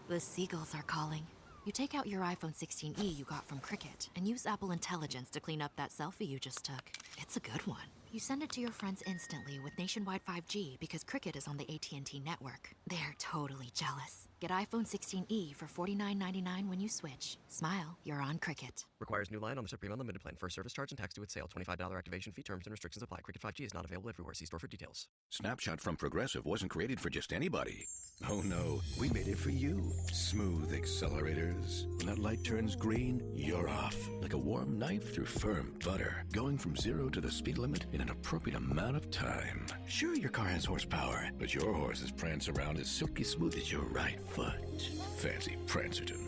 The seagulls are calling. You take out your iPhone 16e you got from Cricket and use Apple Intelligence to clean up that selfie you just took. It's a good one. You send it to your friends instantly with nationwide 5G because Cricket is on the AT&T network. They're totally jealous. Get iPhone 16e for $49.99 when you switch. Smile, you're on Cricket. Requires new line on the Supreme Unlimited plan. First service charge and tax due at sale. $25 activation fee. Terms and restrictions apply. Cricket 5G is not available everywhere. See store for details. Snapshot from Progressive wasn't created for just anybody. Oh no, we made it for you. Smooth accelerators. When that light turns green, you're off. Like a warm knife through firm butter. Going from 0 to the speed limit in an appropriate amount of time. Sure, your car has horsepower, but your horses prance around as silky smooth as your right foot. Fancy Prancerton.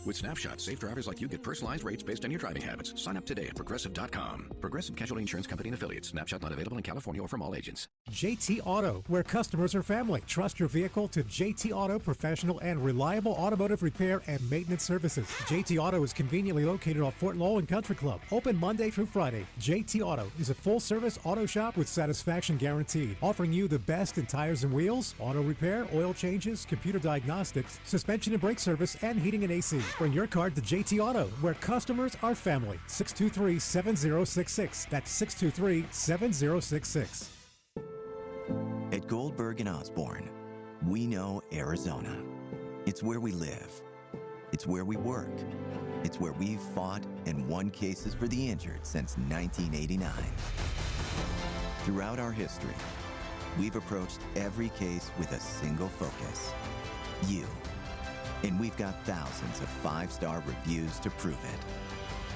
With Snapshot, safe drivers like you get personalized rates based on your driving habits. Sign up today at Progressive.com. Progressive Casualty Insurance Company and Affiliates. Snapshot not available in California or from all agents. JT Auto, where customers are family. Trust your vehicle to JT Auto, professional and reliable automotive repair and maintenance services. JT Auto is conveniently located off Fort Lowell and Country Club. Open Monday through Friday. JT Auto is a full-service auto shop with satisfaction guaranteed, offering you the best in tires and wheels, auto repair, oil changes, computer diagnostics, suspension and brake service, and heating and AC. Bring your car to JT Auto, where customers are family. 623-7066. That's 623-7066. At Goldberg and Osborne, we know Arizona. It's where we live. It's where we work. It's where we've fought and won cases for the injured since 1989. Throughout our history, we've approached every case with a single focus: you. And we've got thousands of 5-star reviews to prove it.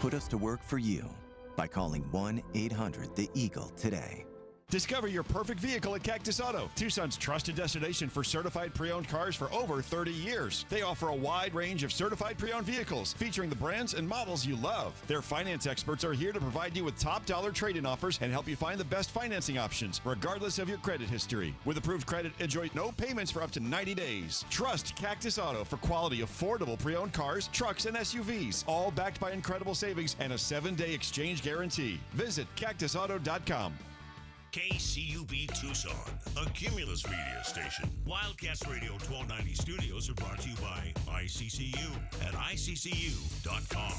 Put us to work for you by calling 1-800-THE-EAGLE today. Discover your perfect vehicle at Cactus Auto, Tucson's trusted destination for certified pre-owned cars for over 30 years. They offer a wide range of certified pre-owned vehicles featuring the brands and models you love. Their finance experts are here to provide you with top dollar trade-in offers and help you find the best financing options, regardless of your credit history. With approved credit, enjoy no payments for up to 90 days. Trust Cactus Auto for quality, affordable pre-owned cars, trucks, and SUVs, all backed by incredible savings and a 7-day exchange guarantee. Visit cactusauto.com. KCUB Tucson, a Cumulus media station. Wildcats Radio 1290 studios are brought to you by ICCU at ICCU.com.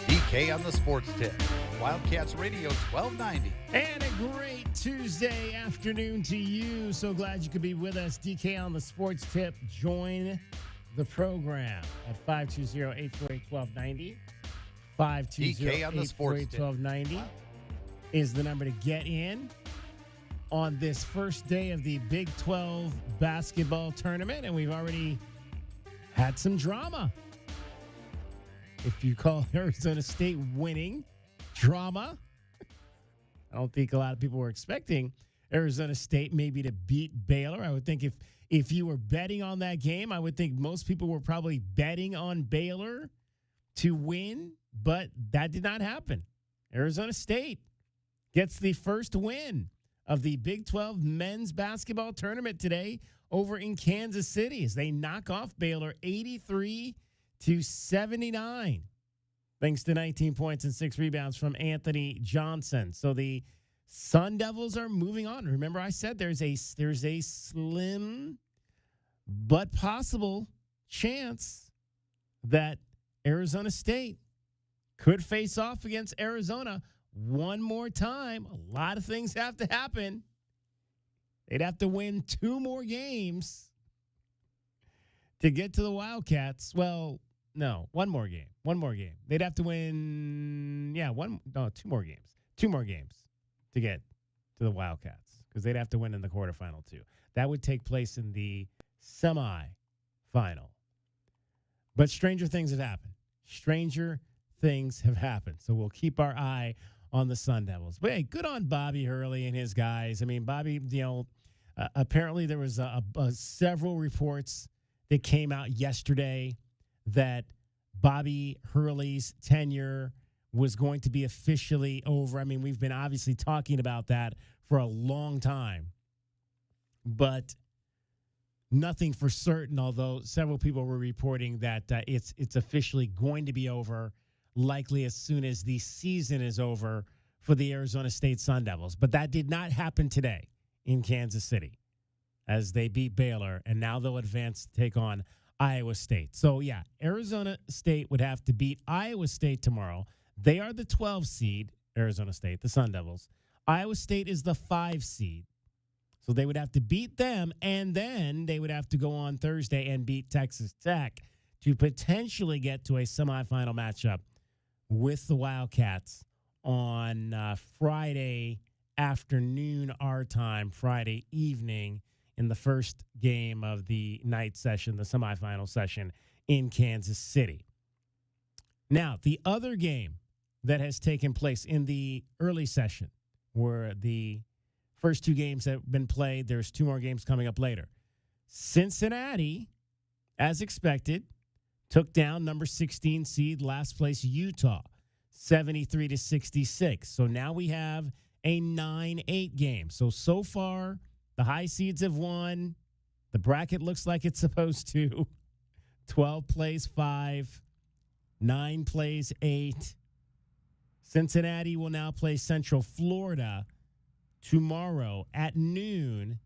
DK on the Sports Tip. Wildcats Radio 1290. And a great Tuesday afternoon to you. So glad you could be with us. DK on the Sports Tip. Join the program at 520-848-1290. 520-848-1290 is the number to get in on this first day of the Big 12 basketball tournament. And we've already had some drama. If you call Arizona State winning drama, I don't think a lot of people were expecting Arizona State maybe to beat Baylor. I would think if you were betting on that game, I would think most people were probably betting on Baylor to win, but that did not happen. Arizona State gets the first win of the Big 12 men's basketball tournament today over in Kansas City as they knock off Baylor 83-79. Thanks to 19 points and 6 rebounds from Anthony Johnson. So the Sun Devils are moving on. Remember, I said there's a slim but possible chance that Arizona State could face off against Arizona one more time. A lot of things have to happen. They'd have to win 2 more games to get to the Wildcats. Well, no, one more game. They'd have to win, 2 more games. 2 more games to get to the Wildcats because they'd have to win in the quarterfinal too. That would take place in the semi-final. But stranger things have happened. So we'll keep our eye on the Sun Devils. But hey, good on Bobby Hurley and his guys. I mean, Bobby, apparently there was several reports that came out yesterday that Bobby Hurley's tenure was going to be officially over. I mean, we've been obviously talking about that for a long time. But nothing for certain, although several people were reporting that it's officially going to be over, likely as soon as the season is over for the Arizona State Sun Devils. But that did not happen today in Kansas City as they beat Baylor, and now they'll advance to take on Iowa State. So, yeah, Arizona State would have to beat Iowa State tomorrow. They are the 12 seed, Arizona State, the Sun Devils. Iowa State is the 5 seed. So they would have to beat them, and then they would have to go on Thursday and beat Texas Tech to potentially get to a semifinal matchup with the Wildcats on Friday afternoon, our time, Friday evening, in the first game of the night session, the semifinal session in Kansas City. Now, the other game that has taken place in the early session were the first 2 games that have been played. There's 2 more games coming up later. Cincinnati, as expected, took down number 16 seed, last place Utah, 73-66. So now we have a 9-8 game. So far, the high seeds have won. The bracket looks like it's supposed to. 12 plays 5. 9 plays 8. Cincinnati will now play Central Florida tomorrow at noon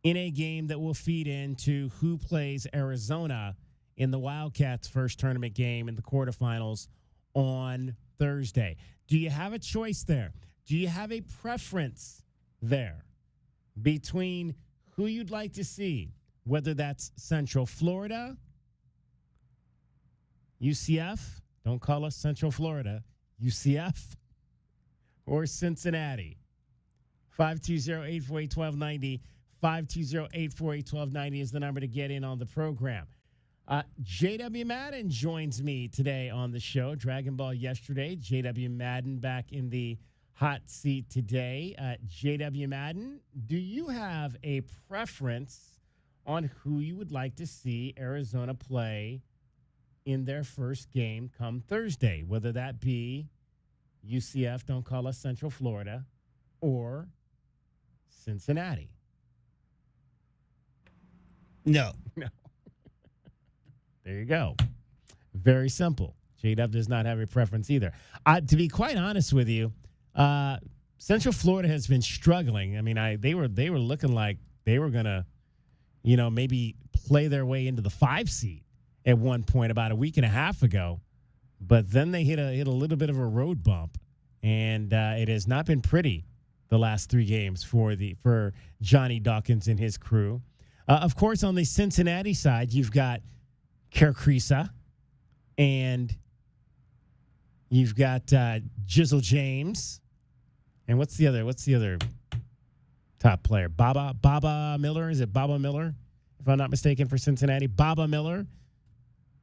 in a game that will feed into who plays Arizona in the Wildcats' first tournament game in the quarterfinals on Thursday. Do you have a choice there? Do you have a preference there between who you'd like to see, whether that's Central Florida, UCF, don't call us Central Florida, UCF, or Cincinnati? 520-848-1290. 520-848-1290 is the number to get in on the program. J.W. Madden joins me today on the show. Dragon Ball yesterday. J.W. Madden back in the hot seat today. J.W. Madden, do you have a preference on who you would like to see Arizona play in their first game come Thursday, whether that be UCF, don't call us Central Florida, or Cincinnati? No. There you go. Very simple. J-Dub does not have a preference either. To be quite honest with you, Central Florida has been struggling. I mean, they were looking like they were going to, maybe play their way into the 5 seed at one point about a week and a half ago. But then they hit a little bit of a road bump, and it has not been pretty the last 3 games for Johnny Dawkins and his crew. Of course, on the Cincinnati side, you've got Kerkrisa, and you've got Jizzle James, and what's the other top player? Baba Miller. Is it Baba Miller? If I'm not mistaken, for Cincinnati, Baba Miller.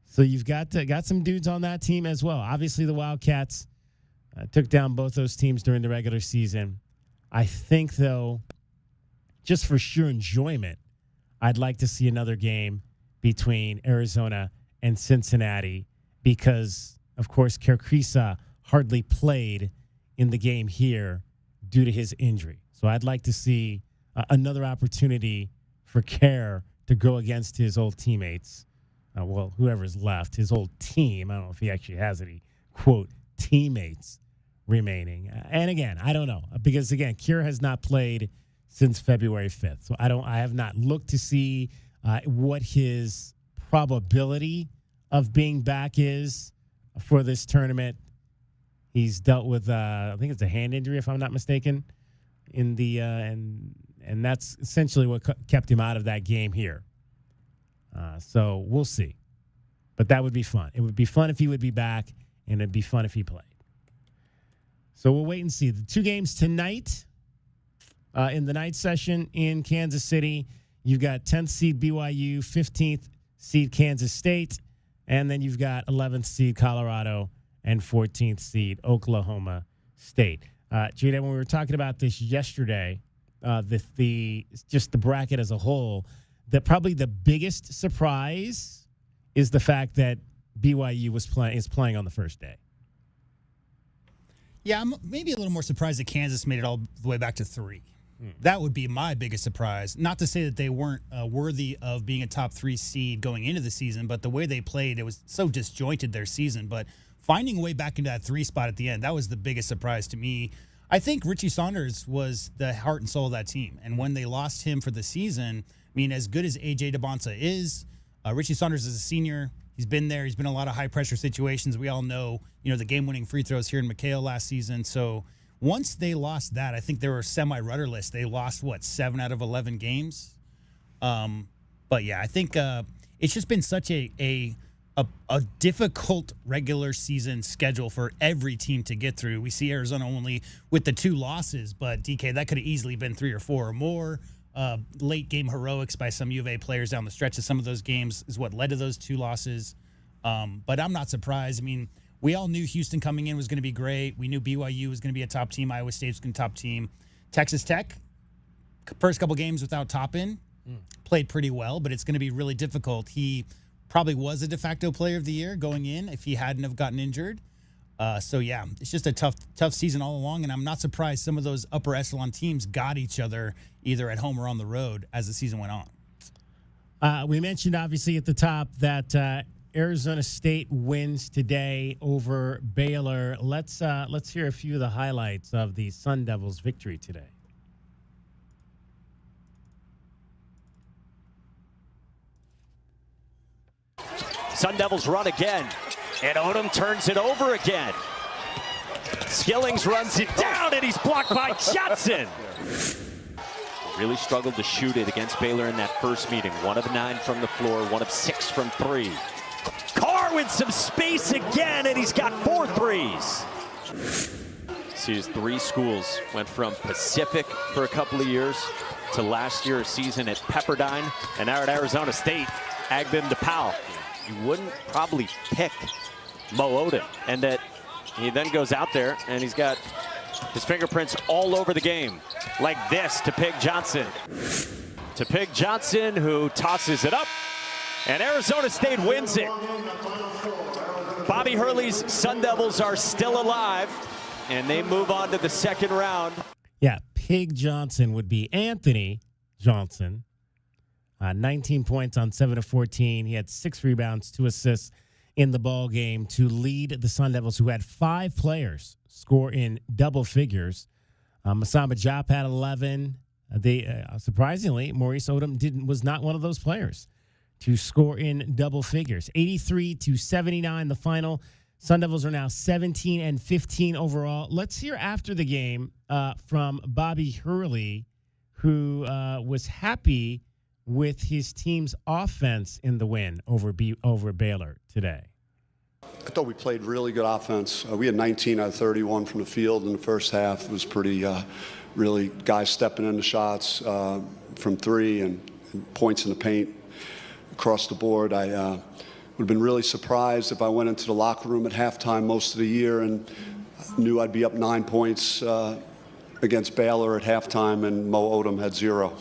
So you've got some dudes on that team as well. Obviously, the Wildcats took down both those teams during the regular season. I think, though, just for sheer enjoyment, I'd like to see another game between Arizona and Cincinnati because, of course, Kerkrisa hardly played in the game here due to his injury. So I'd like to see another opportunity for Kerr to go against his old teammates. Whoever's left, his old team. I don't know if he actually has any, quote, teammates remaining. And again, I don't know because, again, Kerr has not played since February 5th. So I have not looked to see what his probability of being back is for this tournament. He's dealt with, I think it's a hand injury, if I'm not mistaken, in the and that's essentially what kept him out of that game here. So we'll see. But that would be fun. It would be fun if he would be back, and it'd be fun if he played. So we'll wait and see. The 2 games tonight in the night session in Kansas City. You've got 10th seed BYU, 15th seed Kansas State, and then you've got 11th seed Colorado and 14th seed Oklahoma State. Jada, when we were talking about this yesterday, just the bracket as a whole, that probably the biggest surprise is the fact that BYU is playing on the first day. Yeah, I'm maybe a little more surprised that Kansas made it all the way back to 3. That would be my biggest surprise. Not to say that they weren't worthy of being a top 3 seed going into the season, but the way they played, it was so disjointed their season. But finding a way back into that 3 spot at the end, that was the biggest surprise to me. I think Richie Saunders was the heart and soul of that team. And when they lost him for the season, I mean, as good as A.J. DeBonsa is, Richie Saunders is a senior. He's been there. He's been in a lot of high-pressure situations. We all know, the game-winning free throws here in McHale last season. So once they lost that, I think they were semi-rudderless. They lost, 7 out of 11 games? But, yeah, I think it's just been such a difficult regular season schedule for every team to get through. We see Arizona only with the 2 losses, but, DK, that could have easily been 3 or 4 or more. Late game heroics by some U of A players down the stretch of some of those games is what led to those 2 losses. But I'm not surprised. I mean, we all knew Houston coming in was going to be great. We knew BYU was going to be a top team. Iowa State was going to be a top team. Texas Tech, first couple games without Toppin, played pretty well, but it's going to be really difficult. He probably was a de facto player of the year going in if he hadn't have gotten injured. So, yeah, it's just a tough season all along, and I'm not surprised some of those upper echelon teams got each other either at home or on the road as the season went on. We mentioned, obviously, at the top that Arizona State wins today over Baylor. Let's hear a few of the highlights of the Sun Devils' victory today. Sun Devils run again, and Odom turns it over again. Skillings runs it down, and he's blocked by Johnson. Really struggled to shoot it against Baylor in that first meeting. 1 of 9 from the floor, 1 of 6 from 3. Carr with some space again, and he's got 4 threes. See, his 3 schools went from Pacific for a couple of years to last year a season at Pepperdine, and now at Arizona State, Agben DePaul. You wouldn't probably pick Mo Odom, and that he then goes out there and he's got his fingerprints all over the game, like this to Pig Johnson. To Pig Johnson, who tosses it up, and Arizona State wins it. Bobby Hurley's Sun Devils are still alive, and they move on to the second round. Yeah, Pig Johnson would be Anthony Johnson. 19 points on 7 of 14. He had 6 rebounds, 2 assists in the ball game to lead the Sun Devils, who had 5 players score in double figures. Masamba Diop had 11. Surprisingly, Maurice Odom was not one of those players to score in double figures. 83-79 the final. Sun Devils are now 17-15 overall. Let's hear after the game from Bobby Hurley, who was happy with his team's offense in the win over Baylor today. I thought we played really good offense. We had 19 out of 31 from the field in the first half. It was pretty, really guys stepping into shots from 3 and points in the paint across the board. I would have been really surprised if I went into the locker room at halftime most of the year and knew I'd be up 9 points against Baylor at halftime and Mo Odom had 0.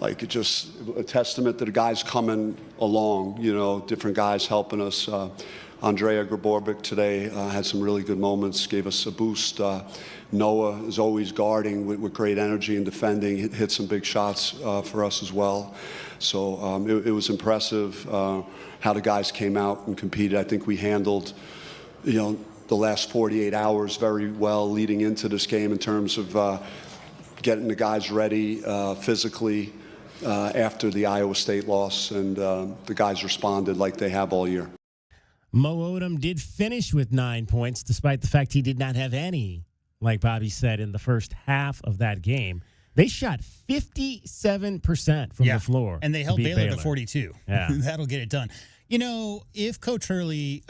Like, it's just a testament to the guys coming along, different guys helping us. Andrea Graborovic today had some really good moments, gave us a boost. Noah is always guarding with great energy and defending, hit some big shots for us as well. So it was impressive how the guys came out and competed. I think we handled, the last 48 hours very well leading into this game in terms of getting the guys ready physically after the Iowa State loss, and the guys responded like they have all year. Mo Odom did finish with 9 points, despite the fact he did not have any, like Bobby said, in the first half of that game. They shot 57% from the floor. And they held Baylor to 42. Yeah. That'll get it done. If Coach Hurley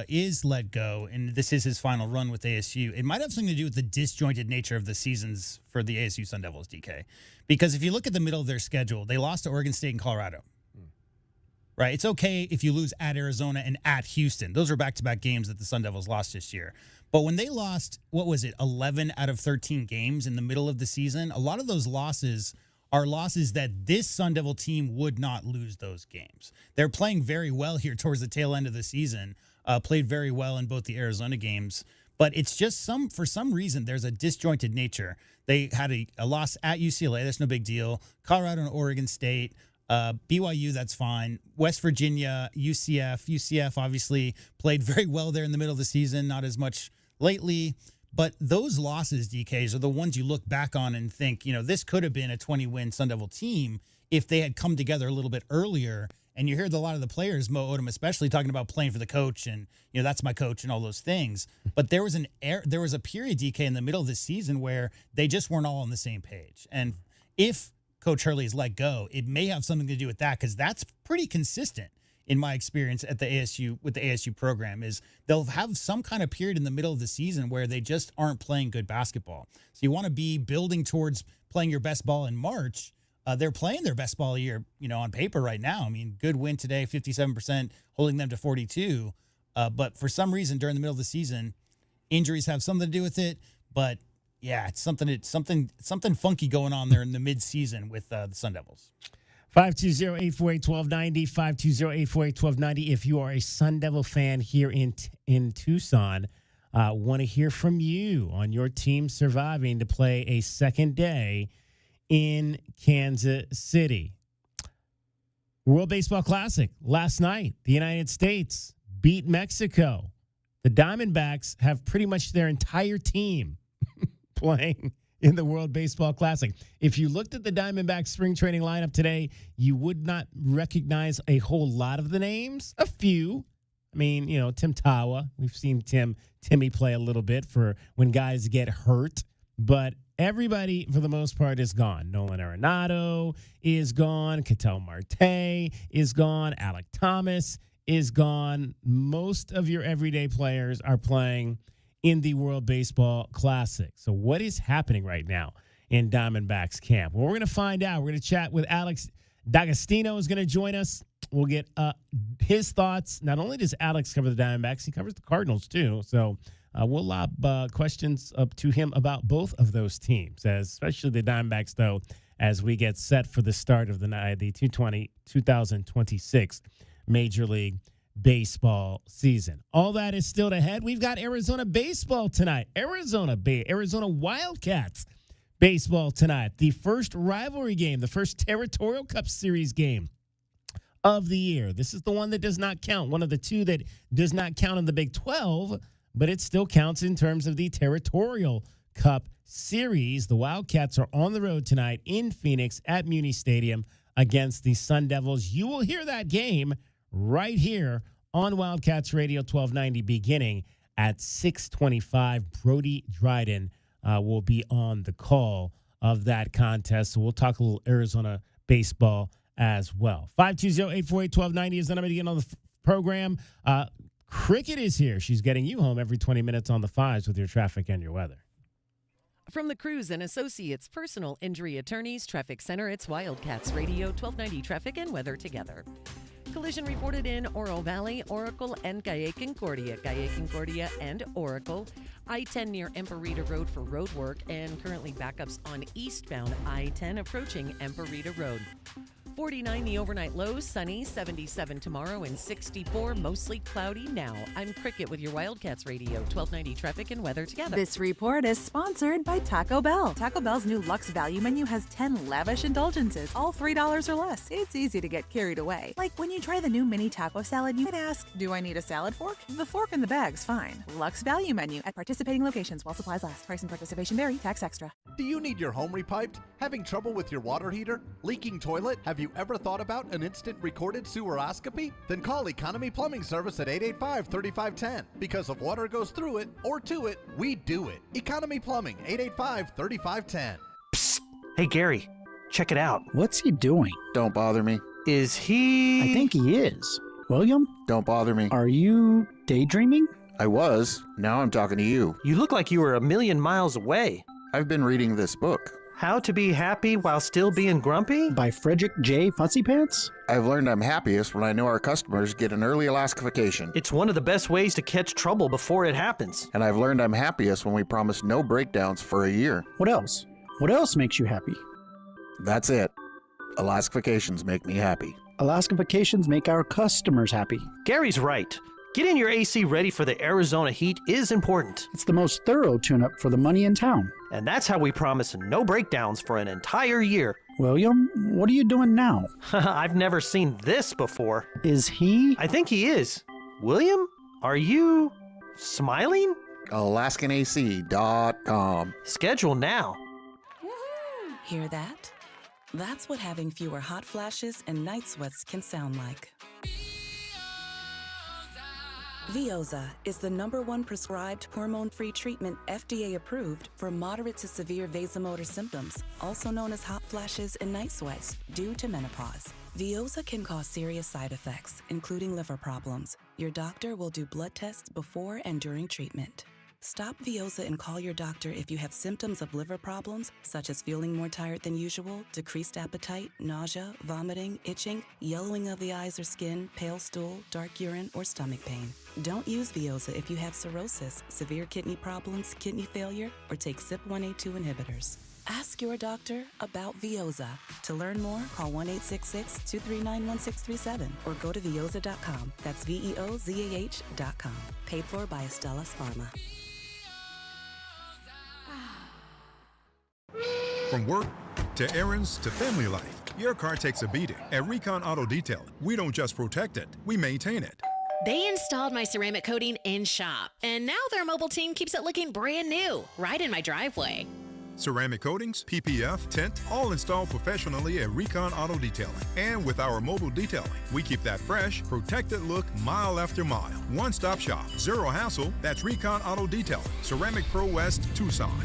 is let go, and this is his final run with ASU, it might have something to do with the disjointed nature of the seasons for the ASU Sun Devils, DK. Because if you look at the middle of their schedule, they lost to Oregon State and Colorado. Right? It's okay if you lose at Arizona and at Houston. Those are back-to-back games that the Sun Devils lost this year. But when they lost, 11 out of 13 games in the middle of the season, a lot of those losses are losses that this Sun Devil team would not lose those games. They're playing very well here towards the tail end of the season, played very well in both the Arizona games. But it's just for some reason, there's a disjointed nature. They had a loss at UCLA. That's no big deal. Colorado and Oregon State. BYU, that's fine. West Virginia, UCF. UCF obviously played very well there in the middle of the season, not as much lately. But those losses, DKs, are the ones you look back on and think, this could have been a 20-win Sun Devil team if they had come together a little bit earlier. And you hear a lot of the players, Mo Odom especially, talking about playing for the coach and, that's my coach and all those things. But there was a period, DK, in the middle of the season where they just weren't all on the same page. And if Coach Hurley is let go, it may have something to do with that, because that's pretty consistent in my experience at the ASU with the ASU program. Is they'll have some kind of period in the middle of the season where they just aren't playing good basketball. So you want to be building towards playing your best ball in March. They're playing their best ball a year, on paper right now. I mean, good win today, 57%, holding them to 42. But for some reason during the middle of the season, injuries have something to do with it. But yeah, it's something funky going on there in the mid-season with the Sun Devils. 520-848-1290, 520-848-1290. If you are a Sun Devil fan here in Tucson, want to hear from you on your team surviving to play a second day in Kansas City. World Baseball Classic last night. The United States beat Mexico. The Diamondbacks have pretty much their entire team playing in the World Baseball Classic. If you looked at the Diamondbacks spring training lineup today, you would not recognize a whole lot of the names. A few. I mean, Tim Tawa. We've seen Timmy play a little bit for when guys get hurt. But everybody, for the most part, is gone. Nolan Arenado is gone. Ketel Marte is gone. Alec Thomas is gone. Most of your everyday players are playing in the World Baseball Classic. So what is happening right now in Diamondbacks camp? Well, we're going to find out. We're going to chat with Alex D'Agostino is going to join us. We'll get his thoughts. Not only does Alex cover the Diamondbacks, he covers the Cardinals too. So we'll lob questions up to him about both of those teams, especially the Diamondbacks, though, as we get set for the start of the 2026 Major League Baseball season. All that is still ahead. We've got Arizona baseball tonight. Arizona Wildcats baseball tonight. The first rivalry game, the first Territorial Cup Series game of the year. This is the one that does not count. One of the two that does not count in the Big 12, but it still counts in terms of the Territorial Cup Series. The Wildcats are on the road tonight in Phoenix at Muni Stadium against the Sun Devils. You will hear that game right here on Wildcats Radio 1290 beginning at 6:25. Brody Dryden will be on the call of that contest. So we'll talk a little Arizona baseball as well. 520-848-1290 is the number to get on the program. Cricket is here. She's getting you home every 20 minutes on the fives with your traffic and your weather. From the Cruz and Associates Personal Injury Attorneys Traffic Center, it's Wildcats Radio 1290 Traffic and Weather together. Collision reported in Oro Valley, Oracle, and Calle Concordia, and Oracle. I-10 near Emperita Road for road work, and currently backups on eastbound I-10 approaching Emperita Road. 49 the overnight low, sunny, 77 tomorrow, and 64 mostly cloudy now. I'm Cricket with your Wildcats Radio 1290 Traffic and Weather together. This report is sponsored by Taco Bell. Taco Bell's new Luxe Value menu has 10 lavish indulgences, all $3 or less. It's easy to get carried away. Like when you try the new mini taco salad, you might ask, do I need a salad fork? The fork in the bag's fine. Luxe Value menu at participating locations while supplies last. Price and participation vary. Tax extra. Do you need your home repiped? Having trouble with your water heater? Leaking toilet? Have you ever thought about an instant recorded seweroscopy? Then call Economy Plumbing Service at 885-3510. Because if water goes through it or to it, we do it. Economy Plumbing, 885-3510. Psst. Hey, Gary, check it out. What's he doing? Don't bother me. Is he... I think he is. William? Don't bother me. Are you daydreaming? I was. Now I'm talking to you. You look like you were 1,000,000 miles away. I've been reading this book. How to Be Happy While Still Being Grumpy? By Frederick J. Fuzzypants? I've learned I'm happiest when I know our customers get an early Alaskification. It's one of the best ways to catch trouble before it happens. And I've learned I'm happiest when we promise no breakdowns for a year. What else? What else makes you happy? That's it. Alaskifications make me happy. Alaskifications make our customers happy. Gary's right. Getting your AC ready for the Arizona heat is important. It's the most thorough tune-up for the money in town. And that's how we promise no breakdowns for an entire year. William, what are you doing now? I've never seen this before. Is he? I think he is. William, are you smiling? AlaskanAC.com. Schedule now. Hear that? That's what having fewer hot flashes and night sweats can sound like. Veoza is the #1 prescribed hormone-free treatment FDA approved for moderate to severe vasomotor symptoms, also known as hot flashes and night sweats, due to menopause. Veoza can cause serious side effects, including liver problems. Your doctor will do blood tests before and during treatment. Stop Veoza and call your doctor if you have symptoms of liver problems, such as feeling more tired than usual, decreased appetite, nausea, vomiting, itching, yellowing of the eyes or skin, pale stool, dark urine, or stomach pain. Don't use Veoza if you have cirrhosis, severe kidney problems, kidney failure, or take CYP1A2 inhibitors. Ask your doctor about Veoza. To learn more, call 1-866-239-1637 or go to veoza.com. That's VEOZAH.com. Paid for by Astellas Pharma. From work to errands to family life, your car takes a beating. At Recon Auto Detailing, we don't just protect it, we maintain it. They installed my ceramic coating in shop, and now their mobile team keeps it looking brand new, right in my driveway. Ceramic coatings, PPF, tint, all installed professionally at Recon Auto Detailing. And with our mobile detailing, we keep that fresh, protected look mile after mile. One-stop shop, zero hassle, that's Recon Auto Detailing, Ceramic Pro West, Tucson.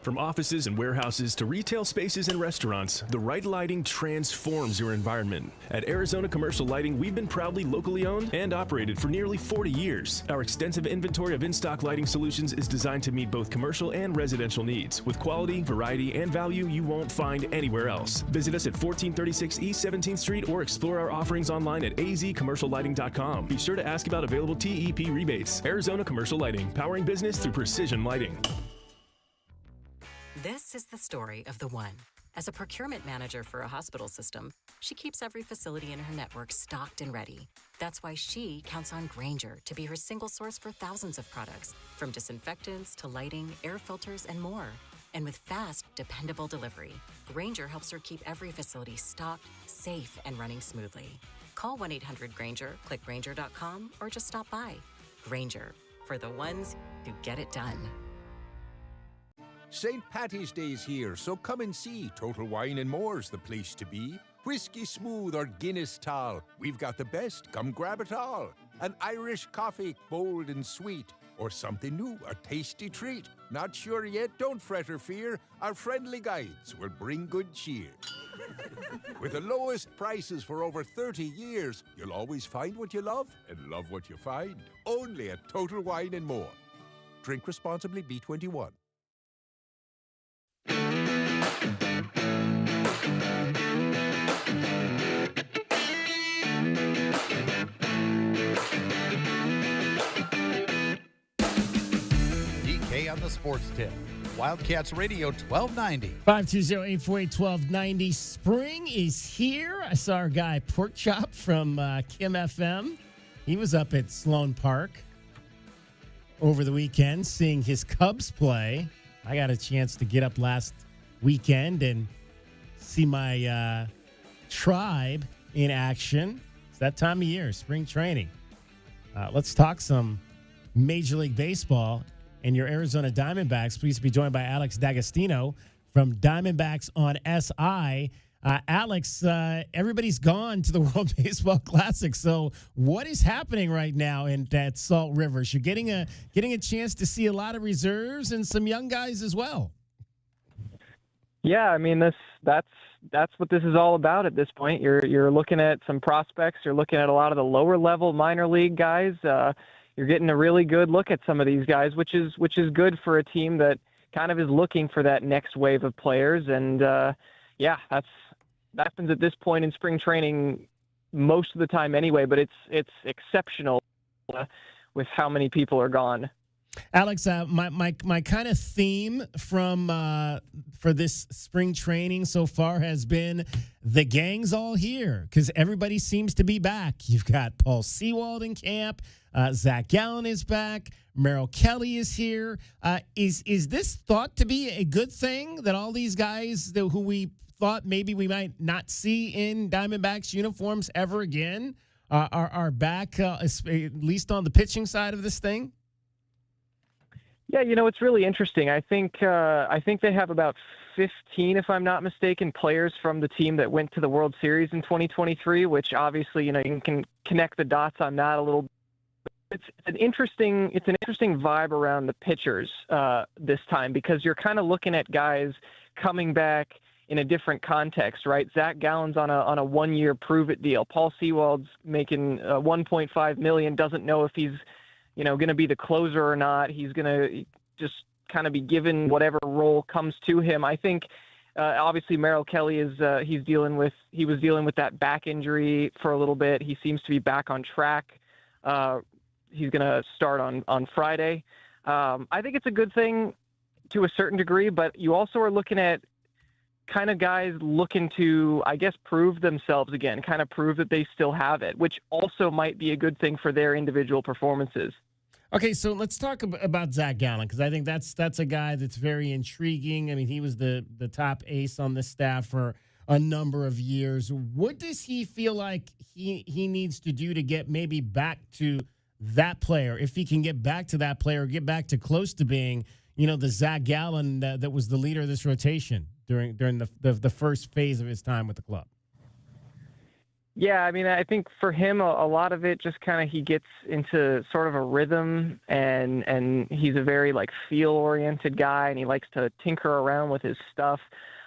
From offices and warehouses to retail spaces and restaurants, the right lighting transforms your environment. At Arizona Commercial Lighting, we've been proudly locally owned and operated for nearly 40 years. Our extensive inventory of in-stock lighting solutions is designed to meet both commercial and residential needs, with quality, variety, and value you won't find anywhere else. Visit us at 1436 East 17th Street or explore our offerings online at azcommerciallighting.com. Be sure to ask about available TEP rebates. Arizona Commercial Lighting, powering business through precision lighting. This is the story of the one. As a procurement manager for a hospital system, she keeps every facility in her network stocked and ready. That's why she counts on Grainger to be her single source for thousands of products, from disinfectants to lighting, air filters, and more. And with fast, dependable delivery, Grainger helps her keep every facility stocked, safe, and running smoothly. Call 1-800-GRAINGER, click Grainger.com, or just stop by. Grainger, for the ones who get it done. St. Patty's Day's here, so come and see. Total Wine & More's the place to be. Whiskey Smooth or Guinness Tall, we've got the best, come grab it all. An Irish coffee, bold and sweet, or something new, a tasty treat. Not sure yet? Don't fret or fear, our friendly guides will bring good cheer. With the lowest prices for over 30 years, you'll always find what you love and love what you find. Only at Total Wine & More. Drink responsibly, B21. DK on the Sports Tip. Wildcats Radio 1290. 520-848-1290. Spring is here. I saw our guy Pork Chop from Kim FM. He was up at Sloan Park over the weekend seeing his Cubs play. I got a chance to get up last weekend and see my tribe in action. It's that time of year, spring training. Let's talk some Major League Baseball and your Arizona Diamondbacks. Please be joined by Alex D'Agostino from Diamondbacks on SI. Alex, everybody's gone to the World Baseball Classic. So what is happening right now at Salt Rivers? You're getting a chance to see a lot of reserves and some young guys as well. Yeah, I mean that's what this is all about at this point. You're looking at some prospects. You're looking at a lot of the lower level minor league guys. You're getting a really good look at some of these guys, which is good for a team that kind of is looking for that next wave of players. And yeah, that happens at this point in spring training most of the time anyway. But it's exceptional with how many people are gone. Alex, my kind of theme from for this spring training so far has been the gang's all here because everybody seems to be back. You've got Paul Sewald in camp. Zach Gallen is back. Merrill Kelly is here. Is this thought to be a good thing that all these guys who we thought maybe we might not see in Diamondbacks uniforms ever again are back, at least on the pitching side of this thing? Yeah, it's really interesting. I think they have about 15, if I'm not mistaken, players from the team that went to the World Series in 2023, which obviously, you can connect the dots on that a little bit. It's an interesting vibe around the pitchers this time because you're kind of looking at guys coming back in a different context, right? Zach Gallen's on a 1-year prove-it deal. Paul Sewald's making $1.5 million, doesn't know if he's going to be the closer or not. He's going to just kind of be given whatever role comes to him. I think obviously Merrill Kelly he was dealing with that back injury for a little bit. He seems to be back on track. He's going to start on Friday. I think it's a good thing to a certain degree, but you also are looking at kind of guys looking to, I guess, prove themselves again, kind of prove that they still have it, which also might be a good thing for their individual performances. Okay, so let's talk about Zach Gallen because I think that's a guy that's very intriguing. I mean, he was the top ace on the staff for a number of years. What does he feel like he needs to do to get maybe back to that player, if he can get back to that player, get back to close to being, the Zach Gallen that was the leader of this rotation during the first phase of his time with the club? Yeah, I mean, I think for him, a lot of it just kind of he gets into sort of a rhythm, and he's a very feel-oriented guy, and he likes to tinker around with his stuff.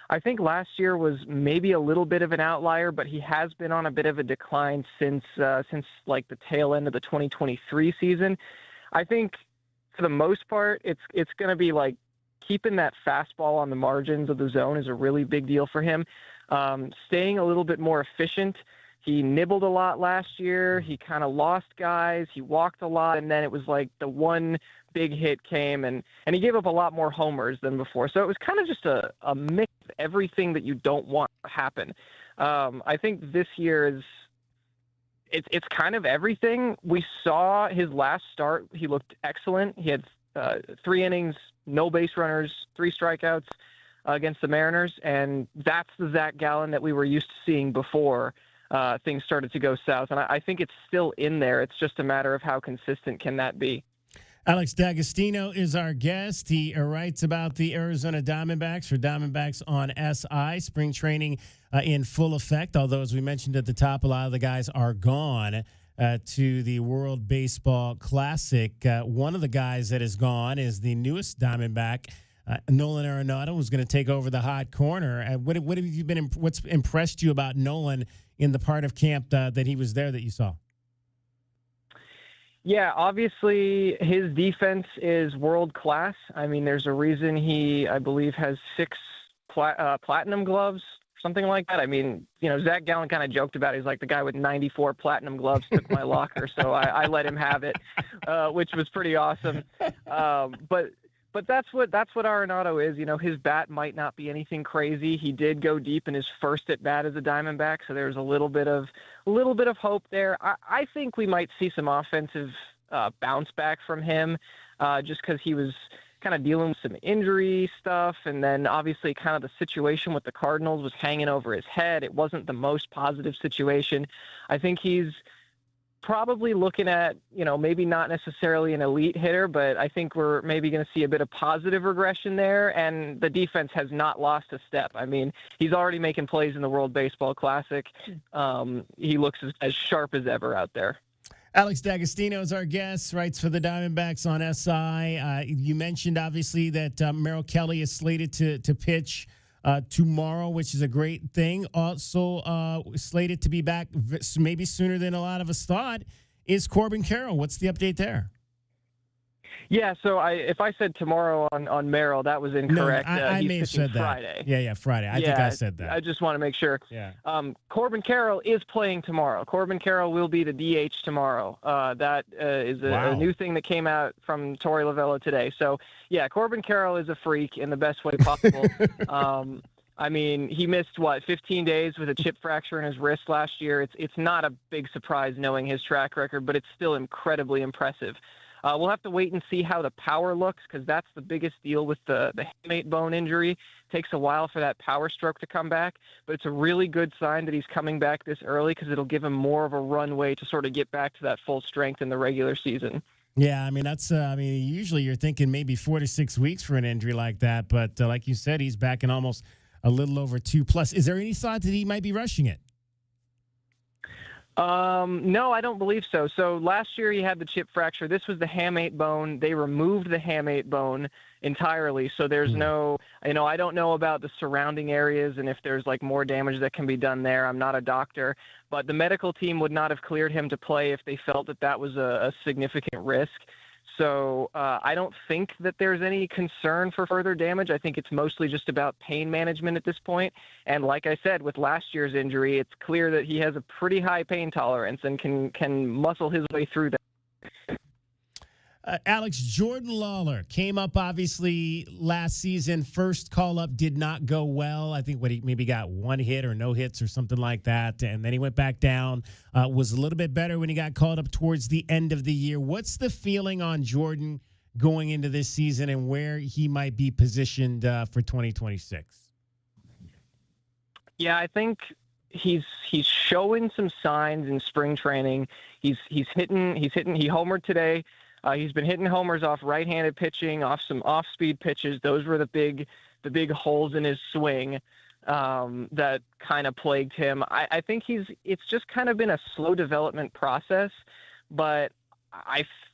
I think last year was maybe a little bit of an outlier, but he has been on a bit of a decline since the tail end of the 2023 season. I think for the most part, it's going to be keeping that fastball on the margins of the zone is a really big deal for him. Staying a little bit more efficient. He nibbled a lot last year. He kind of lost guys. He walked a lot, and then it was the one big hit came, and he gave up a lot more homers than before. So it was kind of just a mix of everything that you don't want to happen. I think this year it's kind of everything. We saw his last start. He looked excellent. He had 3 innings, no base runners, 3 strikeouts against the Mariners, and that's the Zach Gallen that we were used to seeing before things started to go south. And I think it's still in there. It's just a matter of how consistent can that be. Alex D'Agostino is our guest. He writes about the Arizona Diamondbacks for Diamondbacks on SI. Spring training in full effect, although, as we mentioned at the top, a lot of the guys are gone to the World Baseball Classic. One of the guys that is gone is the newest Diamondback, Nolan Arenado, who's going to take over the hot corner. What's impressed you about Nolan in the part of camp that he was there that you saw? Yeah, obviously his defense is world class. I mean, there's a reason he, I believe, has 6 platinum gloves, something like that. I mean, Zach Gallen kind of joked about it. He's like, the guy with 94 platinum gloves took my locker, so I let him have it, which was pretty awesome. But that's what Arenado is. His bat might not be anything crazy. He did go deep in his first at bat as a Diamondback, so there's a little bit of hope there. I think we might see some offensive bounce back from him, just because he was kind of dealing with some injury stuff, and then obviously kind of the situation with the Cardinals was hanging over his head. It wasn't the most positive situation. I think he's probably looking at, maybe not necessarily an elite hitter, but I think we're maybe going to see a bit of positive regression there. And the defense has not lost a step. I mean, he's already making plays in the World Baseball Classic. He looks as sharp as ever out there. Alex D'Agostino is our guest, writes for the Diamondbacks on SI. You mentioned, obviously, that Merrill Kelly is slated to pitch tomorrow, which is a great thing. Also slated to be back maybe sooner than a lot of us thought is Corbin Carroll. What's the update there? Yeah, so if I said tomorrow on Merrill, that was incorrect. No, I he's may have pitching said that. Friday. Yeah, Friday. I think I said that. I just want to make sure. Yeah. Corbin Carroll is playing tomorrow. Corbin Carroll will be the DH tomorrow. That is a new thing that came out from Torey Lovello today. So, yeah, Corbin Carroll is a freak in the best way possible. I mean, he missed, 15 days with a chip fracture in his wrist last year. It's not a big surprise knowing his track record, but it's still incredibly impressive. We'll have to wait and see how the power looks because that's the biggest deal with the hamate bone injury. It takes a while for that power stroke to come back, but it's a really good sign that he's coming back this early because it'll give him more of a runway to sort of get back to that full strength in the regular season. Yeah, I mean, that's, usually you're thinking maybe 4 to 6 weeks for an injury like that, but like you said, he's back in almost a little over 2+. Is there any thought that he might be rushing it? No, I don't believe so. So last year he had the chip fracture. This was the hamate bone. They removed the hamate bone entirely. So there's no, I don't know about the surrounding areas and if there's like more damage that can be done there. I'm not a doctor, but the medical team would not have cleared him to play if they felt that that was a significant risk. So I don't think that there's any concern for further damage. I think it's mostly just about pain management at this point. And like I said, with last year's injury, it's clear that he has a pretty high pain tolerance and can muscle his way through that. Alex, Jordan Lawler came up obviously last season. First call up did not go well. I think he maybe got 1 hit or no hits or something like that. And then he went back down. Was a little bit better when he got called up towards the end of the year. What's the feeling on Jordan going into this season and where he might be positioned for 2026? Yeah, I think he's showing some signs in spring training. He's hitting. He homered today. He's been hitting homers off right-handed pitching, off some off-speed pitches. Those were the big holes in his swing that kind of plagued him. I think it's just kind of been a slow development process, but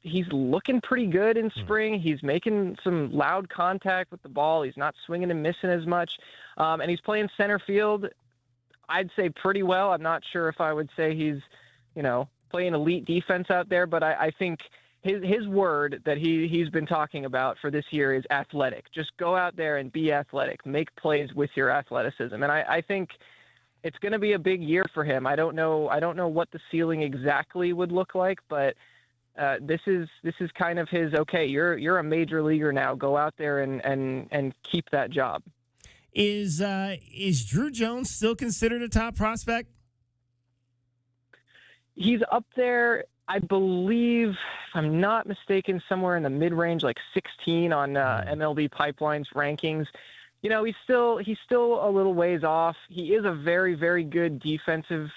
he's looking pretty good in spring. He's making some loud contact with the ball. He's not swinging and missing as much, and he's playing center field. I'd say pretty well. I'm not sure if I would say he's, playing elite defense out there, but I think his word that he's been talking about for this year is athletic. Just go out there and be athletic. Make plays with your athleticism. And I think it's going to be a big year for him. I don't know what the ceiling exactly would look like, but this is kind of his, okay, you're a major leaguer now. Go out there and keep that job. Is Drew Jones still considered a top prospect? He's up there, I believe, if I'm not mistaken, somewhere in the mid-range, like 16 on MLB Pipeline's rankings. He's still a little ways off. He is a very, very good defensive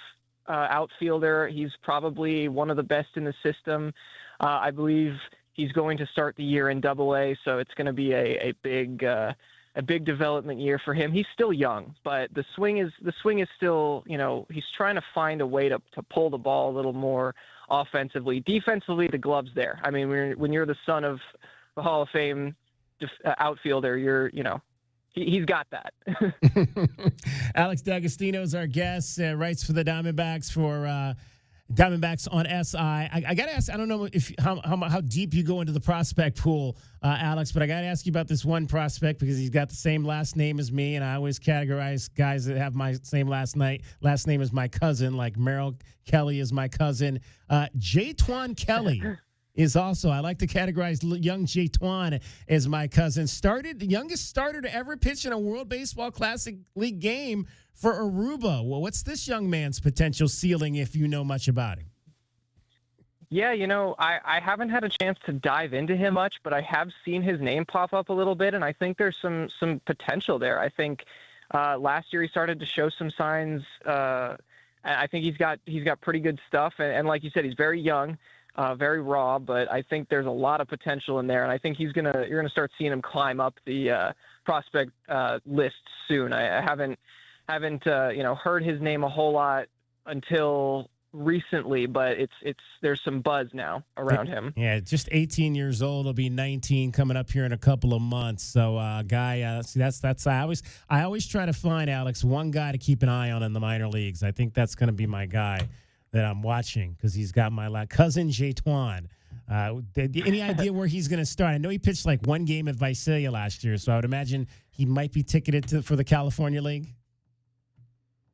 outfielder. He's probably one of the best in the system. I believe he's going to start the year in Double-A, so it's going to be a big development year for him. He's still young, but the swing is still, he's trying to find a way to pull the ball a little more offensively. Defensively, the glove's there. I mean, when you're the son of the Hall of Fame outfielder, he's got that. Alex D'Agostino is our guest, writes for the Diamondbacks for Diamondbacks on SI. I got to ask, I don't know how deep you go into the prospect pool, Alex, but I got to ask you about this one prospect because he's got the same last name as me, and I always categorize guys that have my same last name as my cousin, like Merrill Kelly is my cousin. Jaytwan Kelly is also, I like to categorize young Jaytwan as my cousin. The youngest starter to ever pitch in a World Baseball Classic League game for Aruba. Well, what's this young man's potential ceiling if you know much about him? Yeah, I haven't had a chance to dive into him much, but I have seen his name pop up a little bit, and I think there's some potential there. I think last year he started to show some signs. I think he's got pretty good stuff, and like you said, he's very young. Very raw, but I think there's a lot of potential in there, and I think you're gonna start seeing him climb up the prospect list soon. I haven't heard his name a whole lot until recently, but there's some buzz now around him. Yeah, just 18 years old. He'll be 19 coming up here in a couple of months. So, I always try to find, Alex, one guy to keep an eye on in the minor leagues. I think that's going to be my guy that I'm watching because he's got my cousin Jaytwan Any idea where he's going to start? I know he pitched like one game at Visalia last year, so I would imagine he might be ticketed for the California League.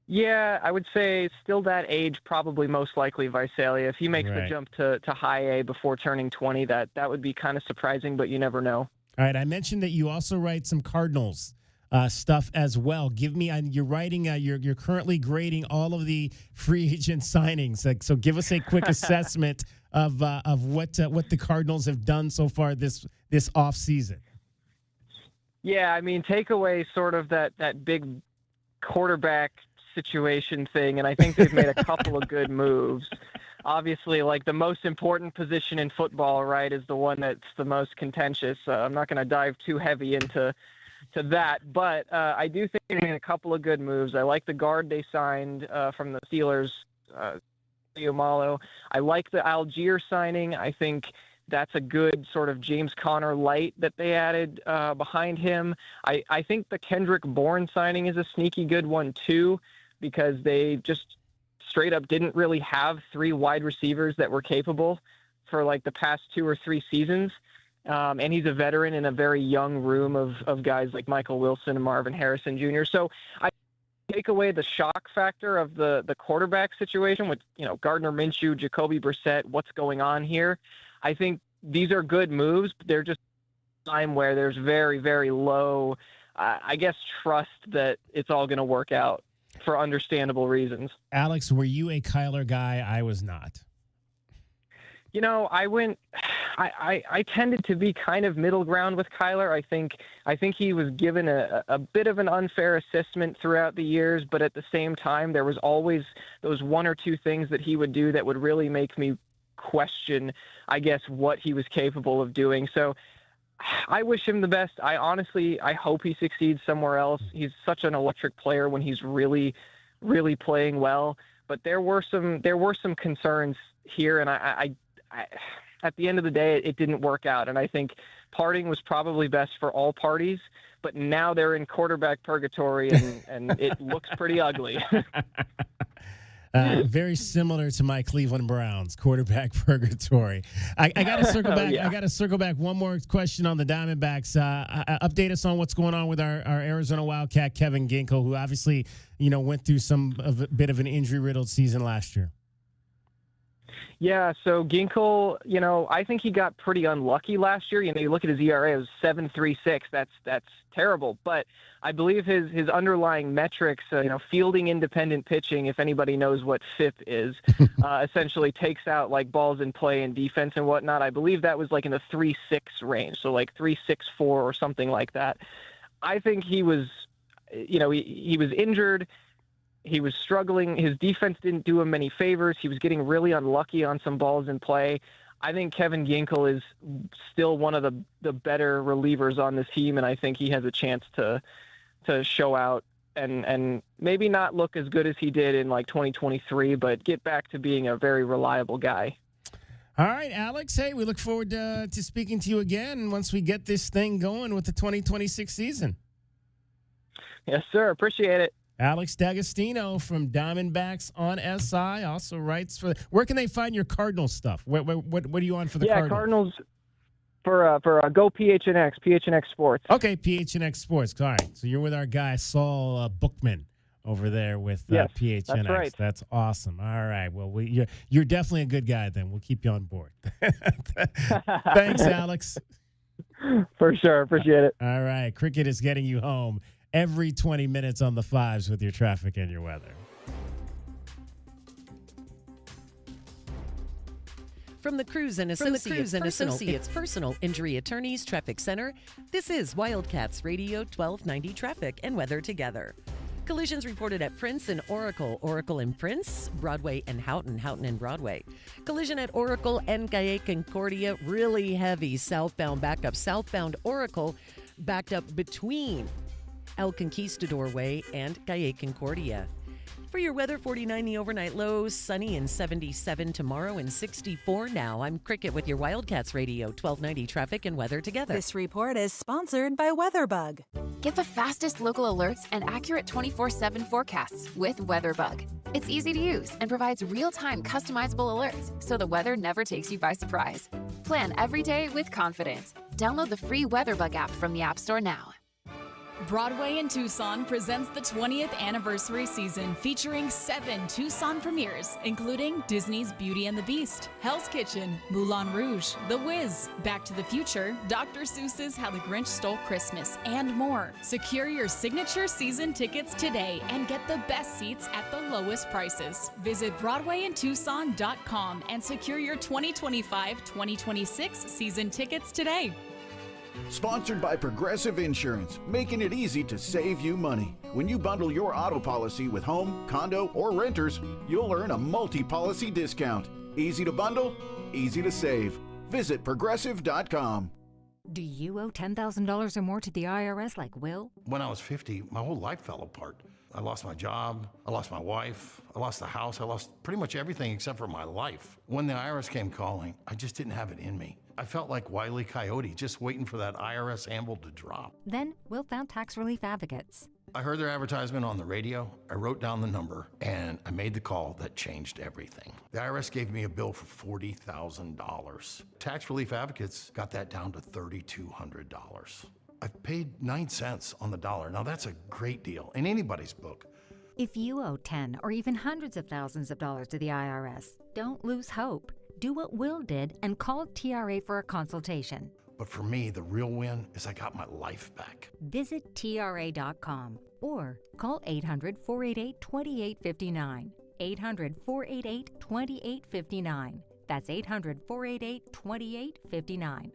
Yeah, I would say still that age, probably most likely Visalia. If he makes the Right. jump to high A before turning 20, that would be kind of surprising, but you never know. All right, I mentioned that you also write some Cardinals stuff as well. Give me, you're writing, you're currently grading all of the free agent signings. So give us a quick assessment of what the Cardinals have done so far this off season. Yeah, I mean, take away sort of that big quarterback situation thing, and I think they've made a couple of good moves. Obviously, like the most important position in football, right, is the one that's the most contentious. I'm not going to dive too heavy into that, but I do think they made a couple of good moves. I like the guard they signed from the Steelers, Malo. I like the Algier signing. I think that's a good sort of James Conner light that they added behind him. I think the Kendrick Bourne signing is a sneaky good one too, because they just straight up didn't really have three wide receivers that were capable for like the past 2 or 3 seasons. And he's a veteran in a very young room of guys like Michael Wilson and Marvin Harrison Jr. So I take away the shock factor of the quarterback situation with, Gardner Minshew, Jacoby Brissett, what's going on here. I think these are good moves, but they're just a time where there's very, very low, trust that it's all going to work out for understandable reasons. Alex, were you a Kyler guy? I was not. I tended to be kind of middle ground with Kyler. I think he was given a bit of an unfair assessment throughout the years, but at the same time, there was always those 1 or 2 things that he would do that would really make me question, what he was capable of doing. So I wish him the best. I hope he succeeds somewhere else. He's such an electric player when he's really, really playing well. But there were some concerns here, and I at the end of the day, it didn't work out. And I think parting was probably best for all parties. But now they're in quarterback purgatory, and it looks pretty ugly. Very similar to my Cleveland Browns quarterback purgatory. I got to circle back. Yeah. I got to circle back. One more question on the Diamondbacks. Update us on what's going on with our Arizona Wildcat Kevin Ginkel, who obviously went through a bit of an injury-riddled season last year. Yeah, so Ginkel, I think he got pretty unlucky last year. You look at his ERA, it was 7.36. That's terrible. But I believe his underlying metrics, fielding independent pitching, if anybody knows what FIP is, essentially takes out like balls in play and defense and whatnot. I believe that was like in the 3.6 range, so like 3.64 or something like that. I think he was, he was injured. He was struggling. His defense didn't do him many favors. He was getting really unlucky on some balls in play. I think Kevin Ginkel is still one of the better relievers on this team, and I think he has a chance to show out and maybe not look as good as he did in like 2023, but get back to being a very reliable guy. All right, Alex. Hey, we look forward to speaking to you again once we get this thing going with the 2026 season. Yes, sir. Appreciate it. Alex D'Agostino from Diamondbacks on SI also writes for. Where can they find your Cardinals stuff? What are you on for the Cardinals? For Go PHNX Sports. Okay, PHNX Sports. All right, so you're with our guy Saul Bookman over there with PHNX. That's right. That's awesome. All right, well you're definitely a good guy. Then we'll keep you on board. Thanks, Alex. For sure, appreciate it. All right, cricket is getting you home every 20 minutes on the fives with your traffic and your weather. From the Cruz and Associates Personal Injury Attorneys Traffic Center, this is Wildcats Radio 1290 Traffic and Weather Together. Collisions reported at Prince and Oracle, Oracle and Prince, Broadway and Houghton, Houghton and Broadway. Collision at Oracle and Calle Concordia, really heavy southbound backup. Southbound Oracle backed up between El Conquistador Way and Calle Concordia. For your weather, 49 the overnight lows, sunny and 77 tomorrow and 64 now. I'm Cricket with your Wildcats Radio 1290 Traffic and Weather Together. This report is sponsored by WeatherBug. Get the fastest local alerts and accurate 24/7 forecasts with WeatherBug. It's easy to use and provides real-time customizable alerts so the weather never takes you by surprise. Plan every day with confidence. Download the free WeatherBug app from the App Store now. Broadway in Tucson presents the 20th anniversary season featuring 7 Tucson premieres, including Disney's Beauty and the Beast, Hell's Kitchen, Moulin Rouge, The Wiz, Back to the Future, Dr. Seuss's How the Grinch Stole Christmas, and more. Secure your signature season tickets today and get the best seats at the lowest prices. Visit BroadwayInTucson.com and secure your 2025-2026 season tickets today. Sponsored by Progressive Insurance, making it easy to save you money. When you bundle your auto policy with home, condo, or renters, you'll earn a multi-policy discount. Easy to bundle, easy to save. Visit Progressive.com. Do you owe $10,000 or more to the IRS like Will? When I was 50, my whole life fell apart. I lost my job, I lost my wife, I lost the house, I lost pretty much everything except for my life. When the IRS came calling, I just didn't have it in me. I felt like Wile E. Coyote, just waiting for that IRS anvil to drop. Then Will found Tax Relief Advocates. I heard their advertisement on the radio, I wrote down the number, and I made the call that changed everything. The IRS gave me a bill for $40,000. Tax Relief Advocates got that down to $3,200. I've paid 9 cents on the dollar. Now that's a great deal in anybody's book. If you owe 10 or even hundreds of thousands of dollars to the IRS, don't lose hope. Do what Will did and call TRA for a consultation. But for me, the real win is I got my life back. Visit TRA.com or call 800-488-2859. 800-488-2859. That's 800-488-2859.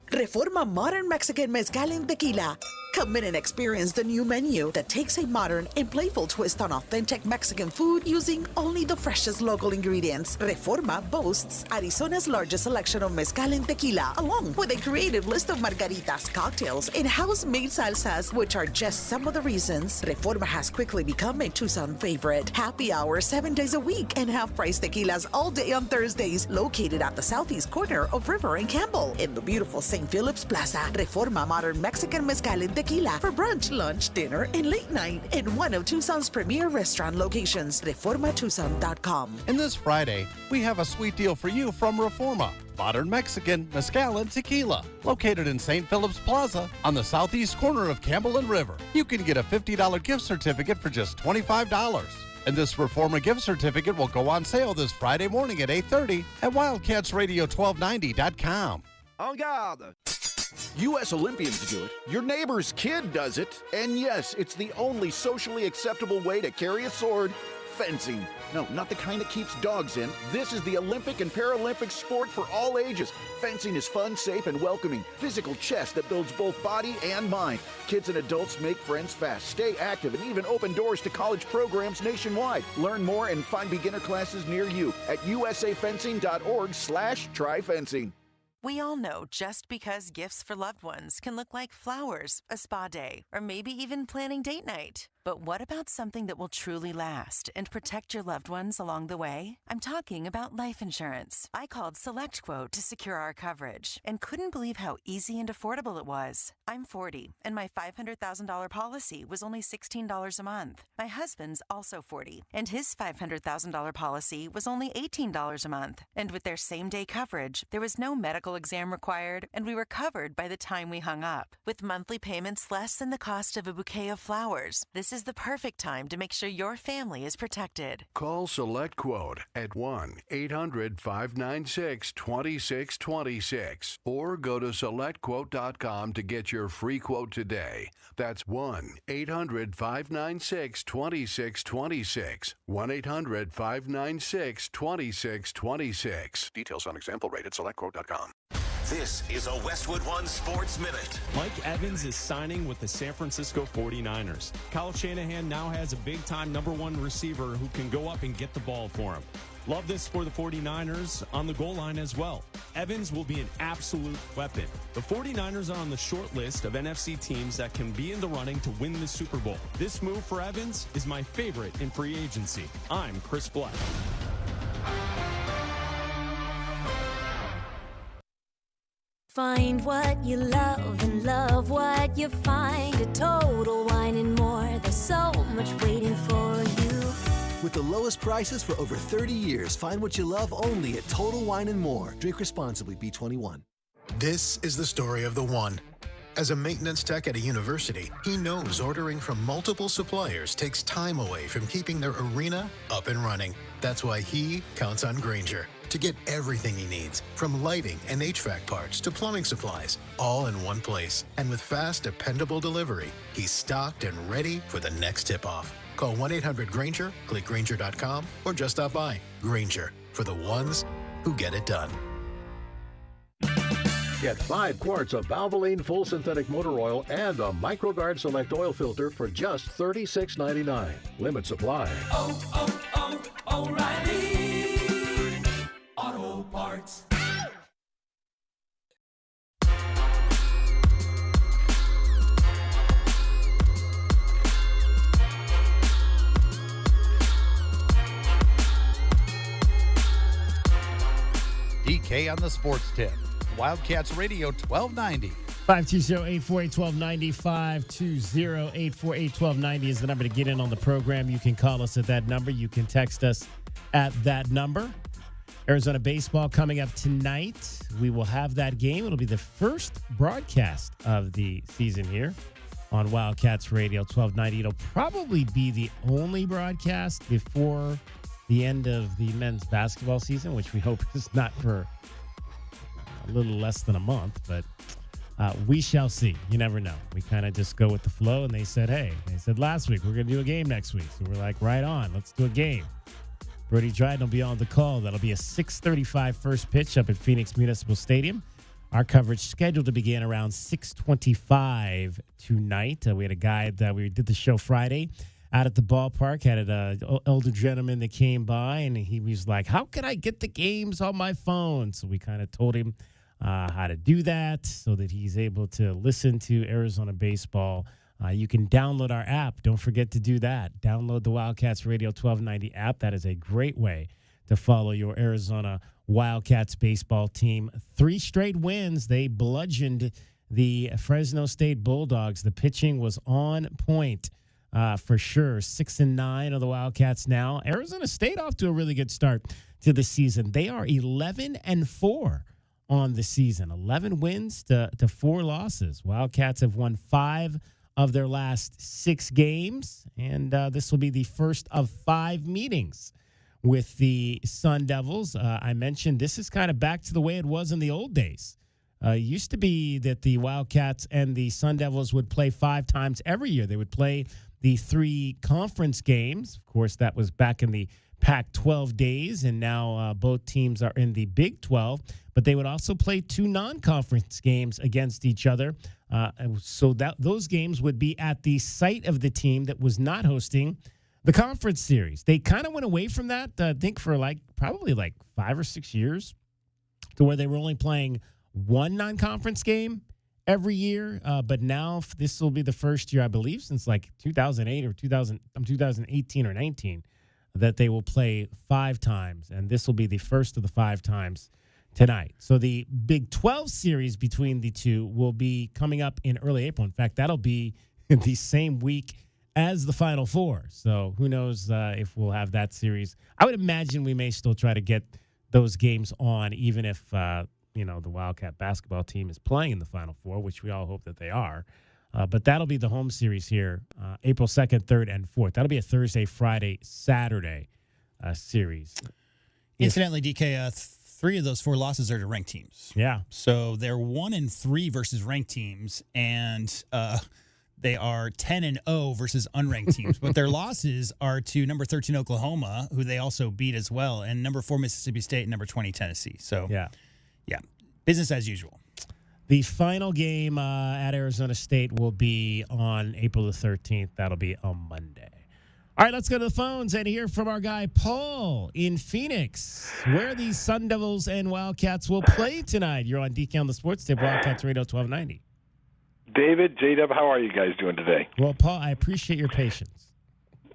Reforma Modern Mexican Mezcal and Tequila. Come in and experience the new menu that takes a modern and playful twist on authentic Mexican food using only the freshest local ingredients. Reforma boasts Arizona's largest selection of mezcal and tequila, along with a creative list of margaritas, cocktails, and house-made salsas, which are just some of the reasons Reforma has quickly become a Tucson favorite. Happy hour 7 days a week and half-price tequilas all day on Thursdays. Located at the southeast corner of River and Campbell in the beautiful St. Philip's Plaza. Reforma Modern Mexican Mezcal and Tequila for brunch, lunch, dinner, and late night in one of Tucson's premier restaurant locations. ReformaTucson.com. And this Friday, we have a sweet deal for you from Reforma. Modern Mexican Mezcal and Tequila. Located in St. Philip's Plaza on the southeast corner of Campbell and River. You can get a $50 gift certificate for just $25. And this Reforma gift certificate will go on sale this Friday morning at 8:30 at WildcatsRadio1290.com. En garde! U.S. Olympians do it, your neighbor's kid does it, and yes, it's the only socially acceptable way to carry a sword, fencing. No, not the kind that keeps dogs in. This is the Olympic and Paralympic sport for all ages. Fencing is fun, safe, and welcoming. Physical chess that builds both body and mind. Kids and adults make friends fast, stay active, and even open doors to college programs nationwide. Learn more and find beginner classes near you at usafencing.org/tryfencing. We all know just because gifts for loved ones can look like flowers, a spa day, or maybe even planning date night. But what about something that will truly last and protect your loved ones along the way? I'm talking about life insurance. I called SelectQuote to secure our coverage and couldn't believe how easy and affordable it was. I'm 40, and my $500,000 policy was only $16 a month. My husband's also 40, and his $500,000 policy was only $18 a month. And with their same-day coverage, there was no medical exam required, and we were covered by the time we hung up. With monthly payments less than the cost of a bouquet of flowers, this is the perfect time to make sure your family is protected. Call SelectQuote at 1-800-596-2626 or go to SelectQuote.com to get your free quote today. That's 1-800-596-2626. 1-800-596-2626. Details on example rate at SelectQuote.com. This is a Westwood One Sports Minute. Mike Evans is signing with the San Francisco 49ers. Kyle Shanahan now has a big-time number one receiver who can go up and get the ball for him. Love this for the 49ers on the goal line as well. Evans will be an absolute weapon. The 49ers are on the short list of NFC teams that can be in the running to win the Super Bowl. This move for Evans is my favorite in free agency. I'm Chris Black. Find what you love and love what you find at Total Wine and More. There's so much waiting for you. With the lowest prices for over 30 years, find what you love only at Total Wine and More. Drink responsibly, B21. This is the story of the one. As a maintenance tech at a university, he knows ordering from multiple suppliers takes time away from keeping their arena up and running. That's why he counts on Grainger to get everything he needs, from lighting and HVAC parts to plumbing supplies, all in one place. And with fast, dependable delivery, he's stocked and ready for the next tip-off. Call 1-800-GRAINGER, click Grainger.com, or just stop by. Grainger, for the ones who get it done. Get 5 quarts of Valvoline Full Synthetic Motor Oil and a MicroGuard Select Oil Filter for just $36.99. Limit supply. O'Reilly Auto Parts. DK on the sports tip. Wildcats Radio 1290. 520-848-1290, 520-848-1290 is the number to get in on the program. You can call us at that number. You can text us at that number. Arizona baseball coming up tonight. We will have that game. It'll be the first broadcast of the season here on Wildcats Radio 1290. It'll probably be the only broadcast before the end of the men's basketball season, which we hope is not for a little less than a month, but we shall see. You never know. We kind of just go with the flow, and they said last week, we're going to do a game next week. So we're like, right on, let's do a game. Brody Dryden will be on the call. That'll be a 6:35 first pitch up at Phoenix Municipal Stadium. Our coverage scheduled to begin around 6:25 tonight. We had a guy that we did the show Friday out at the ballpark, had an older gentleman that came by, and he was like, how can I get the games on my phone? So we kind of told him how to do that so that he's able to listen to Arizona baseball. You can download our app. Don't forget to do that. Download the Wildcats Radio 1290 app. That is a great way to follow your Arizona Wildcats baseball team. 3 straight wins. They bludgeoned the Fresno State Bulldogs. The pitching was on point for sure. 6-9 of the Wildcats now. Arizona State off to a really good start to the season. They are 11-4 on the season. 11 wins to 4 losses. Wildcats have won 5 of their last 6 games, and this will be the first of 5 meetings with the Sun Devils. I mentioned this is kind of back to the way it was in the old days. It used to be that the Wildcats and the Sun Devils would play 5 times every year. They would play the 3 conference games. Of course, that was back in the Pac-12 days, and now both teams are in the Big 12. But they would also play 2 non-conference games against each other. So those games would be at the site of the team that was not hosting the conference series. They kind of went away from that, I think, for probably 5 or 6 years, to where they were only playing 1 non-conference game every year. But now this will be the first year, I believe, since 2008 or 2018 or 19, that they will play 5 times. And this will be the first of the 5 times tonight. So the Big 12 series between the two will be coming up in early April. In fact, that'll be the same week as the Final Four. So who knows if we'll have that series. I would imagine we may still try to get those games on, even if, the Wildcat basketball team is playing in the Final Four, which we all hope that they are. But that'll be the home series here, April 2nd, 3rd, and 4th. That'll be a Thursday, Friday, Saturday series. Incidentally, DK, 3 of those 4 losses are to ranked teams. Yeah. So they're 1-3 versus ranked teams, and they are 10-0 versus unranked teams. But their losses are to number 13 Oklahoma, who they also beat as well, and number 4 Mississippi State and number 20 Tennessee. So yeah, business as usual. The final game at Arizona State will be on April the 13th. That'll be on Monday. All right, let's go to the phones and hear from our guy Paul in Phoenix, where the Sun Devils and Wildcats will play tonight. You're on DK on the Sports Tip, Wildcats Radio 1290. David, J-Dub, how are you guys doing today? Well, Paul, I appreciate your patience.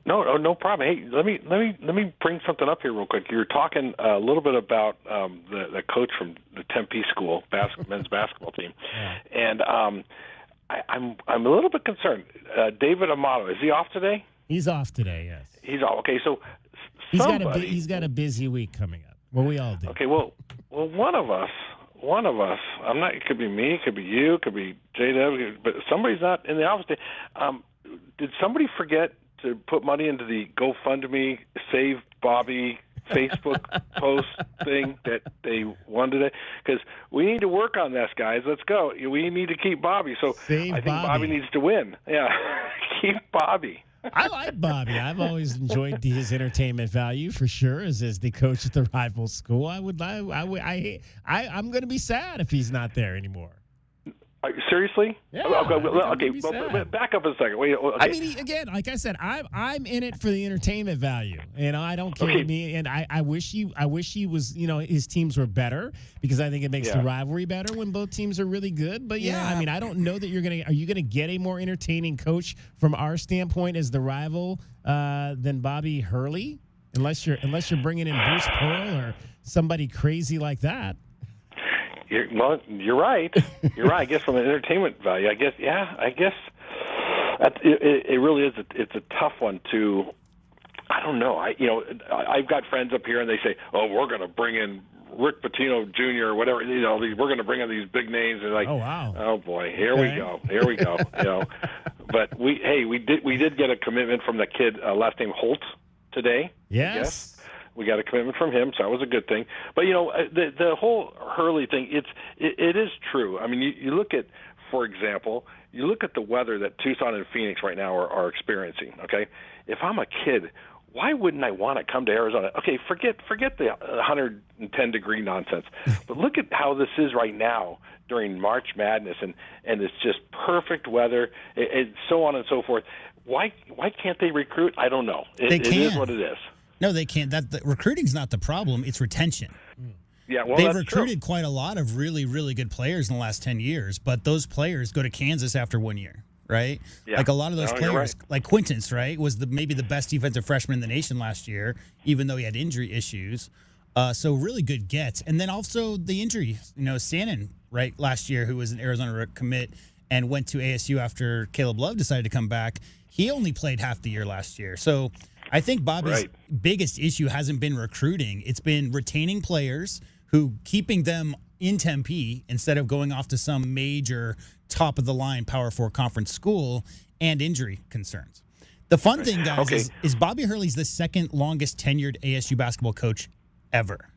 No problem. Hey, let me bring something up here real quick. You're talking a little bit about the coach from the Tempe school men's basketball team, and I'm a little bit concerned. David Amato, is he off today? He's off today. Yes, he's off. Okay, so he's got a busy week coming up. Well, we all do. Okay, well, one of us. I'm not. It could be me. It could be you. It could be JW. But somebody's not in the office today. Did somebody forget to put money into the GoFundMe Save Bobby Facebook post thing that they won today? Because we need to work on this, guys. Let's go. We need to keep Bobby. So Save I think Bobby needs to win. Yeah, keep Bobby. I like Bobby. I've always enjoyed his entertainment value for sure. As the coach at the rival school, I'm going to be sad if he's not there anymore. Seriously? Yeah. Okay. Back up a second. Wait. Okay. I mean, again, like I said, I'm in it for the entertainment value. I don't care. Okay. And I wish he was. His teams were better because I think it makes the rivalry better when both teams are really good. But I mean, I don't know that are you gonna get a more entertaining coach from our standpoint as the rival than Bobby Hurley, unless you're bringing in Bruce Pearl or somebody crazy like that. You're right. You're right. I guess from an entertainment value, I guess it really is. It's a tough one to. I don't know. I've got friends up here, and they say, "Oh, we're going to bring in Rick Pitino Jr. or whatever." We're going to bring in these big names. And like, oh wow, oh boy, here we go. But we did get a commitment from the kid last name Holt today. Yes. We got a commitment from him, so that was a good thing. But the whole Hurley thing, it is true. I mean, you look at, for example, the weather that Tucson and Phoenix right now are experiencing. Okay, if I'm a kid, why wouldn't I want to come to Arizona? Okay, forget the 110 degree nonsense, but look at how this is right now during March Madness, and it's just perfect weather, and so on and so forth. Why can't they recruit? I don't know. It is what it is. No, they can't. The recruiting's not the problem. It's retention. Yeah, well, they've recruited quite a lot of really, really good players in the last 10 years, but those players go to Kansas after 1 year, right? Yeah. Like a lot of those players, right. like Quintance, right, was maybe the best defensive freshman in the nation last year, even though he had injury issues. So really good gets. And then also the injury, Sannon, right, last year, who was an Arizona commit and went to ASU after Caleb Love decided to come back. He only played half the year last year. So I think Bobby's biggest issue hasn't been recruiting. It's been retaining players, keeping them in Tempe instead of going off to some major top-of-the-line Power 4 conference school, and injury concerns. The fun thing, guys, is Bobby Hurley's the second longest tenured ASU basketball coach ever.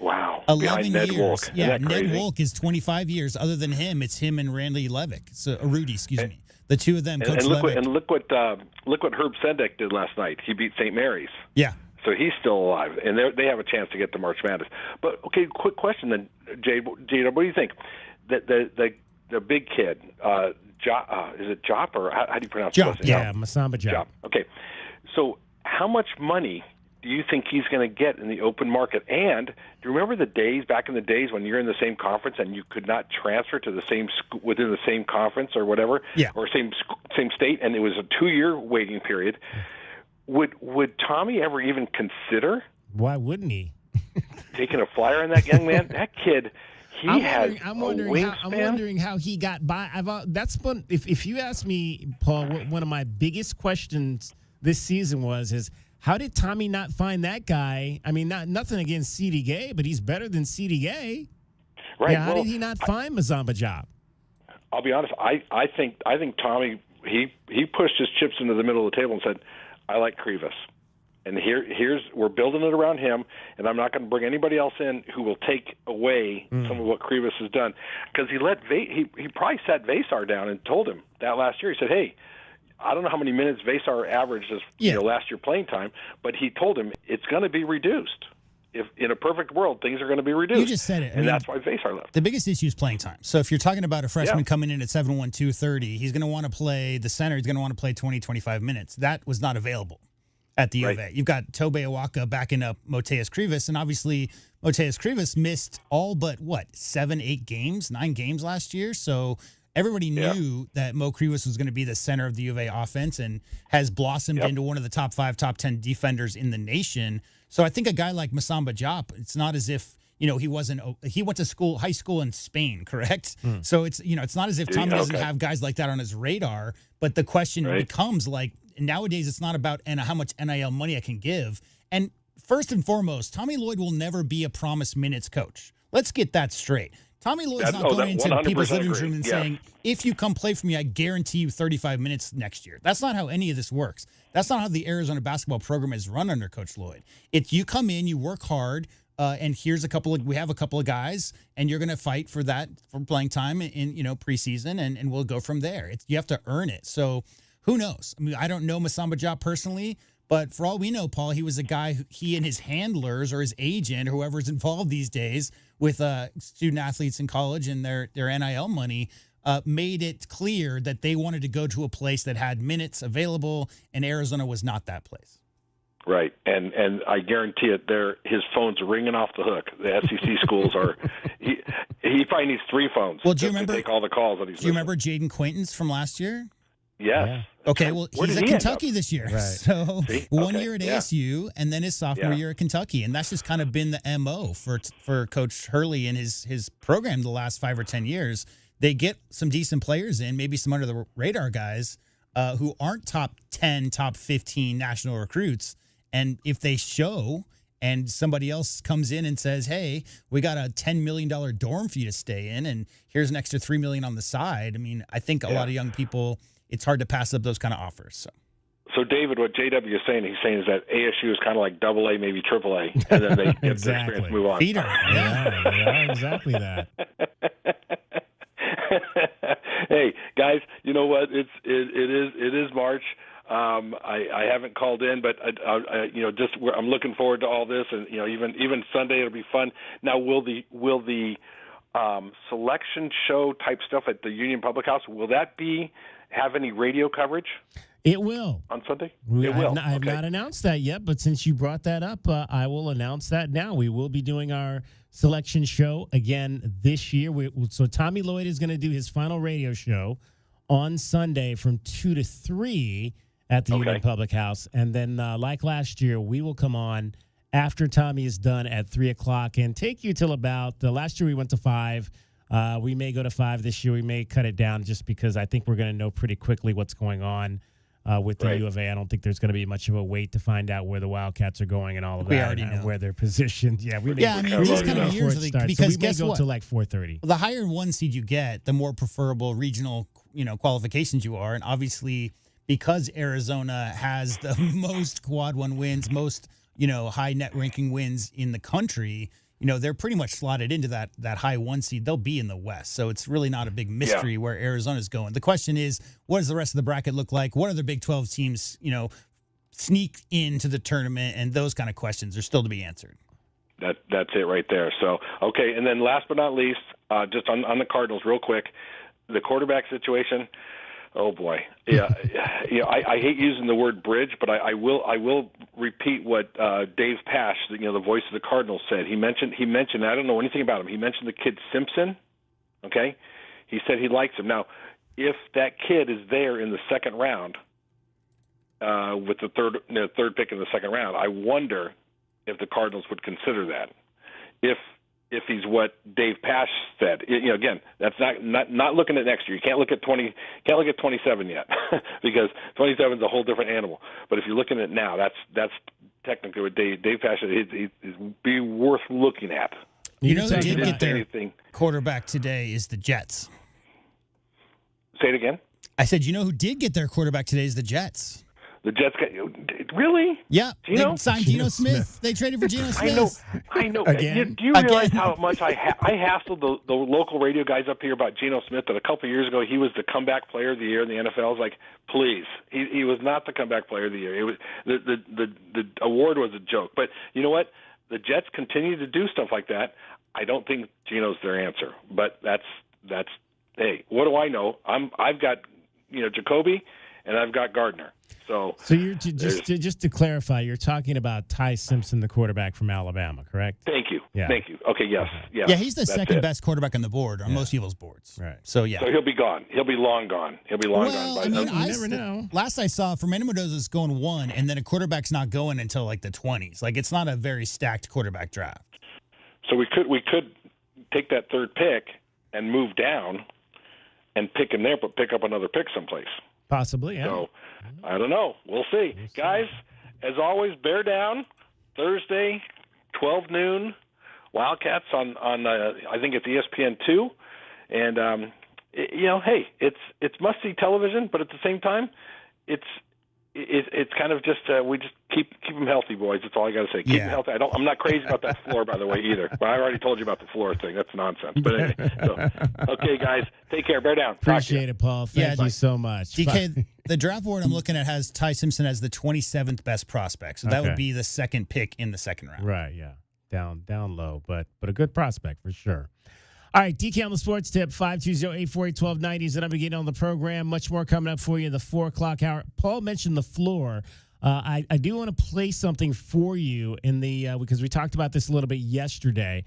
Wow. 11 Ned years. Wolk. Yeah, Ned Wolk is 25 years. Other than him, it's him and Randy Levick. So Rudy, excuse me. The two of them. And look what Herb Sendek did last night. He beat St. Mary's. Yeah. So he's still alive, and they have a chance to get to March Madness. But okay, quick question then, Jade. What do you think? The big kid, is it Jop or how do you pronounce Jop? it? Yeah, Masamba Jop. Okay, so how much money do you think he's going to get in the open market? And do you remember back in the days when you're in the same conference and you could not transfer to the same school within the same conference or whatever, or same state, and it was a 2-year waiting period? Would Tommy ever even consider? Why wouldn't he? Taking a flyer on that young man? That kid, I'm wondering how he got by. If you ask me, Paul, one of my biggest questions this season is how did Tommy not find that guy? I mean, nothing against C.D. Gay, but he's better than C.D. Gay. Right. Yeah, how did he not find Masamba Job? I'll be honest. I think Tommy he pushed his chips into the middle of the table and said, "I like Krivas, and we're building it around him, and I'm not going to bring anybody else in who will take away some of what Krivas has done." Because he probably sat Vasar down and told him that last year. He said, "Hey, I don't know how many minutes Vasar averaged last year playing time, but he told him it's going to be reduced. If in a perfect world, things are going to be reduced." You just said it. That's why Vasar left. The biggest issue is playing time. So if you're talking about a freshman coming in at 7'1", 230, he's going to want to play the center. He's going to want to play 20, 25 minutes. That was not available at the U of A. You've got Tobe Awaka backing up Moteus Krivas, and obviously Moteus Krivas missed all but, 9 games last year? So Everybody knew that Mo Krivas was going to be the center of the U of A offense and has blossomed into one of the top 5, top 10 defenders in the nation. So I think a guy like Masamba Diop, it's not as if, he went to high school in Spain, correct? So it's not as if Tommy doesn't have guys like that on his radar. But the question becomes like, nowadays it's not about how much NIL money I can give. And first and foremost, Tommy Lloyd will never be a promised minutes coach. Let's get that straight. Tommy Lloyd's not going into people's living room and saying, if you come play for me, I guarantee you 35 minutes next year. That's not how any of this works. That's not how the Arizona basketball program is run under Coach Lloyd. It's you come in, you work hard, and we have a couple of guys, and you're going to fight for playing time in preseason, and we'll go from there. You have to earn it. So who knows? I mean, I don't know Masamba Diop personally, but for all we know, Paul, he was a guy he and his handlers or his agent or whoever's involved these days with student athletes in college and their NIL money made it clear that they wanted to go to a place that had minutes available, and Arizona was not that place. Right, and I guarantee it, his phone's ringing off the hook. The SEC schools are. He probably needs 3 phones. Well, do you remember? To take all the calls that he's. Do you remember Jaden Quaintance from last year? Yes. Yeah. Okay, well, he's at Kentucky this year. Right. So See? 1 year at ASU and then his sophomore year at Kentucky. And that's just kind of been the MO for Coach Hurley and his program the last 5 or 10 years. They get some decent players in, maybe some under the radar guys who aren't top 10, top 15 national recruits. And if they show and somebody else comes in and says, hey, we got a $10 million dorm for you to stay in, and here's an extra $3 million on the side. I mean, I think a lot of young people, it's hard to pass up those kind of offers. So David, what JW is saying, he's saying is that ASU is kind of like AA, maybe AAA, and then they get the experience and move on. Feeder. Yeah, exactly that. Hey, guys, you know what? It is March. I haven't called in, but I'm looking forward to all this, and even Sunday it'll be fun. Now, will the selection show type stuff at the Union Public House, will that have any radio coverage? It will on Sunday. I have not announced that yet, but since you brought that up, I will announce that now. We will be doing our selection show again this year. So Tommy Lloyd is going to do his final radio show on Sunday from 2 to 3 at the Union Public House. And then like last year, we will come on after Tommy is done at 3 o'clock and take you till about last year we went to 5. We may go to 5 this year. We may cut it down just because I think we're going to know pretty quickly what's going on with the U of A. I don't think there's going to be much of a wait to find out where the Wildcats are going and all of that. We already know where they're positioned. Yeah, we may these kind of years because so guess what? To like 4:30. The higher 1 seed you get, the more preferable regional qualifications you are, and obviously because Arizona has the most quad 1 wins, most high net ranking wins in the country. They're pretty much slotted into that high 1 seed. They'll be in the West. So it's really not a big mystery where Arizona's going. The question is, what does the rest of the bracket look like? What other Big 12 teams, sneak into the tournament? And those kind of questions are still to be answered. That's it right there. So, okay. And then last but not least, just on the Cardinals real quick, the quarterback situation. Oh boy, yeah. I hate using the word bridge, but I will repeat what Dave Pasch, the voice of the Cardinals, said. He mentioned. I don't know anything about him. He mentioned the kid Simpson. Okay, he said he likes him. Now, if that kid is there in the second round, with the third pick in the second round, I wonder if the Cardinals would consider that. If he's what Dave Pasch said, again, that's not looking at next year. You can't look at 27 yet, because 27 is a whole different animal. But if you're looking at now, that's technically what Dave Pasch said. It'd be worth looking at. Who did get their quarterback today is the Jets. Say it again. I said, who did get their quarterback today is the Jets. The Jets really? Yeah. They signed Geno Smith. They traded for Geno Smith. I know. Again? Do you realize how much I hassled the local radio guys up here about Geno Smith? That a couple of years ago he was the comeback player of the year in the NFL. I was like, please, he was not the comeback player of the year. It was the award was a joke. But you know what? The Jets continue to do stuff like that. I don't think Geno's their answer. But that's hey, what do I know? I've got Jacoby. and I've got Gardner. So you're just to clarify, you're talking about Ty Simpson, the quarterback from Alabama, correct? Thank you. Yeah. Thank you. Okay, yes. Yeah, he's the second best quarterback on the board on most people's boards. Right. So, yeah. So he'll be gone. He'll be long gone. He'll be long gone. I mean, you never know. Last I saw, Fernando Mendoza is going 1, and then a quarterback's not going until like the 20s. Like, it's not a very stacked quarterback draft. So we could take that third pick and move down and pick him there, but pick up another pick someplace. Possibly, yeah. So, I don't know. We'll see. Guys, as always, bear down. Thursday, 12 noon, Wildcats on I think it's ESPN2. And, hey, it's must-see television, but at the same time, it's kind of just we just keep them healthy, boys. That's all I got to say. Keep them healthy. I'm not crazy about that floor, by the way, either. But I already told you about the floor thing. That's nonsense. But anyway, okay, guys, take care. Bear down. Appreciate it, Paul. Thank you so much. DK, the draft board I'm looking at has Ty Simpson as the 27th best prospect. So that would be the second pick in the second round. Right, yeah. Down low, but a good prospect for sure. All right, DK on the Sports Tip, 520-848-1290 is the number to get on the program. Much more coming up for you in the 4 o'clock hour. Paul mentioned the floor. I do want to play something for you in the because we talked about this a little bit yesterday.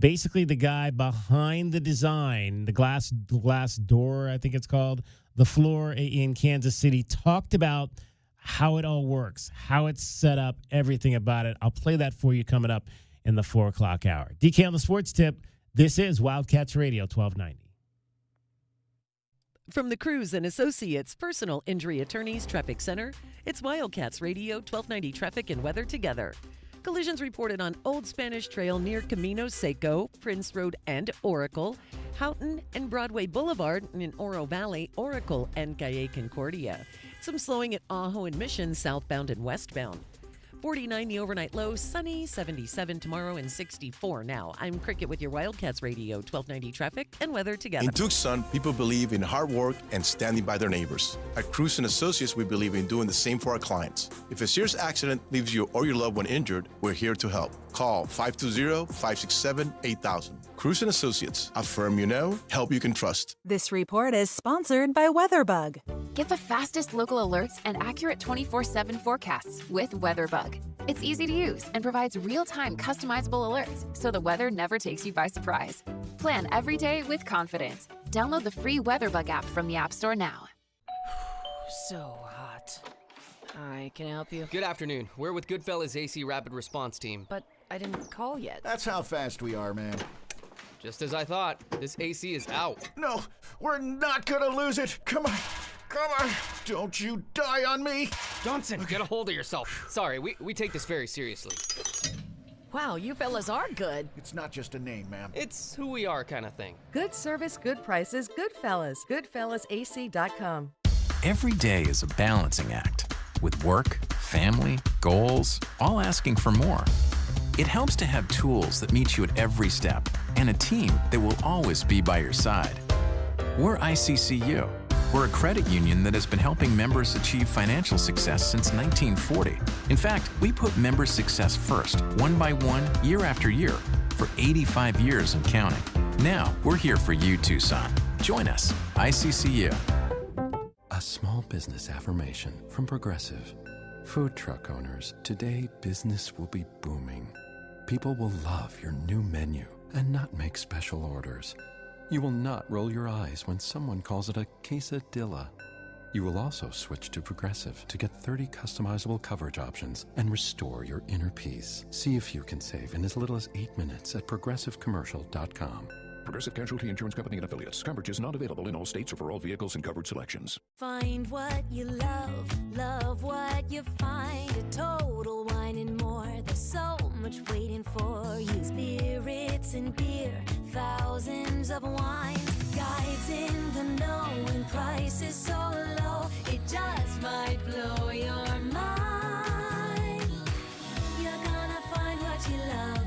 Basically, the guy behind the design, the glass door, I think it's called, the floor in Kansas City, talked about how it all works, how it's set up, everything about it. I'll play that for you coming up in the 4 o'clock hour. DK on the Sports Tip. This is Wildcats Radio 1290. From the Cruz and Associates Personal Injury Attorneys Traffic Center, it's Wildcats Radio 1290 Traffic and Weather together. Collisions reported on Old Spanish Trail near Camino Seco, Prince Road and Oracle, Houghton and Broadway Boulevard in Oro Valley, Oracle and Calle Concordia. Some slowing at Ajo and Mission southbound and westbound. 49 the overnight low, sunny, 77 tomorrow, and 64 now. I'm Cricket with your Wildcats Radio 1290 Traffic and Weather together. In Tucson, people believe in hard work and standing by their neighbors. At Cruz and Associates, we believe in doing the same for our clients. If a serious accident leaves you or your loved one injured, we're here to help. Call 520-567-8000. Cruz and Associates, a firm you know, help you can trust. This report is sponsored by WeatherBug. Get the fastest local alerts and accurate 24/7 forecasts with WeatherBug. It's easy to use and provides real-time customizable alerts so the weather never takes you by surprise. Plan every day with confidence. Download the free WeatherBug app from the App Store now. So hot. Hi, can I help you? Good afternoon. We're with Goodfellas AC Rapid Response Team. But I didn't call yet. That's how fast we are, man. Just as I thought. This AC is out. No, we're not gonna lose it. Come on. Come on. Don't you die on me. Johnson, get a hold of yourself. Sorry, we take this very seriously. Wow, you fellas are good. It's not just a name, ma'am. It's who we are kind of thing. Good service, good prices, Goodfellas. GoodfellasAC.com. Every day is a balancing act. With work, family, goals, all asking for more. It helps to have tools that meet you at every step and a team that will always be by your side. We're ICCU. We're a credit union that has been helping members achieve financial success since 1940. In fact, we put member success first, one by one, year after year, for 85 years and counting. Now, we're here for you, Tucson. Join us, ICCU. A small business affirmation from Progressive. Food truck owners, today business will be booming. People will love your new menu and not make special orders. You will not roll your eyes when someone calls it a quesadilla. You will also switch to Progressive to get 30 customizable coverage options and restore your inner peace. See if you can save in as little as 8 minutes at progressivecommercial.com. Progressive Casualty Insurance Company and Affiliates. Coverage is not available in all states or for all vehicles and covered selections. Find what you love what you find. A total wine and more. There's so much waiting for you. Spirits and beer, thousands of wines. Guides in the know and prices so low. It just might blow your mind. You're gonna find what you love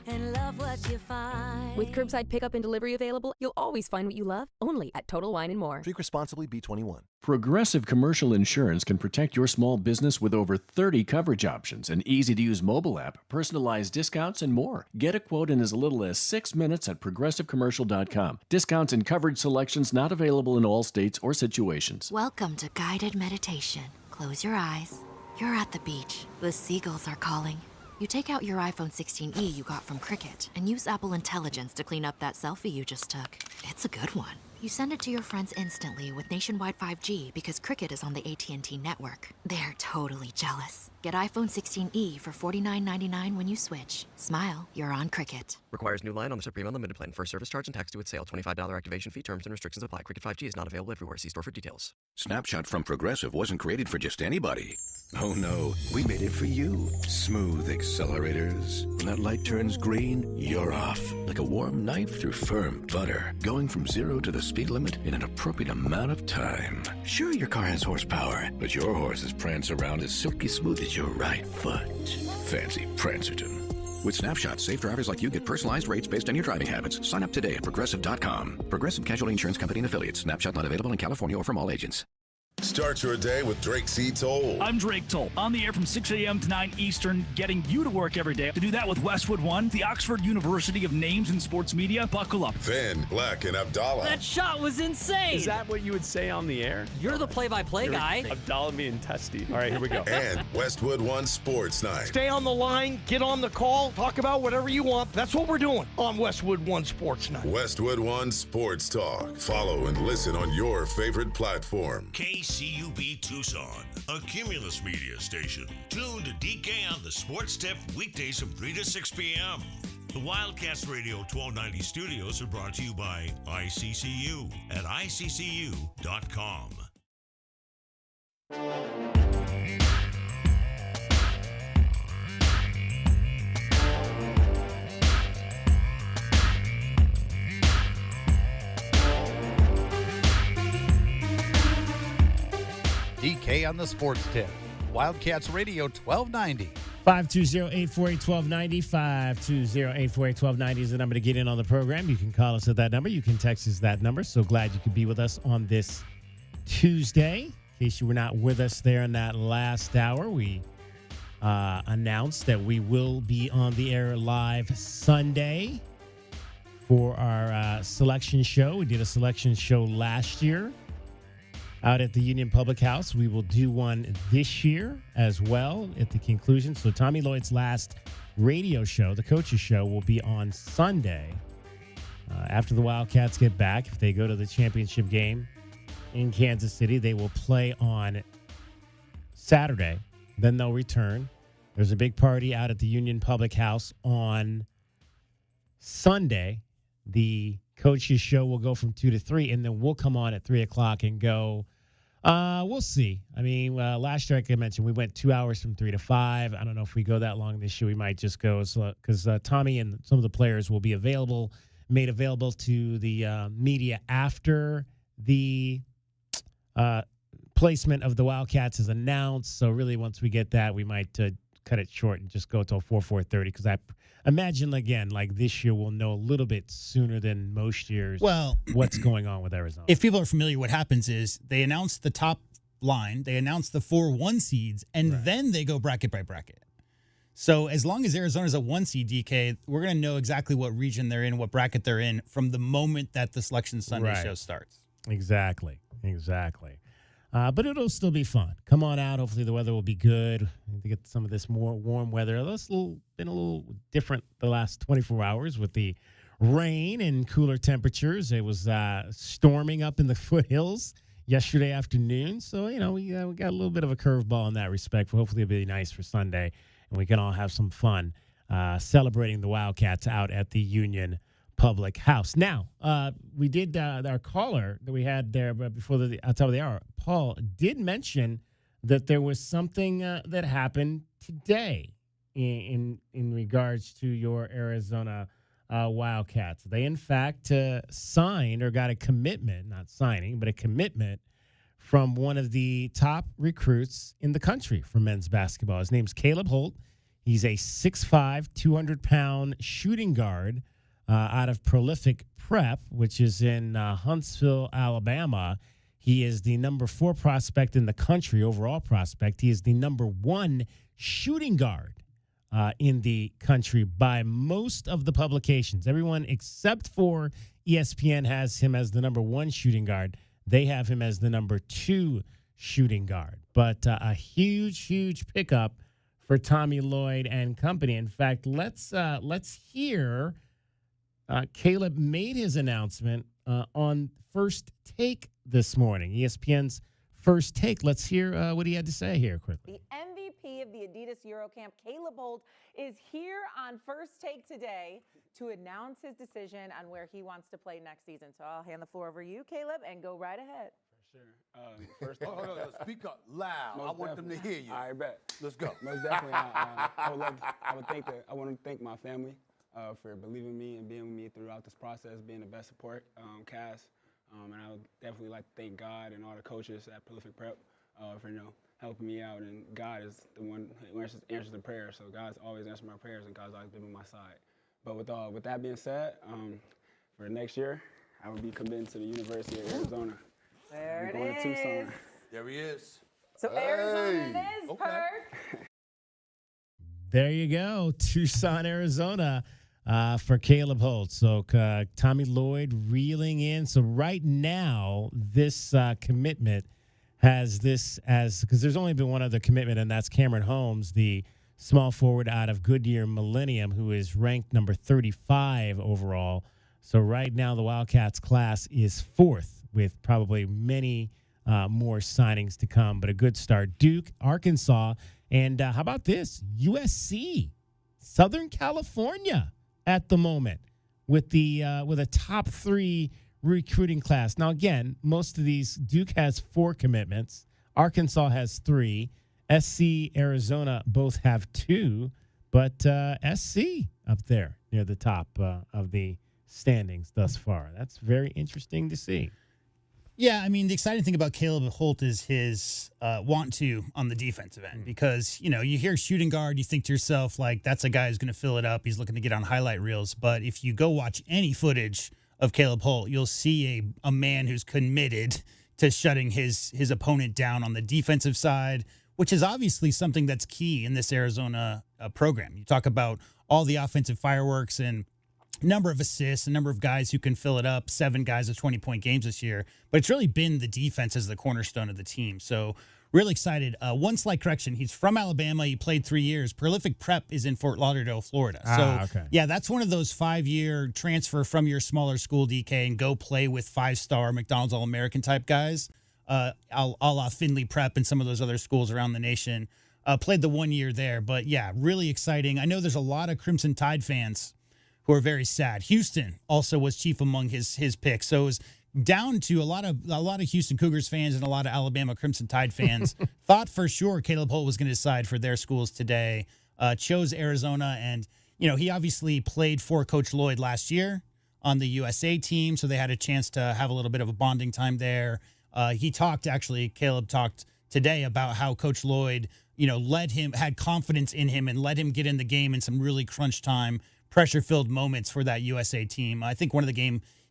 and love what you find. With curbside pickup and delivery available, you'll always find what you love, only at Total Wine & More. Drink responsibly, B21. Progressive Commercial Insurance can protect your small business with over 30 coverage options, an easy-to-use mobile app, personalized discounts, and more. Get a quote in as little as 6 minutes at progressivecommercial.com. Discounts and coverage selections not available in all states or situations. Welcome to guided meditation. Close your eyes. You're at the beach. The seagulls are calling. You take out your iPhone 16e you got from Cricket and use Apple Intelligence to clean up that selfie you just took. It's a good one. You send it to your friends instantly with nationwide 5G because Cricket is on the AT&T network. They're totally jealous. Get iPhone 16e for $49.99 when you switch. Smile, you're on Cricket. Requires new line on the Supreme Unlimited plan. First service charge and tax due at sale. $25 activation fee. Terms and restrictions apply. Cricket 5G is not available everywhere. See store for details. Snapshot from Progressive wasn't created for just anybody. Oh no, we made it for you. Smooth accelerators. When that light turns green, you're off. Like a warm knife through firm butter. Going from 0 to the speed limit in an appropriate amount of time. Sure, your car has horsepower, but your horses prance around as silky smooth as your right foot. Fancy Prancerton. With Snapshot, safe drivers like you get personalized rates based on your driving habits. Sign up today at Progressive.com. Progressive Casualty Insurance Company and Affiliates. Snapshot not available in California or from all agents. Start your day with Drake C. Toll. I'm Drake Toll, on the air from 6 a.m. to 9 Eastern, getting you to work every day. To do that with Westwood One, the Oxford University of Names in Sports Media. Buckle up. Then Black and Abdallah. That shot was insane. Is that what you would say on the air? You're the play-by-play guy. Abdallah being testy. All right, here we go. And Westwood One Sports Night. Stay on the line, get on the call, talk about whatever you want. That's what we're doing on Westwood One Sports Night. Westwood One Sports Talk. Follow and listen on your favorite platform. KCUB Tucson, a Cumulus media station. Tune to DK on the Sports Tip weekdays from 3 to 6 p.m. The Wildcats Radio 1290 studios are brought to you by ICCU at iccu.com. DK on the Sports Tip. Wildcats Radio 1290. 520-848-1290. 520-848-1290 is the number to get in on the program. You can call us at that number. You can text us that number. So glad you could be with us on this Tuesday. In case you were not with us there in that last hour, we announced that we will be on the air live Sunday for our selection show. We did a selection show last year out at the Union Public House. We will do one this year as well at the conclusion. So Tommy Lloyd's last radio show, the coach's show, will be on Sunday after the Wildcats get back. If they go to the championship game in Kansas City, they will play on Saturday. Then they'll return. There's a big party out at the Union Public House on Sunday. The coach's show will go from 2 to 3, and then we'll come on at 3 o'clock and go. We'll see. I mean, last year, like I mentioned, we went 2 hours from 3 to 5. I don't know if we go that long this year. We might just go because Tommy and some of the players will be made available to the media after the placement of the Wildcats is announced. So really, once we get that, we might cut it short and just go till 4:30 because I imagine, again, like this year, we'll know a little bit sooner than most years what's going on with Arizona. If people are familiar, what happens is they announce the top line, they announce the 4 1 seeds, and then they go bracket by bracket. So as long as Arizona's a 1 seed, DK, we're going to know exactly what region they're in, what bracket they're in from the moment that the Selection Sunday show starts. Exactly. But it'll still be fun. Come on out. Hopefully the weather will be good. To get some of this more warm weather. It's been a little different the last 24 hours with the rain and cooler temperatures. It was storming up in the foothills yesterday afternoon. So, we got a little bit of a curveball in that respect. But hopefully it'll be nice for Sunday, and we can all have some fun celebrating the Wildcats out at the Union Public House. Now, we did our caller that we had there before the top of the hour. Paul did mention that there was something that happened today in regards to your Arizona Wildcats. They, in fact, signed or got a commitment, not signing, but a commitment from one of the top recruits in the country for men's basketball. His name's Caleb Holt. He's a 6'5", 200-pound shooting guard out of Prolific Prep, which is in Huntsville, Alabama. He is the number 4 prospect in the country, overall prospect. He is the number 1 shooting guard in the country by most of the publications. Everyone except for ESPN has him as the number 1 shooting guard. They have him as the number 2 shooting guard. But a huge pickup for Tommy Lloyd and company. In fact, let's hear Caleb made his announcement on First Take this morning, ESPN's First Take. Let's hear what he had to say here quickly. The MVP of the Adidas Eurocamp, Caleb Holt, is here on First Take today to announce his decision on where he wants to play next season. So I'll hand the floor over to you, Caleb, and go right ahead. Sure. First off, speak up loud. I want them to hear you. I bet. Let's go. Most definitely. I want to thank my family for believing in me and being with me throughout this process, being the best support cast. And I would definitely like to thank God and all the coaches at Prolific Prep for helping me out. And God is the one who answers the prayer. So God's always answered my prayers, and God's always been on my side. But with that being said, for next year, I will be committing to the University of Arizona. There going it to Tucson. is. There he is. So Arizona it is, Okay. Perk. There you go, Tucson, Arizona, for Caleb Holt. So Tommy Lloyd reeling in. So right now, this commitment has this as, because there's only been one other commitment, and that's Cameron Holmes, the small forward out of Goodyear Millennium, who is ranked number 35 overall. So right now, the Wildcats class is 4th, with probably many more signings to come, but a good start. Duke, Arkansas, and how about this? USC, Southern California at the moment with a top 3 recruiting class. Now, again, most of these, Duke has 4 commitments. Arkansas has 3. SC, Arizona both have 2, but SC up there near the top of the standings thus far. That's very interesting to see. Yeah, I mean, the exciting thing about Caleb Holt is his want to on the defensive end, because, you hear shooting guard, you think to yourself, like, that's a guy who's going to fill it up. He's looking to get on highlight reels. But if you go watch any footage of Caleb Holt, you'll see a man who's committed to shutting his opponent down on the defensive side, which is obviously something that's key in this Arizona program. You talk about all the offensive fireworks and number of assists, a number of guys who can fill it up, 7 guys with 20-point games this year. But it's really been the defense as the cornerstone of the team. So really excited. One slight correction. He's from Alabama. He played 3 years. Prolific Prep is in Fort Lauderdale, Florida. So, yeah, that's one of those 5-year transfer from your smaller school, DK, and go play with 5-star McDonald's All-American type guys, a la Findlay Prep and some of those other schools around the nation. Played the 1 year there. But, yeah, really exciting. I know there's a lot of Crimson Tide fans who are very sad. Houston also was chief among his picks. So it was down to a lot of Houston Cougars fans and a lot of Alabama Crimson Tide fans thought for sure Caleb Holt was going to decide for their schools today. Chose Arizona, and he obviously played for Coach Lloyd last year on the USA team, so they had a chance to have a little bit of a bonding time there. Caleb talked today about how Coach Lloyd, had confidence in him and let him get in the game in some really crunch time, pressure-filled moments for that USA team. I think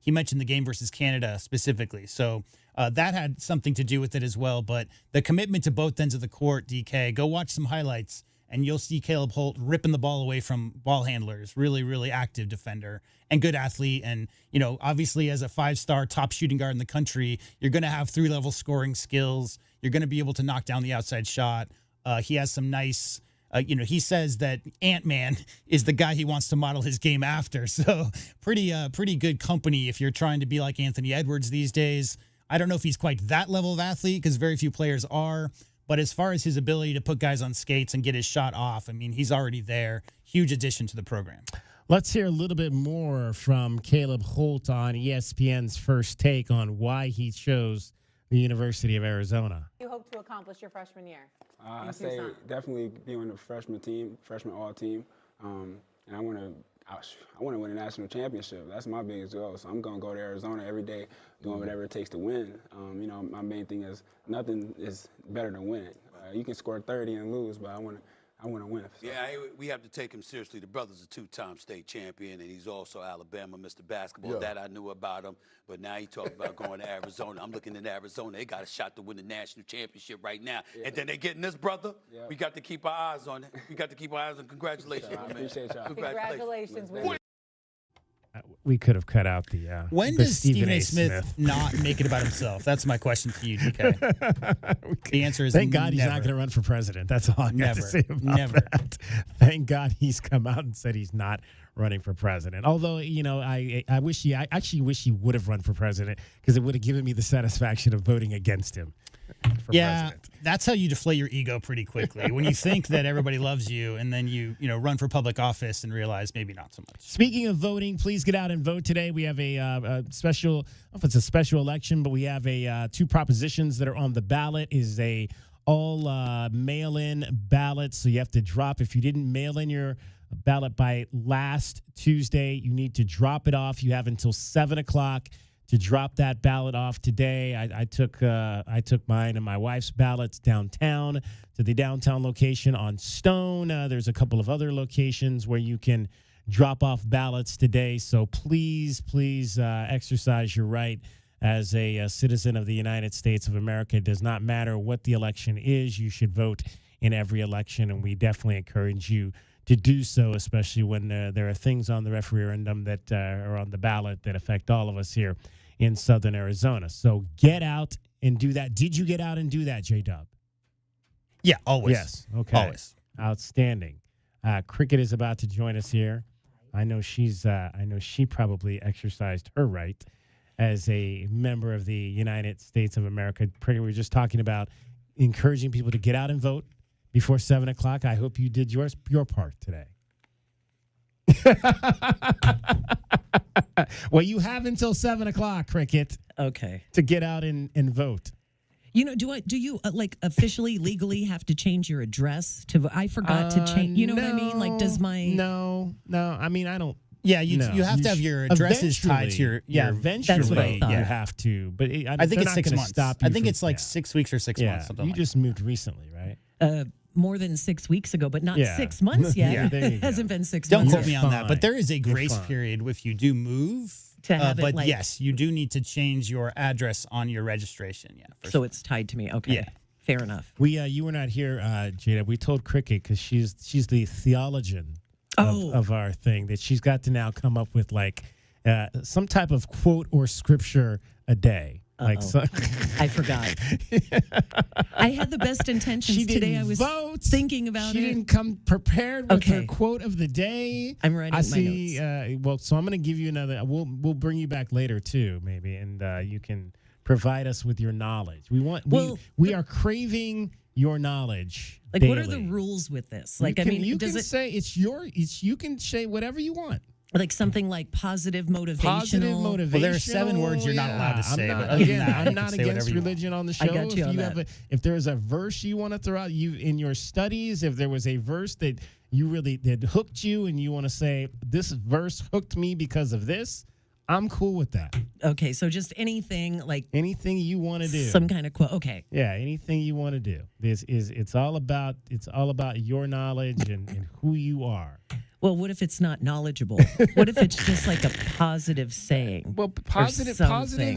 he mentioned the game versus Canada specifically. So that had something to do with it as well. But the commitment to both ends of the court, DK, go watch some highlights, and you'll see Caleb Holt ripping the ball away from ball handlers. Really, really active defender and good athlete. And, obviously as a 5-star top shooting guard in the country, you're going to have 3-level scoring skills. You're going to be able to knock down the outside shot. He has some nice... he says that Ant-Man is the guy he wants to model his game after. So pretty good company if you're trying to be like Anthony Edwards these days. I don't know if he's quite that level of athlete, because very few players are. But as far as his ability to put guys on skates and get his shot off, I mean, he's already there. Huge addition to the program. Let's hear a little bit more from Caleb Holt on ESPN's First Take on why he chose the University of Arizona. You hope to accomplish your freshman year? I say definitely be on the freshman all team, and I want to win a national championship. That's my biggest goal. So I'm gonna go to Arizona every day, doing whatever it takes to win. My main thing is nothing is better than winning. You can score 30 and lose, but I want to win. So. Yeah, we have to take him seriously. The brother's a 2-time state champion, and he's also Alabama Mr. Basketball. Yeah. That I knew about him, but now he talking about going to Arizona. I'm looking at Arizona. They got a shot to win the national championship right now. Yeah. And then they getting this brother. Yeah. We got to keep our eyes on it. We got to keep our eyes on. Congratulations, I man. appreciate y'all. Congratulations. We could have cut out the. When the does Stephen A. Smith not make it about himself? That's my question to you, DK. The answer is thank God he's never. not going to run for president. That's all I got to say about that. Thank God he's come out and said he's not running for president. Although, I actually wish he would have run for president because it would have given me the satisfaction of voting against him. President. That's how you deflate your ego pretty quickly. When you think that everybody loves you, and then you run for public office and realize maybe not so much. Speaking of voting, please get out and vote today. We have a special, I don't know if it's a special election, but we have two propositions that are on the ballot. Is a all mail-in ballot, so you have to drop. If you didn't mail in your ballot by last Tuesday, you need to drop it off. You have until 7 o'clock. To drop that ballot off today. I took mine and my wife's ballots downtown to the downtown location on Stone. There's a couple of other locations where you can drop off ballots today. So please exercise your right as a citizen of the United States of America. It does not matter what the election is. You should vote in every election, and we definitely encourage you to do so, especially when there are things on the referendum that are on the ballot that affect all of us here in Southern Arizona. So get out and do that. Did you get out and do that, J-Dub? Yeah, always. Yes. Okay. Always. Outstanding. Cricket is about to join us here. I know she probably exercised her right as a member of the United States of America. Cricket, we were just talking about encouraging people to get out and vote before 7 o'clock. I hope you did your part today. Well, you have until 7 o'clock, Cricket. Okay. To get out and vote. Do you officially, legally have to change your address to? I forgot to change. You know what I mean? Like, does my no? I mean, I don't. Yeah, you have to have your addresses tied to your. Eventually, that's what I thought. You have to. But I think it's 6 months. Stop I think it's like 6 weeks or 6 months. Something you like just moved recently, right? More than 6 weeks ago, but not 6 months yet. It hasn't been 6 Don't months. quote me on that, but there is a grace period if you do move. To have it but yes, you do need to change your address on your registration. Yeah. So it's tied to me. Okay. Yeah. Fair enough. You were not here, Jada. We told Cricket because she's the theologian of our thing that she's got to now come up with some type of quote or scripture a day. I forgot. I had the best intentions today. I was thinking about she it. She didn't come prepared with her quote of the day. I'm writing my notes. So I'm going to give you another. We'll bring you back later too, maybe, and you can provide us with your knowledge. We are craving your knowledge. Like, daily. what are the rules with this? You can say you can say whatever you want. Like something like positive motivational. Well, there are 7 words you're not allowed to say. I'm not against religion on the show. I got you on that. If there is a verse you want to throw out, in your studies, if there was a verse that that hooked you, and you want to say this verse hooked me because of this, I'm cool with that. Okay, so just anything you want to do. Some kind of quote. Okay. Yeah, anything you want to do. It's all about your knowledge and who you are. Well, what if it's not knowledgeable? What if it's just like a positive saying? Well, positive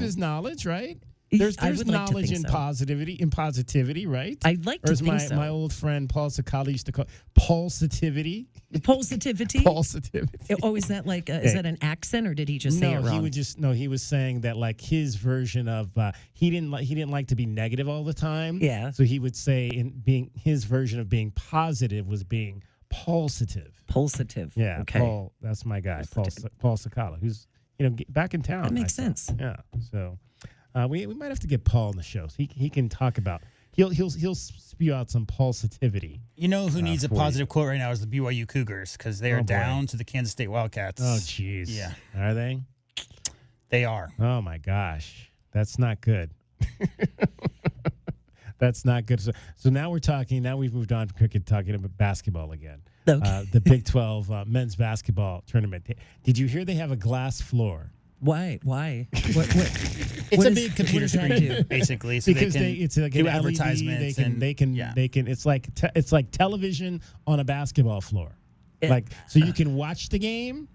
is knowledge, right? There's knowledge in positivity, right? I'd like to think so. My old friend Paul Sakala used to call pulsativity. Pulsativity? Pulsativity. Oh, is that is that an accent, or did he just say it wrong? He was saying that his version of he didn't like to be negative all the time. Yeah. So he would say his version of being positive was being pulsative. Pulsative. Yeah. Okay. Paul, that's my guy, Paul Sakala, who's back in town. That makes sense. Yeah. So we might have to get Paul on the show. So he can talk about. He'll spew out some pulsativity. You know who needs a positive quote right now is the BYU Cougars, because they are down to the Kansas State Wildcats. Oh, jeez. Yeah. Are they? They are. Oh my gosh, that's not good. That's not good. So now we're talking. Now we've moved on to cricket, talking about basketball again. Okay. The Big 12 men's basketball tournament. Did you hear they have a glass floor? Why? What? It's a big computer screen, basically. So because it's like do an advertisements. They can. It's like television on a basketball floor. So you can watch the game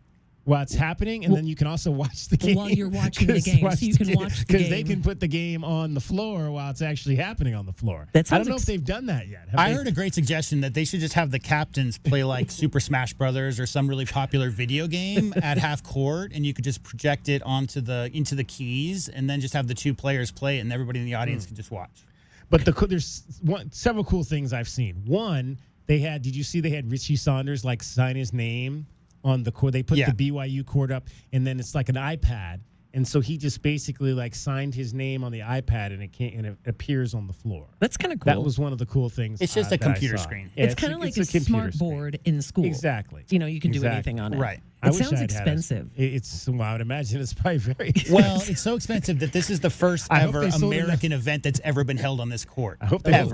while it's happening, and then you can also watch the game while you're watching the game. So you can watch the game because they can put the game on the floor while it's actually happening on the floor. That I don't know if they've done that yet. I heard a great suggestion that they should just have the captains play like Super Smash Brothers or some really popular video game at half court, and you could just project it into the keys, and then just have the two players play it, and everybody in the audience can just watch. But there's several cool things I've seen. One, did you see they had Richie Saunders sign his name on the court? They put the BYU court up, and then it's like an iPad, and so he just basically signed his name on the iPad, and it appears on the floor. That's kind of cool. That was one of the cool things. It's just a computer screen. It's kind of like a smart board in school. Exactly. You can do anything on it. Right. It sounds expensive. I would imagine it's probably very expensive. Well, it's so expensive that this is the first ever American event that's ever been held on this court. I hope they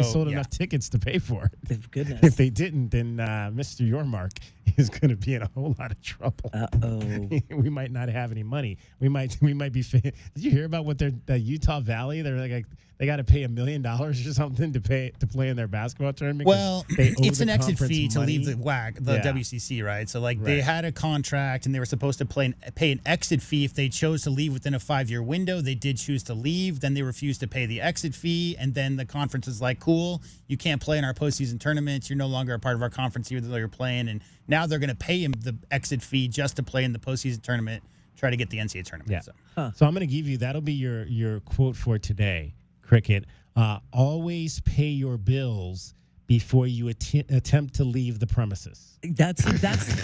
sold enough tickets to pay for it. Goodness. If they didn't, then Mr. Yormark is going to be in a whole lot of trouble. Uh-oh. We might not have any money. We might be. Did you hear about what the Utah Valley? They're they got to pay $1 million or something to play in their basketball tournament. Well, it's an exit fee to leave the WCC, right? So they had a contract, and they were supposed to pay an exit fee if they chose to leave within a 5-year window. They did choose to leave. Then they refused to pay the exit fee, and then the conference is like, cool, you can't play in our postseason tournaments. You're no longer a part of our conference, even though you're playing. And now they're going to pay him the exit fee just to play in the postseason tournament, try to get the NCAA tournament. Yeah. So I'm going to give you, that'll be your quote for today, Cricket. Always pay your bills before you attempt to leave the premises. That's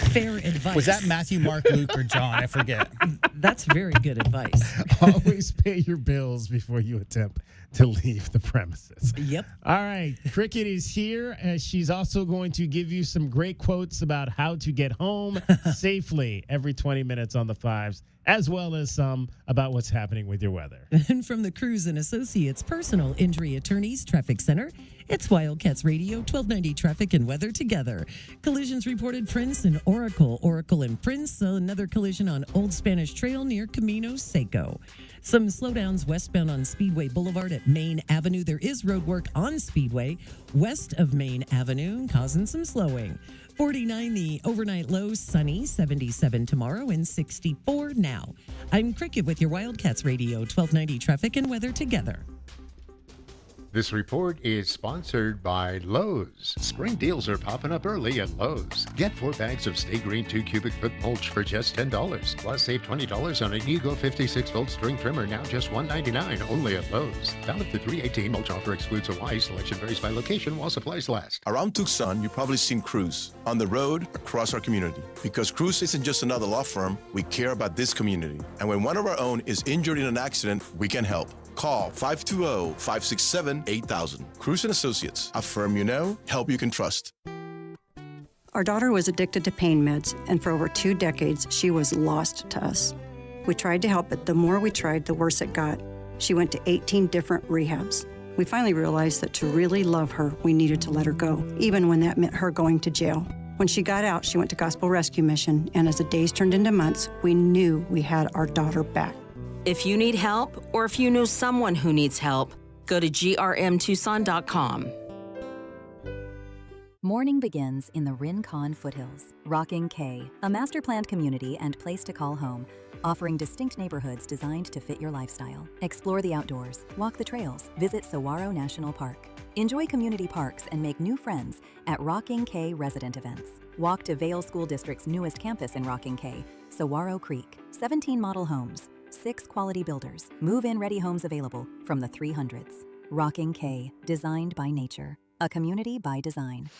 fair advice. Was that Matthew, Mark, Luke, or John? I forget. That's very good advice. Always pay your bills before you attempt to leave the premises. Yep. All right. Cricket is here. She's also going to give you some great quotes about how to get home safely every 20 minutes on the fives, as well as some about what's happening with your weather. And from the Cruz and Associates Personal Injury Attorneys Traffic Center, it's Wildcats Radio, 1290 Traffic and Weather together. Collisions reported Prince and Oracle. Oracle and Prince, another collision on Old Spanish Trail near Camino Seco. Some slowdowns westbound on Speedway Boulevard at Main Avenue. There is road work on Speedway west of Main Avenue, causing some slowing. 49 the overnight low, sunny, 77 tomorrow, and 64 now. I'm Cricket with your Wildcats Radio, 1290 Traffic and Weather together. This report is sponsored by Lowe's. Spring deals are popping up early at Lowe's. Get 4 bags of Stay Green 2 cubic foot mulch for just $10. Plus save $20 on an Ego 56-volt string trimmer, now just $199, only at Lowe's. Valid through 3/18. Mulch offer excludes Hawaii. Selection varies by location while supplies last. Around Tucson, you've probably seen Cruz on the road across our community. Because Cruz isn't just another law firm, we care about this community. And when one of our own is injured in an accident, we can help. Call 520-567-8000. Cruz & Associates, a firm you know, help you can trust. Our daughter was addicted to pain meds, and for over 2 decades, she was lost to us. We tried to help, but the more we tried, the worse it got. She went to 18 different rehabs. We finally realized that to really love her, we needed to let her go, even when that meant her going to jail. When she got out, she went to Gospel Rescue Mission, and as the days turned into months, we knew we had our daughter back. If you need help, or if you know someone who needs help, go to grmtucson.com. Morning begins in the Rincon foothills. Rocking K, a master-planned community and place to call home, offering distinct neighborhoods designed to fit your lifestyle. Explore the outdoors, walk the trails, visit Saguaro National Park. Enjoy community parks and make new friends at Rocking K resident events. Walk to Vail School District's newest campus in Rocking K, Saguaro Creek. 17 model homes, 6 quality builders, move-in ready homes available from the 300s. Rocking K, designed by nature, a community by design.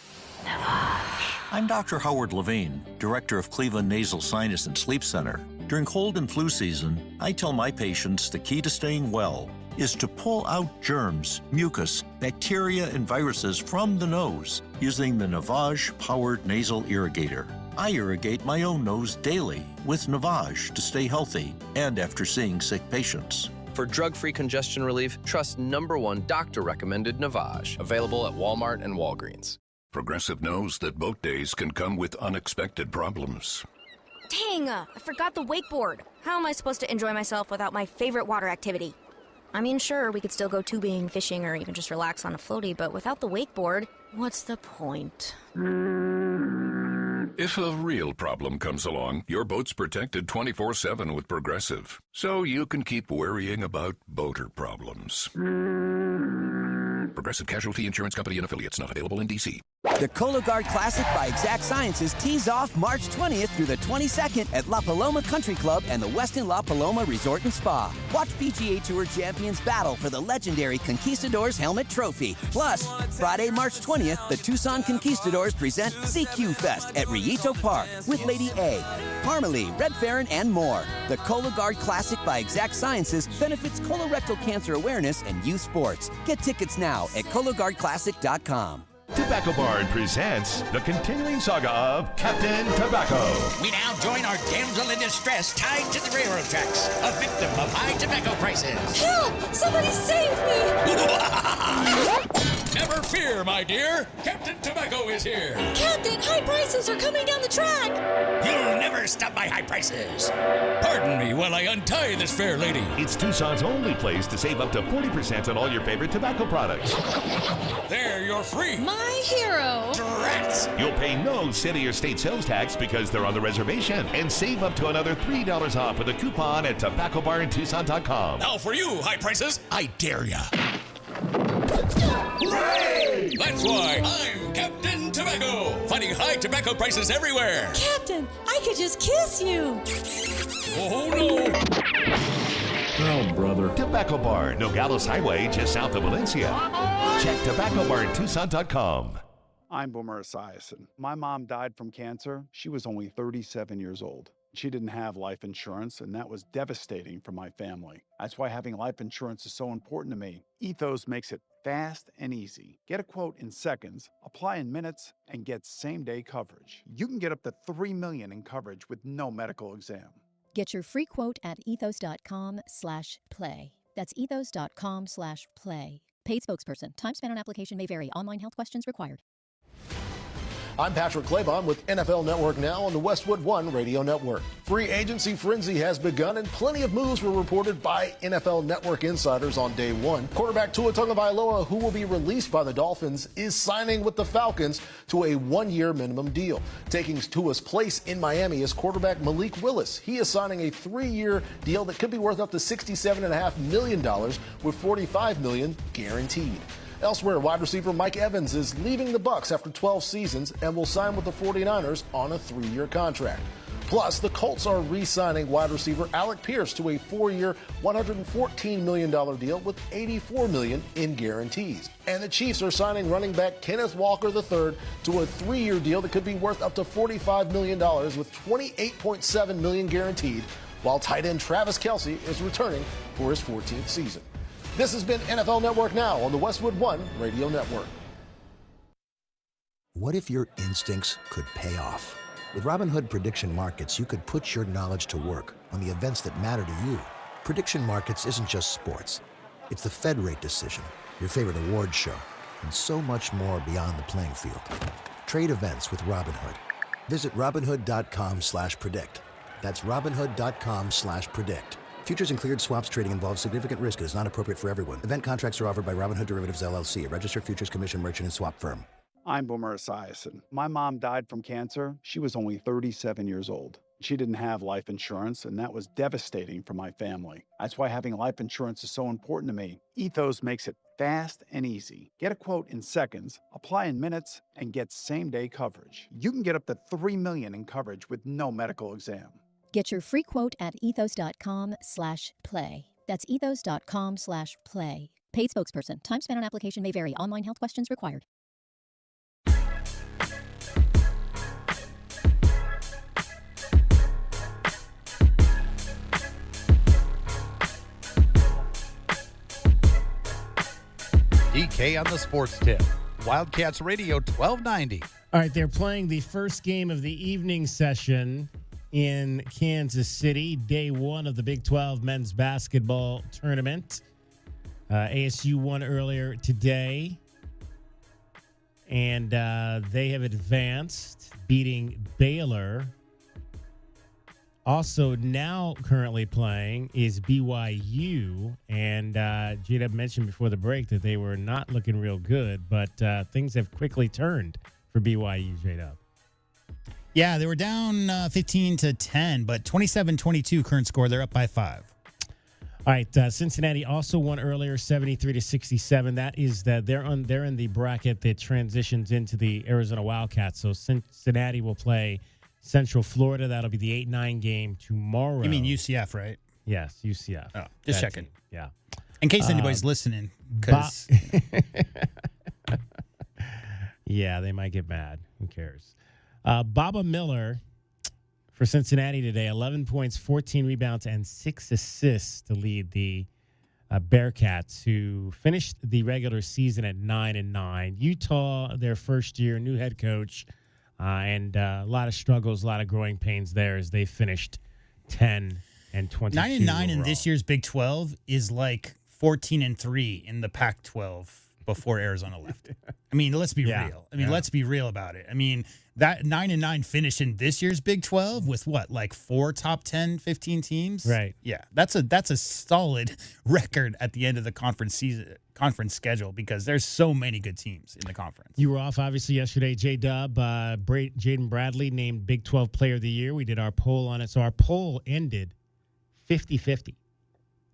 I'm Dr. Howard Levine, Director of Cleveland Nasal Sinus and Sleep Center. During cold and flu season, I tell my patients the key to staying well is to pull out germs, mucus, bacteria, and viruses from the nose using the Navage-powered nasal irrigator. I irrigate my own nose daily with Navage to stay healthy and after seeing sick patients. For drug-free congestion relief, trust #1 doctor-recommended Navage. Available at Walmart and Walgreens. Progressive knows that boat days can come with unexpected problems. Dang, I forgot the wakeboard. How am I supposed to enjoy myself without my favorite water activity? I mean, sure, we could still go tubing, fishing, or even just relax on a floaty, but without the wakeboard, what's the point? If a real problem comes along, your boat's protected 24/7 with Progressive, so you can keep worrying about boater problems. Progressive Casualty Insurance Company and Affiliates, not available in D.C. The Cologuard Classic by Exact Sciences tees off March 20th through the 22nd at La Paloma Country Club and the Westin La Paloma Resort and Spa. Watch PGA Tour champions battle for the legendary Conquistadors Helmet Trophy. Plus, Friday, March 20th, the Tucson Conquistadors present CQ Fest at Rillito Park with Lady A, Parmalee, Red Farron, and more. The Cologuard Classic by Exact Sciences benefits colorectal cancer awareness and youth sports. Get tickets now at CologuardClassic.com. Tobacco Barn presents the continuing saga of Captain Tobacco. We now join our damsel in distress tied to the railroad tracks, a victim of high tobacco prices. Help! Somebody save me! Never fear, my dear. Captain Tobacco is here. Captain, high prices are coming down the track. You'll never stop my high prices. Pardon me while I untie this fair lady. It's Tucson's only place to save up to 40% on all your favorite tobacco products. There, you're free. My hero. Rats. You'll pay no city or state sales tax because they're on the reservation, and save up to another $3 off with a coupon at tobaccobarntucson.com. Now for you, high prices, I dare ya. Hooray! That's why I'm Captain Tobacco, fighting high tobacco prices everywhere. Captain, I could just kiss you. Oh, no. Oh, brother. Tobacco Barn, Nogales Highway, just south of Valencia. Check tobaccobarntucson.com. I'm Boomer Esiason. My mom died from cancer. She was only 37 years old. She didn't have life insurance, and that was devastating for my family. That's why having life insurance is so important to me. Ethos makes it fast and easy. Get a quote in seconds, apply in minutes, and get same-day coverage. You can get up to $3 million in coverage with no medical exam. Get your free quote at ethos.com/play. That's ethos.com/play. Paid spokesperson. Time spent on application may vary. Online health questions required. I'm Patrick Claybon with NFL Network Now on the Westwood One Radio Network. Free agency frenzy has begun, and plenty of moves were reported by NFL Network insiders on day one. Quarterback Tua Tagovailoa, who will be released by the Dolphins, is signing with the Falcons to a one-year minimum deal. Taking Tua's place in Miami is quarterback Malik Willis. He is signing a 3-year deal that could be worth up to $67.5 million, with $45 million guaranteed. Elsewhere, wide receiver Mike Evans is leaving the Bucs after 12 seasons and will sign with the 49ers on a 3-year contract. Plus, the Colts are re-signing wide receiver Alec Pierce to a 4-year, $114 million deal with $84 million in guarantees. And the Chiefs are signing running back Kenneth Walker III to a 3-year deal that could be worth up to $45 million with $28.7 million guaranteed, while tight end Travis Kelce is returning for his 14th season. This has been NFL Network Now on the Westwood One Radio Network. What if your instincts could pay off? With Robinhood Prediction Markets, you could put your knowledge to work on the events that matter to you. Prediction Markets isn't just sports. It's the Fed rate decision, your favorite award show, and so much more beyond the playing field. Trade events with Robinhood. Visit Robinhood.com/predict. That's Robinhood.com/predict. Futures and cleared swaps trading involves significant risk and is not appropriate for everyone. Event contracts are offered by Robinhood Derivatives LLC, a registered futures commission merchant and swap firm. I'm Boomer Esiason. My mom died from cancer. She was only 37 years old. She didn't have life insurance, and that was devastating for my family. That's why having life insurance is so important to me. Ethos makes it fast and easy. Get a quote in seconds, apply in minutes, and get same-day coverage. You can get up to $3 million in coverage with no medical exam. Get your free quote at ethos.com/play. That's ethos.com/play. Paid spokesperson. Time spent on application may vary. Online health questions required. DK on the Sports Tip. Wildcats Radio 1290. All right, they're playing the first game of the evening session in Kansas City, day one of the Big 12 men's basketball tournament. ASU won earlier today, and they have advanced, beating Baylor Also, now currently playing is BYU, and J-Dub mentioned before the break that they were not looking real good, but things have quickly turned for BYU, J-Dub. Yeah, they were down 15-10, but 27-22 current score. They're up by 5. All right, Cincinnati also won earlier, 73-67. That is that they're in the bracket that transitions into the Arizona Wildcats. So Cincinnati will play Central Florida. That'll be the 8-9 game tomorrow. You mean UCF, right? Yes, UCF. Oh, just checking. Team. Yeah. In case anybody's listening, because yeah, they might get mad. Who cares? Baba Miller for Cincinnati today, 11 points, 14 rebounds, and 6 assists to lead the Bearcats, who finished the regular season at 9-9. Utah, their first year, new head coach, and a lot of struggles, a lot of growing pains there as they finished 10-22. 9-9 in this year's Big 12 is like 14-3 in the Pac-12 before Arizona left. I mean, let's be real. I mean, let's be real about it. I mean, that 9-9 finish in this year's Big 12 with what, like 4 top 10, 15 teams? Right. Yeah, that's a solid record at the end of the conference schedule because there's so many good teams in the conference. You were off, obviously, yesterday. J-Dub, Jaden Bradley named Big 12 Player of the Year. We did our poll on it. So our poll ended 50-50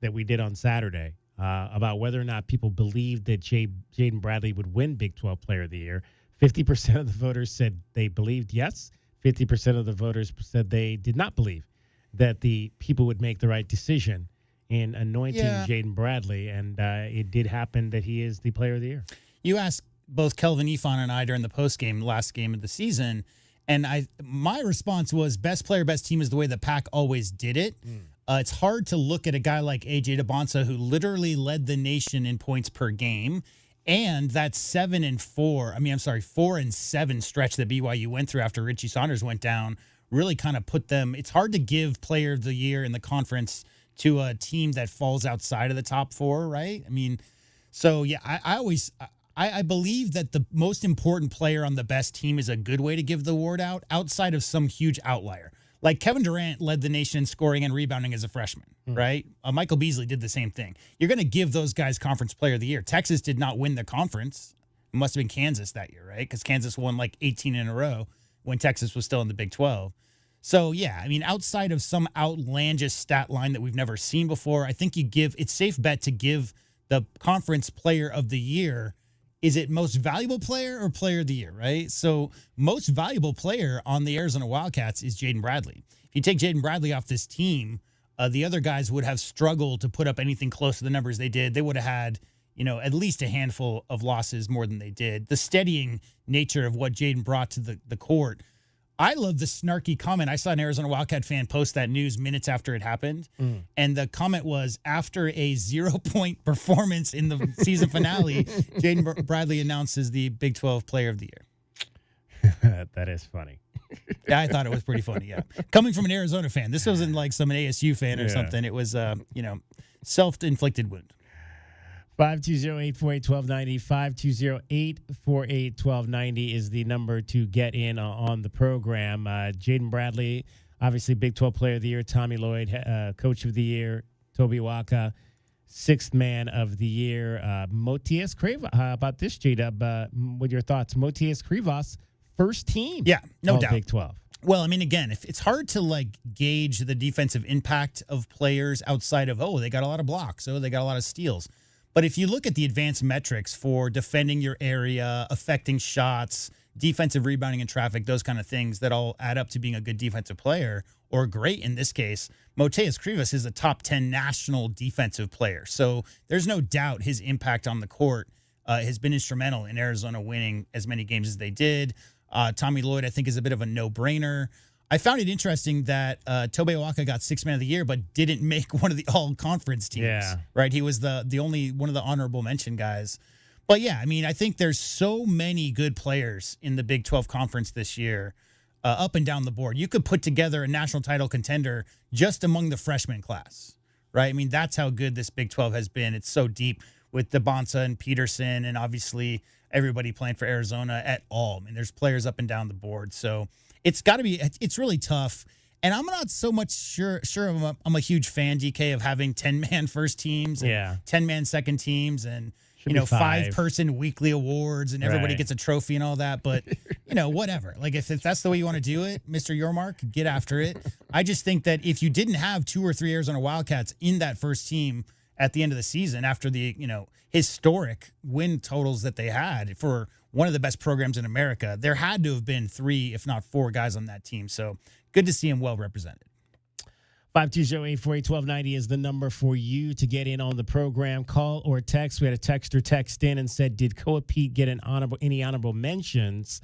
that we did on Saturday about whether or not people believed that Jaden Bradley would win Big 12 Player of the Year. 50% of the voters said they believed yes. 50% of the voters said they did not believe that the people would make the right decision in anointing Jaden Bradley, and it did happen that he is the Player of the Year. You asked both Kelvin Ifan and I during the postgame, last game of the season, and my response was best player, best team is the way the Pac always did it. It's hard to look at a guy like A.J. DeBonsa, who literally led the nation in points per game, and that 4-7 stretch that BYU went through after Richie Saunders went down really kind of put them. It's hard to give Player of the Year in the conference to a team that falls outside of the top 4, right? I mean, so yeah, I believe that the most important player on the best team is a good way to give the award out outside of some huge outlier. Like Kevin Durant led the nation in scoring and rebounding as a freshman, right? Michael Beasley did the same thing. You're going to give those guys Conference Player of the Year. Texas did not win the conference. It must have been Kansas that year, right? Because Kansas won like 18 in a row when Texas was still in the Big 12. So, yeah, I mean, outside of some outlandish stat line that we've never seen before, I think it's safe bet to give the Conference Player of the Year. Is it most valuable player or player of the year, right? So most valuable player on the Arizona Wildcats is Jaden Bradley. If you take Jaden Bradley off this team, the other guys would have struggled to put up anything close to the numbers they did. They would have had, at least a handful of losses more than they did. The steadying nature of what Jaden brought to the court. I love the snarky comment. I saw an Arizona Wildcat fan post that news minutes after it happened. And the comment was, after a 0-point performance in the season finale, Jaden Bradley announces the Big 12 Player of the Year. That is funny. Yeah, I thought it was pretty funny, yeah. Coming from an Arizona fan. This wasn't like some ASU fan or something. It was, self-inflicted wound. 520-848-1290, 520-848-1290 is the number to get in on the program. Jaden Bradley, obviously Big 12 Player of the Year. Tommy Lloyd, Coach of the Year. Toby Waka, 6th Man of the Year. Motias Krivas, how about this, J-Dub? What are your thoughts? Motias Krivas, first team. Yeah, no doubt. Big 12. Well, I mean, again, if it's hard to gauge the defensive impact of players outside of, they got a lot of blocks, they got a lot of steals. But if you look at the advanced metrics for defending your area, affecting shots, defensive rebounding and traffic, those kind of things that all add up to being a good defensive player, or great in this case, Motias Krivas is a top 10 national defensive player. So there's no doubt his impact on the court has been instrumental in Arizona winning as many games as they did. Tommy Lloyd, I think, is a bit of a no-brainer. I found it interesting that Tobe Awaka got 6th Man of the Year, but didn't make one of the all-conference teams. Yeah. Right? He was the only one of the honorable mention guys. But, yeah, I mean, I think there's so many good players in the Big 12 Conference this year, up and down the board. You could put together a national title contender just among the freshman class, right? I mean, that's how good this Big 12 has been. It's so deep with DeBonsa and Peterson and obviously everybody playing for Arizona at all. I mean, there's players up and down the board. So it's got to be – it's really tough. And I'm not so much sure I'm a huge fan, DK, of having 10-man first teams and 10-man second teams and, Should be 5-person weekly awards and everybody Right. gets a trophy and all that. But, whatever. Like, if that's the way you want to do it, Mr. Yormark, get after it. I just think that if you didn't have 2 or 3 Arizona Wildcats in that first team at the end of the season after the, historic win totals that they had for one of the best programs in America, there had to have been 3, if not 4 guys on that team. So good to see him well represented. 520-848-1290 is the number for you to get in on the program. Call or text. We had a texter text in and said, did Koa Pete get any honorable mentions?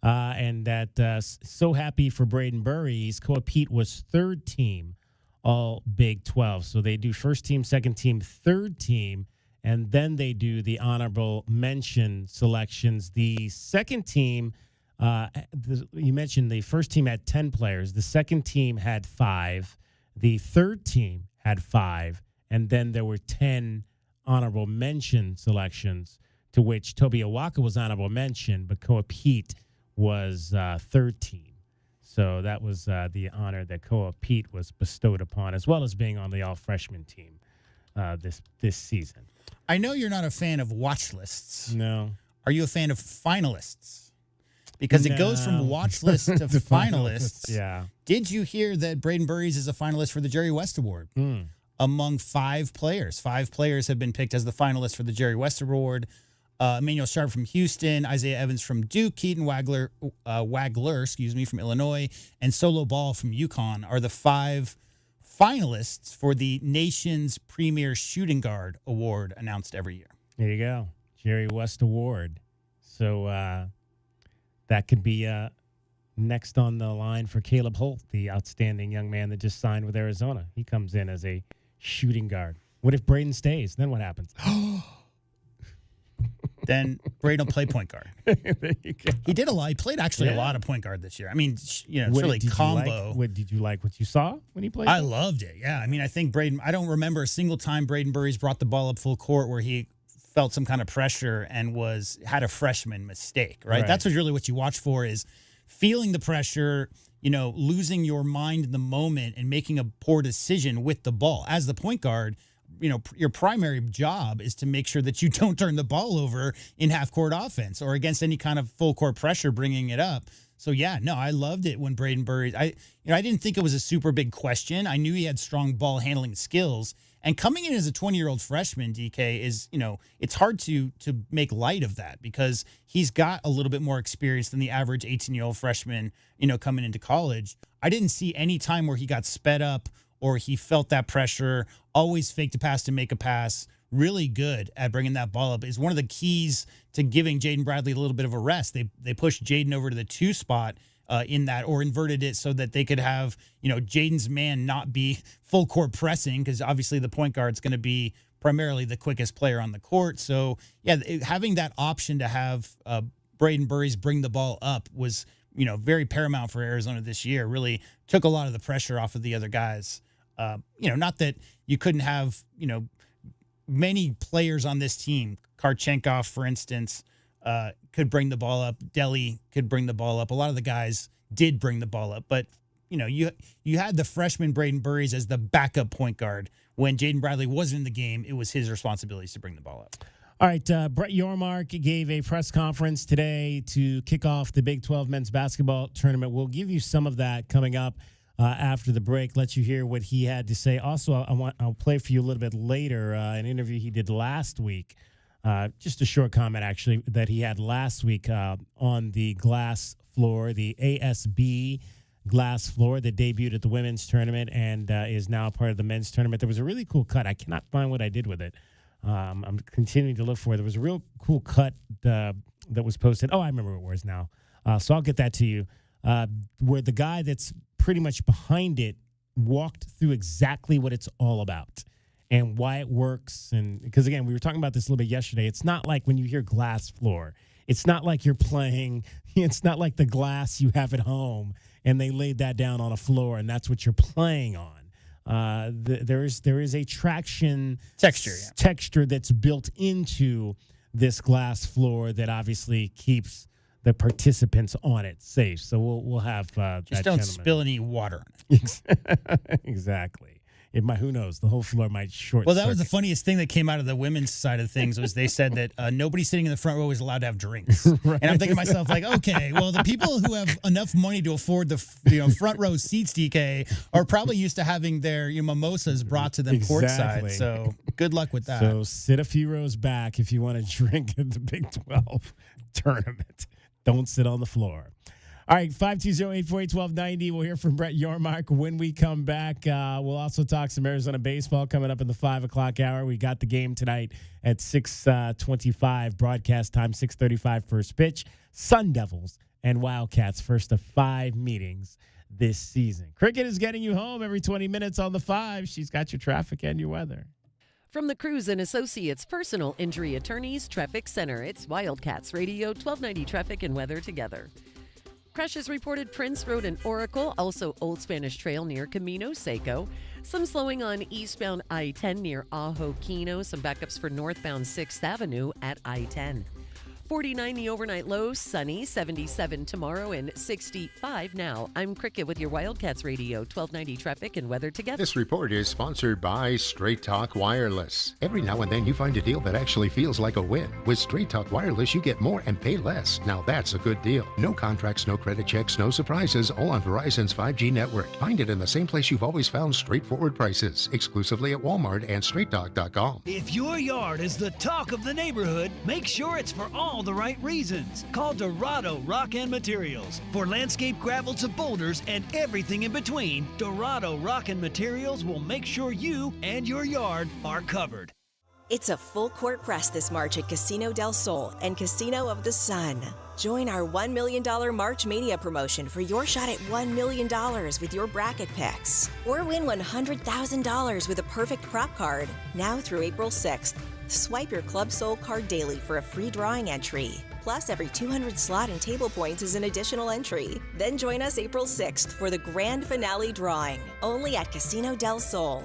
And that so happy for Braden Burries. Koa Pete was third team all Big 12. So they do first team, second team, third team, and then they do the honorable mention selections. The second team, you mentioned the first team had 10 players. The second team had 5. The third team had 5. And then there were 10 honorable mention selections, to which Toby Owaka was honorable mention, but Koa Pete was third team. So that was the honor that Koa Pete was bestowed upon, as well as being on the all-freshman team this season. I know you're not a fan of watch lists. No. Are you a fan of finalists? Because it goes from watch list to finalists. Yeah. Did you hear that Braden Burries is a finalist for the Jerry West Award? Among 5 players. 5 players have been picked as the finalists for the Jerry West Award. Emmanuel Sharp from Houston, Isaiah Evans from Duke, Keaton Wagler from Illinois, and Solo Ball from UConn are the 5 finalists for the nation's premier shooting guard award announced every year. There you go. Jerry West Award. So that could be next on the line for Caleb Holt, the outstanding young man that just signed with Arizona. He comes in as a shooting guard. What if Braden stays? Then what happens? Then Braden will play point guard. He did a lot. He played actually a lot of point guard this year. I mean, it's really combo. Did you like what you saw when he played? I loved it. Yeah. I mean, I think Braden, I don't remember a single time Braden Burries brought the ball up full court where he felt some kind of pressure and had a freshman mistake, right? That's really what you watch for, is feeling the pressure, losing your mind in the moment and making a poor decision with the ball. As the point guard, your primary job is to make sure that you don't turn the ball over in half-court offense or against any kind of full-court pressure bringing it up. So, I loved it when Braden Burries, I didn't think it was a super big question. I knew he had strong ball handling skills. And coming in as a 20-year-old freshman, DK, is, it's hard to make light of that because he's got a little bit more experience than the average 18-year-old freshman, coming into college. I didn't see any time where he got sped up or he felt that pressure, always faked a pass to make a pass. Really good at bringing that ball up. Is one of the keys to giving Jaden Bradley a little bit of a rest. They pushed Jaden over to the 2 spot in that, or inverted it so that they could have, Jaden's man not be full court pressing, because obviously the point guard's going to be primarily the quickest player on the court. So, having that option to have Braden Burries bring the ball up was, very paramount for Arizona this year. Really took a lot of the pressure off of the other guys. Not that you couldn't have, many players on this team. Karchenkov, for instance, could bring the ball up. Deli could bring the ball up. A lot of the guys did bring the ball up. But, you had the freshman Braden Burries as the backup point guard. When Jaden Bradley wasn't in the game, it was his responsibilities to bring the ball up. All right, Brett Yormark gave a press conference today to kick off the Big 12 men's basketball tournament. We'll give you some of that coming up after the break, let you hear what he had to say. Also, I'll play for you a little bit later an interview he did last week. Just a short comment, actually, that he had last week on the glass floor, the ASB glass floor that debuted at the women's tournament and is now part of the men's tournament. There was a really cool cut. I cannot find what I did with it. I'm continuing to look for it. There was a real cool cut that was posted. Oh, I remember what it was now. So I'll get that to you. Where the guy that's pretty much behind it walked through exactly what it's all about and why it works. And because, again, we were talking about this a little bit yesterday. It's not like when you hear glass floor, it's not like you're playing. It's not like the glass you have at home and they laid that down on a floor and that's what you're playing on. There is a traction texture that's built into this glass floor that obviously keeps the participants on it safe. So we'll have Just that don't gentleman. spill any water. Exactly. It might, who knows? The whole floor might short. Well, that was the funniest thing that came out of the women's side of things was they said that nobody sitting in the front row is allowed to have drinks. Right. And I'm thinking to myself, like, okay, well, the people who have enough money to afford the front row seats, DK, are probably used to having their mimosas brought to them Exactly. courtside. So good luck with that. So sit a few rows back if you want to drink at the Big 12 tournament. Don't sit on the floor. All right, 520-848-1290. We'll hear from Brett Yormark when we come back. We'll also talk some Arizona baseball coming up in the 5 o'clock hour. We got the game tonight at 6:25. Broadcast time, 6:35 first pitch. Sun Devils and Wildcats, first of 5 meetings this season. Cricket is getting you home every 20 minutes on the 5. She's got your traffic and your weather. From the Cruz and Associates Personal Injury Attorneys Traffic Center, it's Wildcats Radio, 1290 Traffic and Weather together. Crashes reported Prince Road and Oracle, also Old Spanish Trail near Camino Seco. Some slowing on eastbound I-10 near Ajo Kino. Some backups for northbound 6th Avenue at I-10. 49 the overnight low, sunny, 77 tomorrow, and 65 now. I'm Cricket with your Wildcats Radio, 1290 Traffic and Weather together. This report is sponsored by Straight Talk Wireless. Every now and then you find a deal that actually feels like a win. With Straight Talk Wireless, you get more and pay less. Now that's a good deal. No contracts, no credit checks, no surprises, all on Verizon's 5G network. Find it in the same place you've always found straightforward prices, exclusively at Walmart and straighttalk.com. If your yard is the talk of the neighborhood, make sure it's for all the right reasons. Call Dorado Rock and Materials. For landscape gravel to boulders and everything in between, Dorado Rock and Materials will make sure you and your yard are covered. It's a full court press this March at Casino del Sol and Casino of the Sun. Join our $1 million March Mania promotion for your shot at $1 million with your bracket picks. Or win $100,000 with a perfect prop card. Now through April 6th. Swipe your Club Soul card daily for a free drawing entry. Plus, every 200 slot and table points is an additional entry. Then join us April 6th for the grand finale drawing, only at Casino del Sol,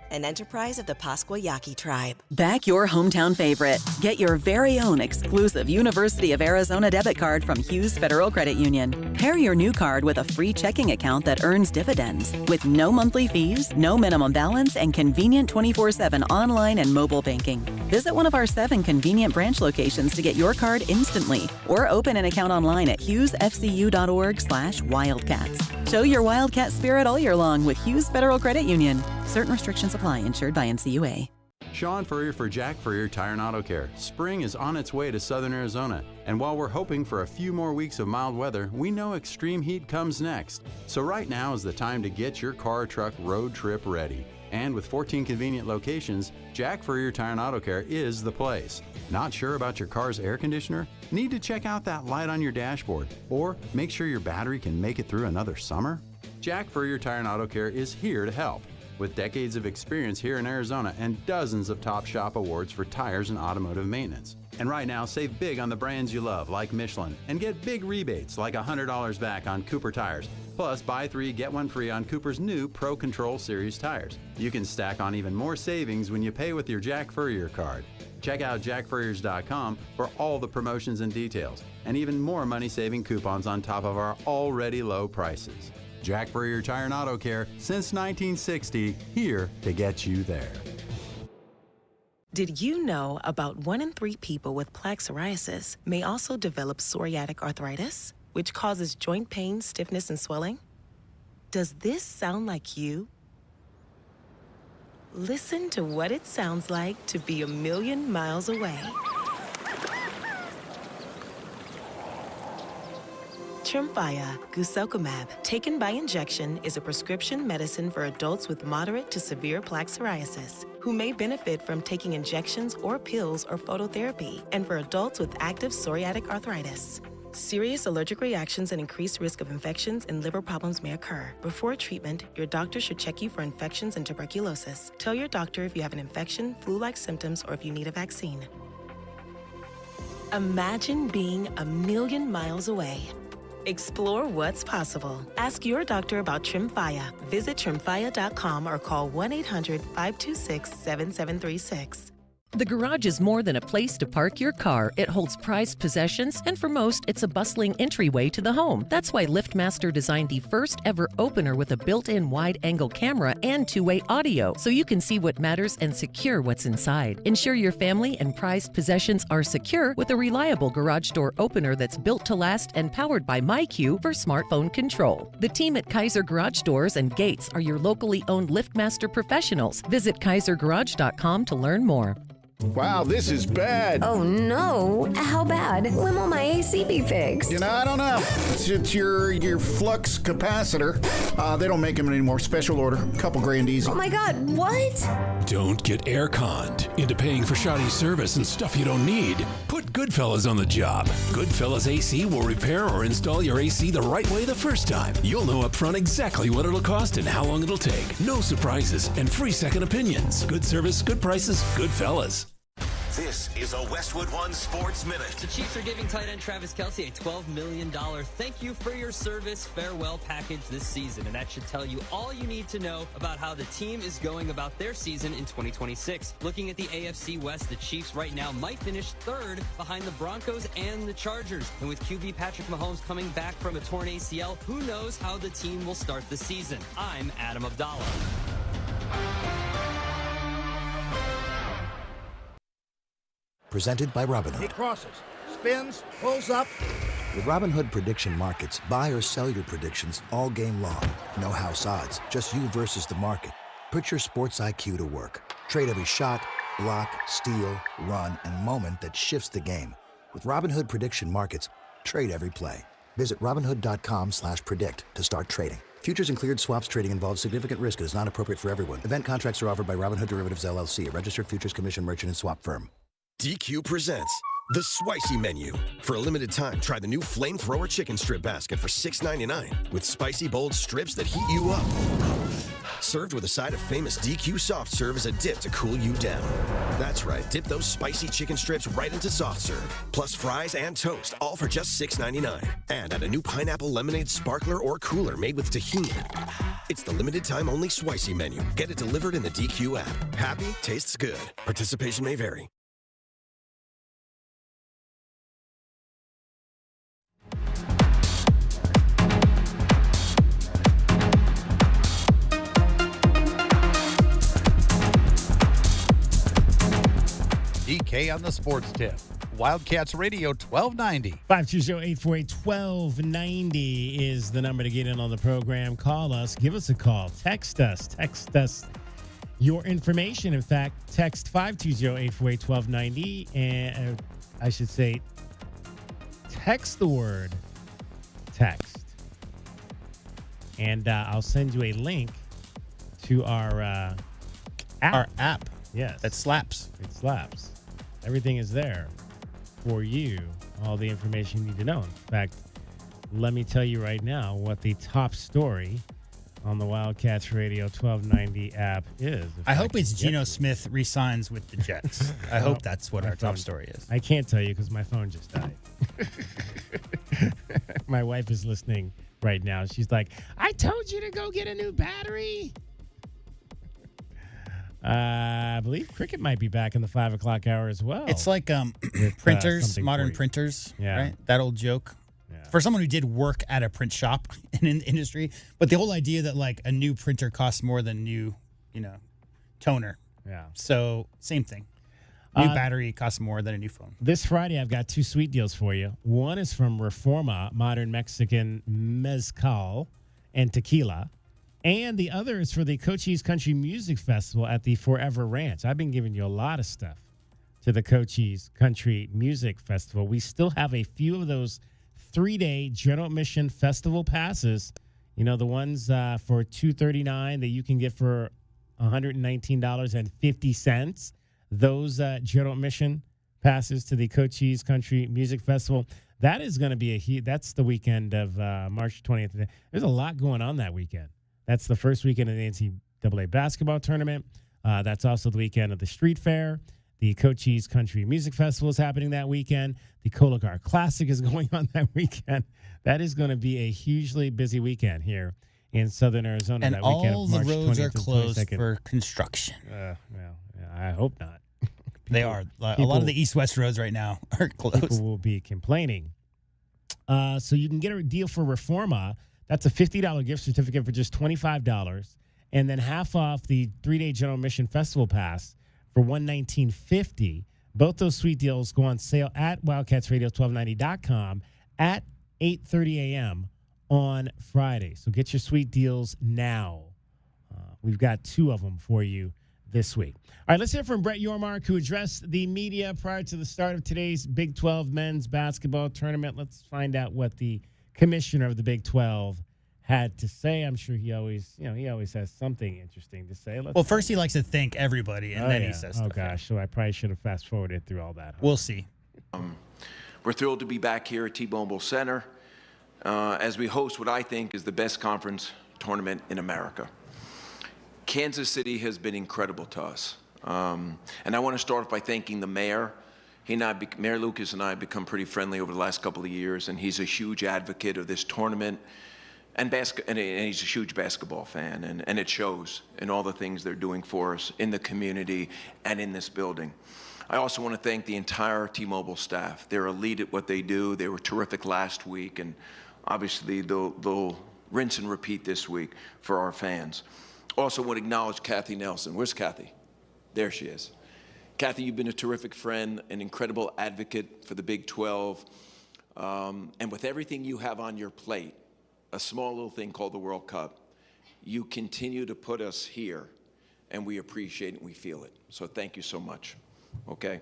an enterprise of the Pascua Yaqui tribe. Back your hometown favorite. Get your very own exclusive University of Arizona debit card from Hughes Federal Credit Union. Pair your new card with a free checking account that earns dividends with no monthly fees, no minimum balance, and convenient 24/7 online and mobile banking. Visit one of our 7 convenient branch locations to get your card instantly or open an account online at hughesfcu.org/wildcats. Show your Wildcat spirit all year long with Hughes Federal Credit Union. Certain restrictions apply. Insured by NCUA. Sean Furrier for Jack Furrier Tire and Auto Care. Spring is on its way to southern Arizona, and while we're hoping for a few more weeks of mild weather, we know extreme heat comes next. So right now is the time to get your car or truck road trip ready. And with 14 convenient locations, Jack Furrier Tire and Auto Care is the place. Not sure about your car's air conditioner? Need to check out that light on your dashboard? Or make sure your battery can make it through another summer? Jack Furrier Tire and Auto Care is here to help. With decades of experience here in Arizona and dozens of top shop awards for tires and automotive maintenance. And right now, save big on the brands you love, like Michelin, and get big rebates like $100 back on Cooper tires. Plus, buy 3, get 1 free on Cooper's new Pro Control Series tires. You can stack on even more savings when you pay with your Jack Furrier card. Check out jackfurriers.com for all the promotions and details, and even more money-saving coupons on top of our already low prices. Jack Furrier Tire and Auto Care, since 1960, here to get you there. Did you know about 1 in 3 people with plaque psoriasis may also develop psoriatic arthritis, which causes joint pain, stiffness, and swelling? Does this sound like you? Listen to what it sounds like to be a million miles away. Tremfya guselkumab, taken by injection, is a prescription medicine for adults with moderate to severe plaque psoriasis who may benefit from taking injections or pills or phototherapy, and for adults with active psoriatic arthritis. Serious allergic reactions and increased risk of infections and liver problems may occur. Before treatment, your doctor should check you for infections and tuberculosis. Tell your doctor if you have an infection, flu-like symptoms, or if you need a vaccine. Imagine being a million miles away. Explore what's possible. Ask your doctor about Tremfya. Visit tremfya.com or call 1-800-526-7736. The garage is more than a place to park your car. It holds prized possessions, and for most, it's a bustling entryway to the home. That's why LiftMaster designed the first ever opener with a built-in wide-angle camera and two-way audio, so you can see what matters and secure what's inside. Ensure your family and prized possessions are secure with a reliable garage door opener that's built to last and powered by MyQ for smartphone control. The team at Kaiser Garage Doors and Gates are your locally owned LiftMaster professionals. Visit kaisergarage.com to learn more. Wow, this is bad. Oh no. How bad? When will my AC be fixed? I don't know. It's your flux capacitor. They don't make them anymore. Special order. Couple grand easy. Oh my God, what? Don't get air conned into paying for shoddy service and stuff you don't need. Put Goodfellas on the job. Goodfellas AC will repair or install your AC the right way the first time. You'll know up front exactly what it'll cost and how long it'll take. No surprises and free second opinions. Good service, good prices, Goodfellas. This is a Westwood One Sports Minute. The Chiefs are giving tight end Travis Kelce a $12 million thank you for your service farewell package this season. And that should tell you all you need to know about how the team is going about their season in 2026. Looking at the AFC West, the Chiefs right now might finish third behind the Broncos and the Chargers. And with QB Patrick Mahomes coming back from a torn ACL, who knows how the team will start the season. I'm Adam Abdallah. Presented by Robinhood. He crosses, spins, pulls up. With Robinhood Prediction Markets, buy or sell your predictions all game long. No house odds, just you versus the market. Put your sports IQ to work. Trade every shot, block, steal, run, and moment that shifts the game. With Robinhood Prediction Markets, trade every play. Visit Robinhood.com/predict to start trading. Futures and cleared swaps trading involves significant risk and is not appropriate for everyone. Event contracts are offered by Robinhood Derivatives LLC, a registered futures commission merchant and swap firm. DQ presents the Spicy Menu. For a limited time, try the new Flamethrower Chicken Strip Basket for $6.99 with spicy, bold strips that heat you up. Served with a side of famous DQ Soft Serve as a dip to cool you down. That's right, dip those spicy chicken strips right into Soft Serve. Plus fries and toast, all for just $6.99. And add a new pineapple lemonade sparkler or cooler made with tahini. It's the limited time only Spicy Menu. Get it delivered in the DQ app. Happy, tastes good. Participation may vary. DK on the sports tip. Wildcats Radio 1290. 520-848-1290 is the number to get in on the program. Call us. Give us a call. Text us. Text us your information. In fact, text 520-848-1290. And I should say, text the word text. And I'll send you a link to our app. Our app. Yes. That slaps. It slaps. Everything is there for you, all the information you need to know. In fact, let me tell you right now what the top story on the Wildcats Radio 1290 app is. I hope it's Geno Smith re-signs with the Jets. I hope that's what our top story is. I can't tell you because my phone just died. My wife is listening right now. She's like, I told you to go get a new battery. I believe cricket might be back in the 5 o'clock hour as well. It's like printers, modern printers, right? That old joke. Yeah. For someone who did work at a print shop in the industry, but the whole idea that like a new printer costs more than new, toner. Yeah. So same thing. New battery costs more than a new phone. This Friday, I've got two sweet deals for you. One is from Reforma, modern Mexican mezcal and tequila. And the other is for the Cochise Country Music Festival at the Forever Ranch. I've been giving you a lot of stuff to the Cochise Country Music Festival. We still have a few of those 3-day general admission festival passes. The ones for $239 that you can get for $119.50. Those general admission passes to the Cochise Country Music Festival. That is going to be that's the weekend of March 20th. There's a lot going on that weekend. That's the first weekend of the NCAA basketball tournament. That's also the weekend of the street fair. The Cochise Country Music Festival is happening that weekend. The Colocar Classic is going on that weekend. That is going to be a hugely busy weekend here in Southern Arizona. And that weekend all of March the roads 20th are closed 22nd. for construction. Well, I hope not. They are. A lot of the east-west roads right now are closed. People will be complaining. So you can get a deal for Reforma. That's a $50 gift certificate for just $25, and then half off the 3-day General Mission Festival Pass for $119.50. Both those sweet deals go on sale at wildcatsradio1290.com at 8:30 a.m. on Friday. So get your sweet deals now. We've got 2 of them for you this week. All right, let's hear from Brett Yormark, who addressed the media prior to the start of today's Big 12 men's basketball tournament. Let's find out what the commissioner of the Big 12 had to say. I'm sure he always has something interesting to say. Well, first he likes to thank everybody, and then he says stuff. Oh, gosh, so I probably should have fast-forwarded through all that. We'll see. We're thrilled to be back here at T-Mobile Center as we host what I think is the best conference tournament in America. Kansas City has been incredible to us. And I want to start off by thanking the mayor. Mayor Lucas and I have become pretty friendly over the last couple of years, and he's a huge advocate of this tournament. And he's a huge basketball fan, and it shows in all the things they're doing for us in the community and in this building. I also want to thank the entire T-Mobile staff. They're elite at what they do. They were terrific last week, and obviously they'll rinse and repeat this week for our fans. Also want to acknowledge Kathy Nelson. Where's Kathy? There she is. Kathy, you've been a terrific friend, an incredible advocate for the Big 12, and with everything you have on your plate, a small little thing called the World Cup, you continue to put us here, and we appreciate it and we feel it. So thank you so much. Okay.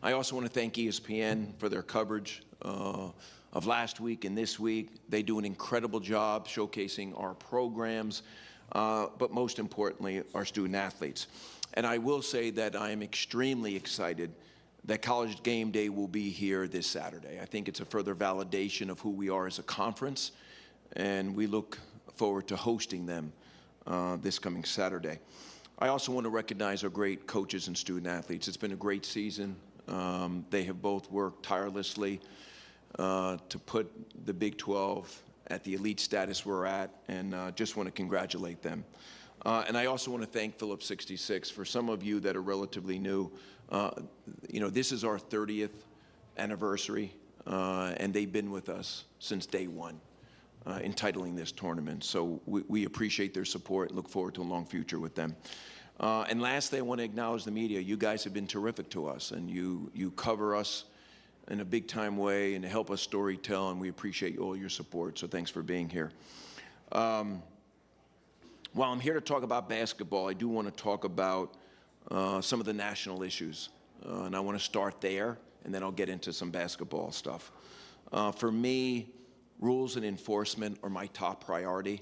I also want to thank ESPN for their coverage of last week and this week. They do an incredible job showcasing our programs, but most importantly, our student athletes. And I will say that I am extremely excited that College Game Day will be here this Saturday. I think it's a further validation of who we are as a conference, and we look forward to hosting them this coming Saturday. I also want to recognize our great coaches and student athletes. It's been a great season. They have both worked tirelessly to put the Big 12 at the elite status we're at, and just want to congratulate them. And I also want to thank Phillips 66. For some of you that are relatively new, this is our 30th anniversary, and they've been with us since day one. Entitling this tournament. So we appreciate their support and look forward to a long future with them. And lastly, I want to acknowledge the media. You guys have been terrific to us, and you cover us in a big-time way and help us storytell, and we appreciate all your support. So thanks for being here. While I'm here to talk about basketball, I do want to talk about some of the national issues. And I want to start there, and then I'll get into some basketball stuff. For me, rules and enforcement are my top priority.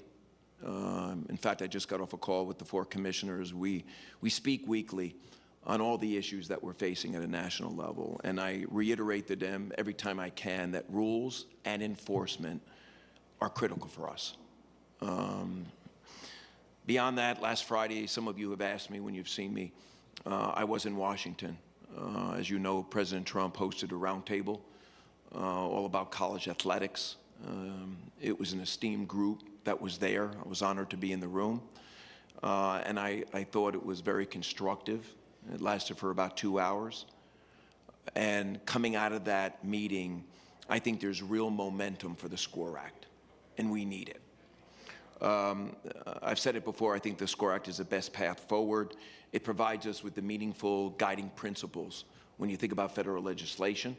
In fact, I just got off a call with the 4 commissioners. We speak weekly on all the issues that we're facing at a national level. And I reiterate to them every time I can that rules and enforcement are critical for us. Beyond that, last Friday, some of you have asked me when you've seen me, I was in Washington. As you know, President Trump hosted a roundtable all about college athletics. It was an esteemed group that was there. I was honored to be in the room. And I thought it was very constructive. It lasted for about 2 hours. And coming out of that meeting, I think there's real momentum for the SCORE Act, and we need it. I've said it before, I think the SCORE Act is the best path forward. It provides us with the meaningful guiding principles when you think about federal legislation.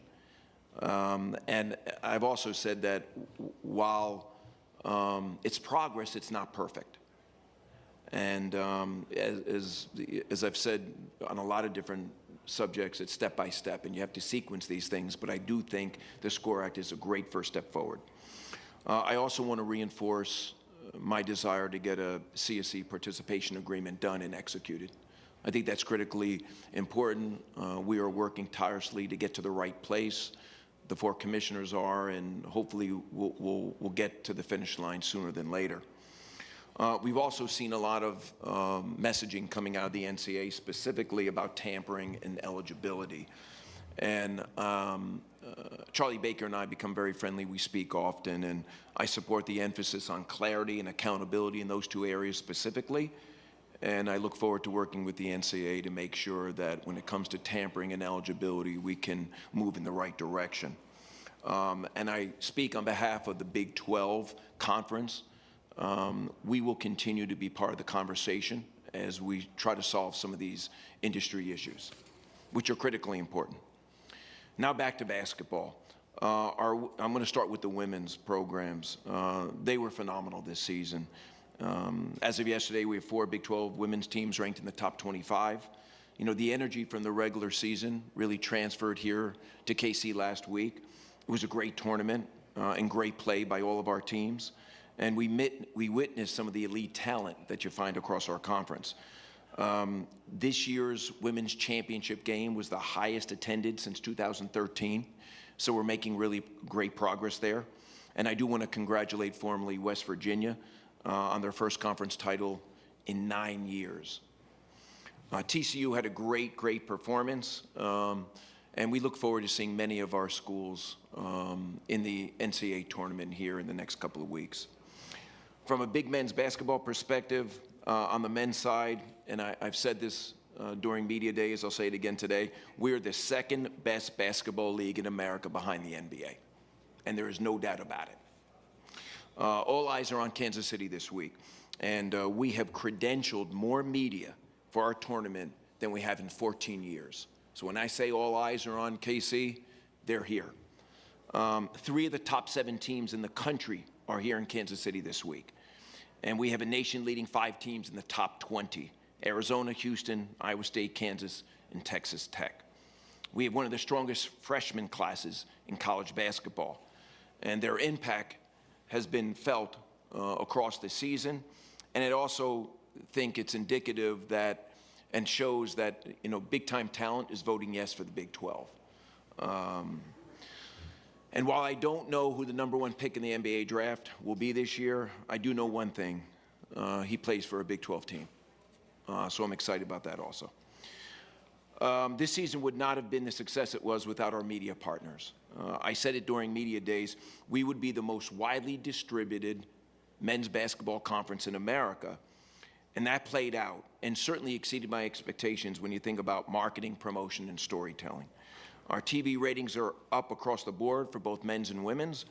And I've also said that while it's progress, it's not perfect. And as I've said on a lot of different subjects, it's step by step, and you have to sequence these things. But I do think the SCORE Act is a great first step forward. I also want to reinforce my desire to get a CSE participation agreement done and executed. I think that's critically important. We are working tirelessly to get to the right place. The 4 commissioners are, and hopefully we'll get to the finish line sooner than later. We've also seen a lot of messaging coming out of the NCAA specifically about tampering and eligibility. And Charlie Baker and I become very friendly. We speak often, and I support the emphasis on clarity and accountability in those 2 areas specifically. And I look forward to working with the NCAA to make sure that when it comes to tampering and eligibility, we can move in the right direction. And I speak on behalf of the Big 12 Conference. We will continue to be part of the conversation as we try to solve some of these industry issues, which are critically important. Now back to basketball. I'm going to start with the women's programs. They were phenomenal this season. As of yesterday, we have 4 Big 12 women's teams ranked in the top 25. You know, the energy from the regular season really transferred here to KC last week. It was a great tournament and great play by all of our teams. And we witnessed some of the elite talent that you find across our conference. This year's women's championship game was the highest attended since 2013. So we're making really great progress there. And I do want to congratulate formally West Virginia on their first conference title in 9 years. TCU had a great performance, and we look forward to seeing many of our schools in the NCAA tournament here in the next couple of weeks. From a big men's basketball perspective, on the men's side, and I've said this during media days, I'll say it again today, we're the second best basketball league in America behind the NBA, and there is no doubt about it. All eyes are on Kansas City this week, and we have credentialed more media for our tournament than we have in 14 years. So when I say all eyes are on KC, they're here. 3 of the top 7 teams in the country are here in Kansas City this week, and we have a nation-leading 5 teams in the top 20, Arizona, Houston, Iowa State, Kansas, and Texas Tech. We have one of the strongest freshman classes in college basketball, and their impact has been felt across the season, and I also think it's indicative that and shows that, you know, big-time talent is voting yes for the Big 12. And while I don't know who the #1 pick in the NBA draft will be this year, I do know one thing. He plays for a Big 12 team, so I'm excited about that also. This season would not have been the success it was without our media partners. I said it during media days, we would be the most widely distributed men's basketball conference in America, and that played out and certainly exceeded my expectations when you think about marketing, promotion, and storytelling. Our TV ratings are up across the board for both men's and women's.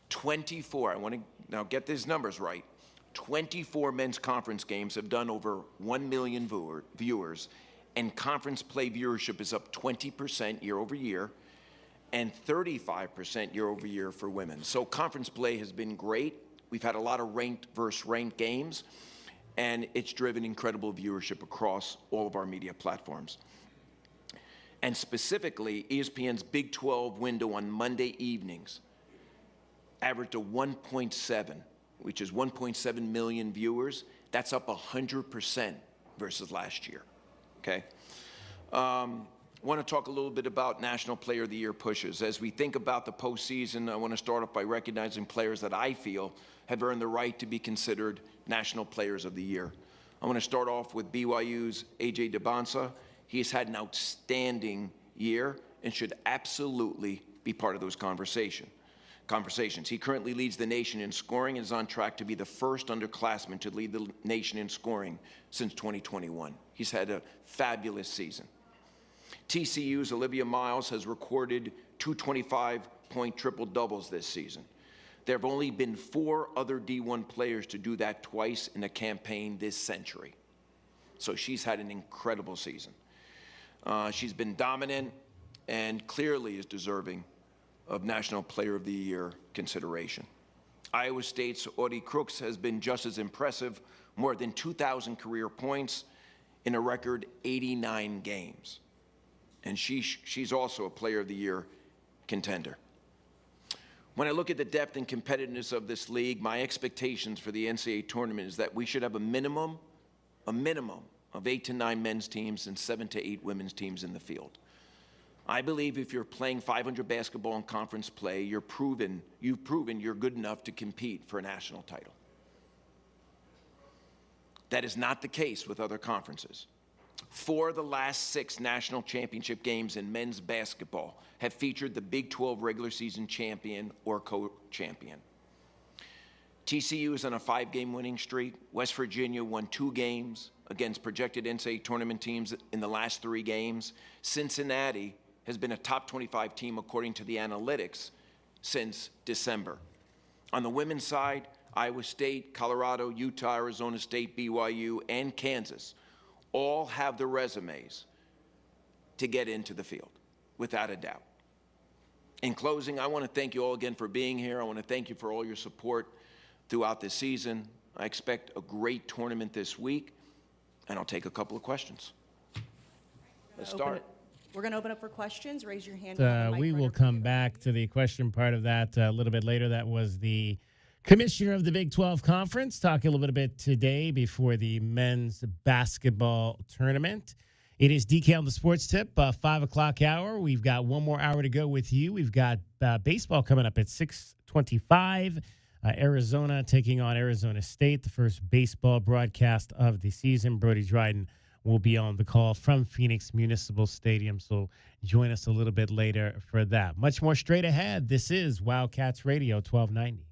24, I want to now get these numbers right, 24 men's conference games have done over 1 million viewers, and conference play viewership is up 20% year over year and 35% year over year for women. So conference play has been great. We've had a lot of ranked versus ranked games, and it's driven incredible viewership across all of our media platforms. And specifically, ESPN's Big 12 window on Monday evenings averaged a 1.7, which is 1.7 million viewers. That's up 100% versus last year, okay? I want to talk a little bit about National Player of the Year pushes. As we think about the postseason, I want to start off by recognizing players that I feel have earned the right to be considered National Players of the Year. I want to start off with BYU's A.J. DeBonsa. He has had an outstanding year and should absolutely be part of those conversations. He currently leads the nation in scoring and is on track to be the first underclassman to lead the nation in scoring since 2021. He's had a fabulous season. TCU's Olivia Miles has recorded 225-point triple-doubles this season. There have only been 4 other D1 players to do that twice in a campaign this century. So she's had an incredible season. She's been dominant and clearly is deserving of National Player of the Year consideration. Iowa State's Audie Crooks has been just as impressive, more than 2,000 career points in a record 89 games. And she's also a Player of the Year contender. When I look at the depth and competitiveness of this league, my expectations for the NCAA tournament is that we should have a minimum of 8 to 9 men's teams and 7 to 8 women's teams in the field. I believe if you're playing 500 basketball in conference play, you've proven you're good enough to compete for a national title. That is not the case with other conferences. 4 of the last 6 national championship games in men's basketball have featured the Big 12 regular season champion or co-champion. TCU is on a 5-game winning streak. West Virginia won 2 games. against projected NCAA tournament teams in the last 3 games. Cincinnati has been a top 25 team according to the analytics since December. On the women's side, Iowa State, Colorado, Utah, Arizona State, BYU, and Kansas all have the resumes to get into the field, without a doubt. In closing, I want to thank you all again for being here. I want to thank you for all your support throughout this season. I expect a great tournament this week, and I'll take a couple of questions. Let's start. We're going to open up for questions. Raise your hand. We will come back to the question part of that a little bit later. That was the commissioner of the Big 12 Conference talking a little bit today before the men's basketball tournament. It is DK on the Sports Tip, 5 o'clock hour. We've got one more hour to go with you. We've got baseball coming up at 6:25. Arizona taking on Arizona State, the first baseball broadcast of the season. Brody Dryden will be on the call from Phoenix Municipal Stadium, so join us a little bit later for that. Much more straight ahead. This is Wildcats Radio 1290.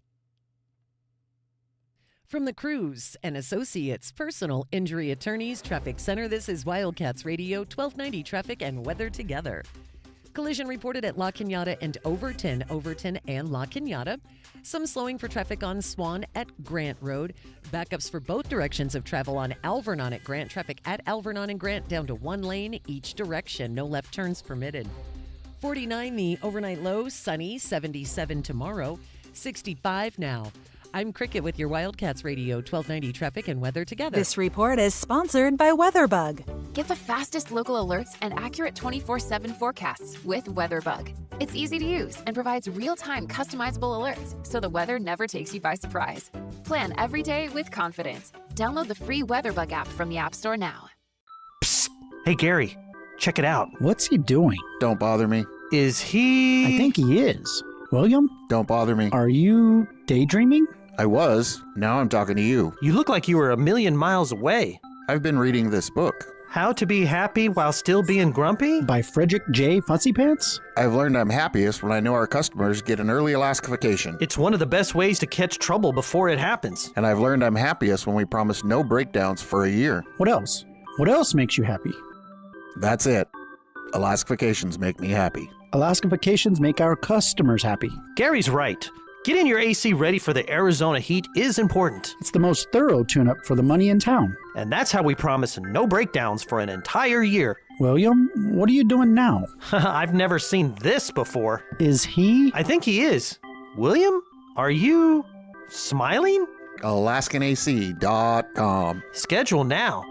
From the Cruz and Associates Personal Injury Attorneys Traffic Center, this is Wildcats Radio 1290 Traffic and Weather Together. Collision reported at La Cañada and Overton and La Cañada. Some slowing for traffic on Swan at Grant Road. Backups for both directions of travel on Alvernon at Grant. Traffic at Alvernon and Grant down to 1 lane each direction. No left turns permitted. 49 the overnight low, sunny, 77 tomorrow, 65 now. I'm Cricket with your Wildcats Radio 1290 Traffic and Weather Together. This report is sponsored by WeatherBug. Get the fastest local alerts and accurate 24/7 forecasts with WeatherBug. It's easy to use and provides real-time customizable alerts so the weather never takes you by surprise. Plan every day with confidence. Download the free WeatherBug app from the App Store now. Psst. Hey, Gary, check it out. What's he doing? Don't bother me. Is he... I think he is. William? Don't bother me. Are you daydreaming? I was. Now I'm talking to you. You look like you were a million miles away. I've been reading this book. How to Be Happy While Still Being Grumpy? By Frederick J. Fuzzypants? I've learned I'm happiest when I know our customers get an early Alaska vacation. It's one of the best ways to catch trouble before it happens. And I've learned I'm happiest when we promise no breakdowns for a year. What else? What else makes you happy? That's it. Alaska vacations make me happy. Alaska vacations make our customers happy. Gary's right. Getting your AC ready for the Arizona heat is important. It's the most thorough tune-up for the money in town. And that's how we promise no breakdowns for an entire year. William, what are you doing now? I've never seen this before. Is he? I think he is. William, are you smiling? AlaskanAC.com. Schedule now.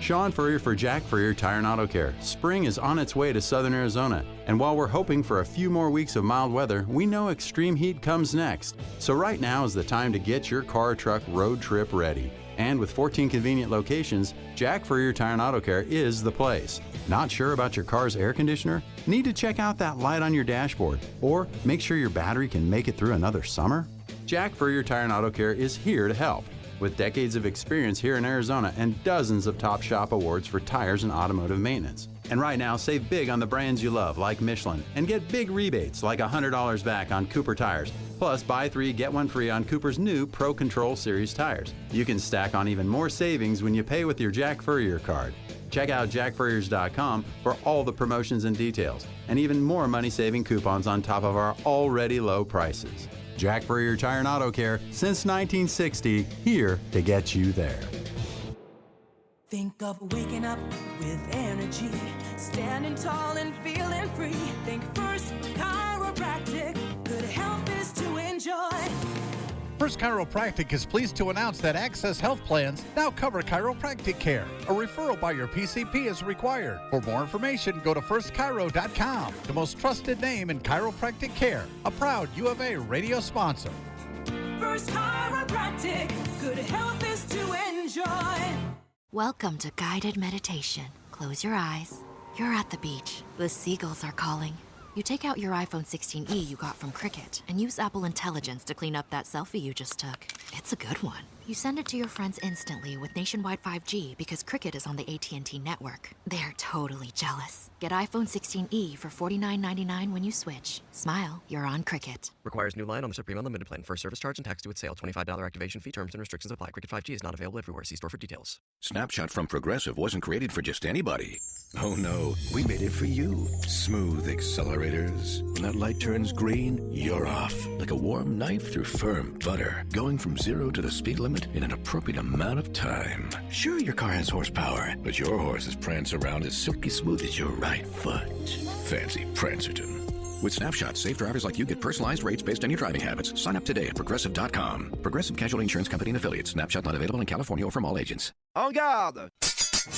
Sean Furrier for Jack Furrier Tire and Auto Care. Spring is on its way to southern Arizona, and while we're hoping for a few more weeks of mild weather, we know extreme heat comes next. So right now is the time to get your car or truck road trip ready. And with 14 convenient locations, Jack Furrier Tire and Auto Care is the place. Not sure about your car's air conditioner? Need to check out that light on your dashboard? Or make sure your battery can make it through another summer? Jack Furrier Tire and Auto Care is here to help. With decades of experience here in Arizona and dozens of top shop awards for tires and automotive maintenance. And right now, save big on the brands you love, like Michelin, and get big rebates like $100 back on Cooper tires. Plus, buy 3, get 1 free on Cooper's new Pro Control Series tires. You can stack on even more savings when you pay with your Jack Furrier card. Check out jackfurriers.com for all the promotions and details, and even more money-saving coupons on top of our already low prices. Jack Furrier Tire and Auto Care, since 1960, here to get you there. Think of waking up with energy, standing tall and feeling free. Think First Chiropractic, good health is to enjoy. First Chiropractic is pleased to announce that Access Health Plans now cover chiropractic care. A referral by your PCP is required. For more information, go to firstchiro.com, the most trusted name in chiropractic care. A proud U of A radio sponsor. First Chiropractic, good health is to enjoy. Welcome to guided meditation. Close your eyes. You're at the beach. The seagulls are calling. You take out your iPhone 16e you got from Cricket and use Apple Intelligence to clean up that selfie you just took. It's a good one. You send it to your friends instantly with nationwide 5G because Cricket is on the AT&T network. They're totally jealous. Get iPhone 16e for $49.99 when you switch. Smile, you're on Cricket. Requires new line on the Supreme Unlimited plan. First service charge and tax due at sale. $25 activation fee. Terms and restrictions apply. Cricket 5G is not available everywhere. See store for details. Snapshot from Progressive wasn't created for just anybody. Oh no, we made it for you. Smooth accelerators. When that light turns green, you're off. Like a warm knife through firm butter. Going from 0 to the speed limit in an appropriate amount of time. Sure, your car has horsepower, but your horses prance around as silky smooth as your right foot. Fancy Prancerton. With Snapshot, safe drivers like you get personalized rates based on your driving habits. Sign up today at Progressive.com. Progressive Casualty Insurance Company and Affiliates. Snapshot not available in California or from all agents. En garde!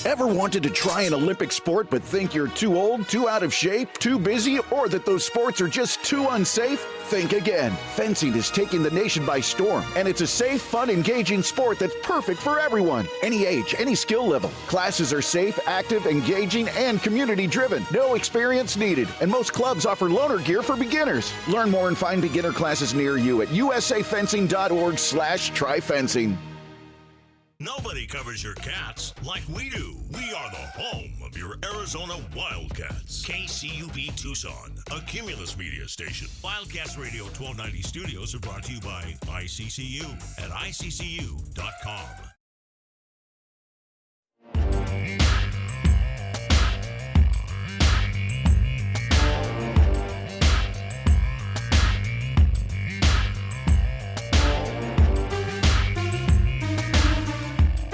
Ever wanted to try an Olympic sport but think you're too old, too out of shape, too busy, or that those sports are just too unsafe? Think again. Fencing is taking the nation by storm, and it's a safe, fun, engaging sport that's perfect for everyone. Any age, any skill level. Classes are safe, active, engaging, and community-driven. No experience needed, and most clubs offer loaner gear for beginners. Learn more and find beginner classes near you at usafencing.org/tryfencing. Nobody covers your Cats like we do. We are the home of your Arizona Wildcats. KCUB Tucson, a Cumulus media station. Wildcats Radio 1290 studios are brought to you by ICCU at iccu.com.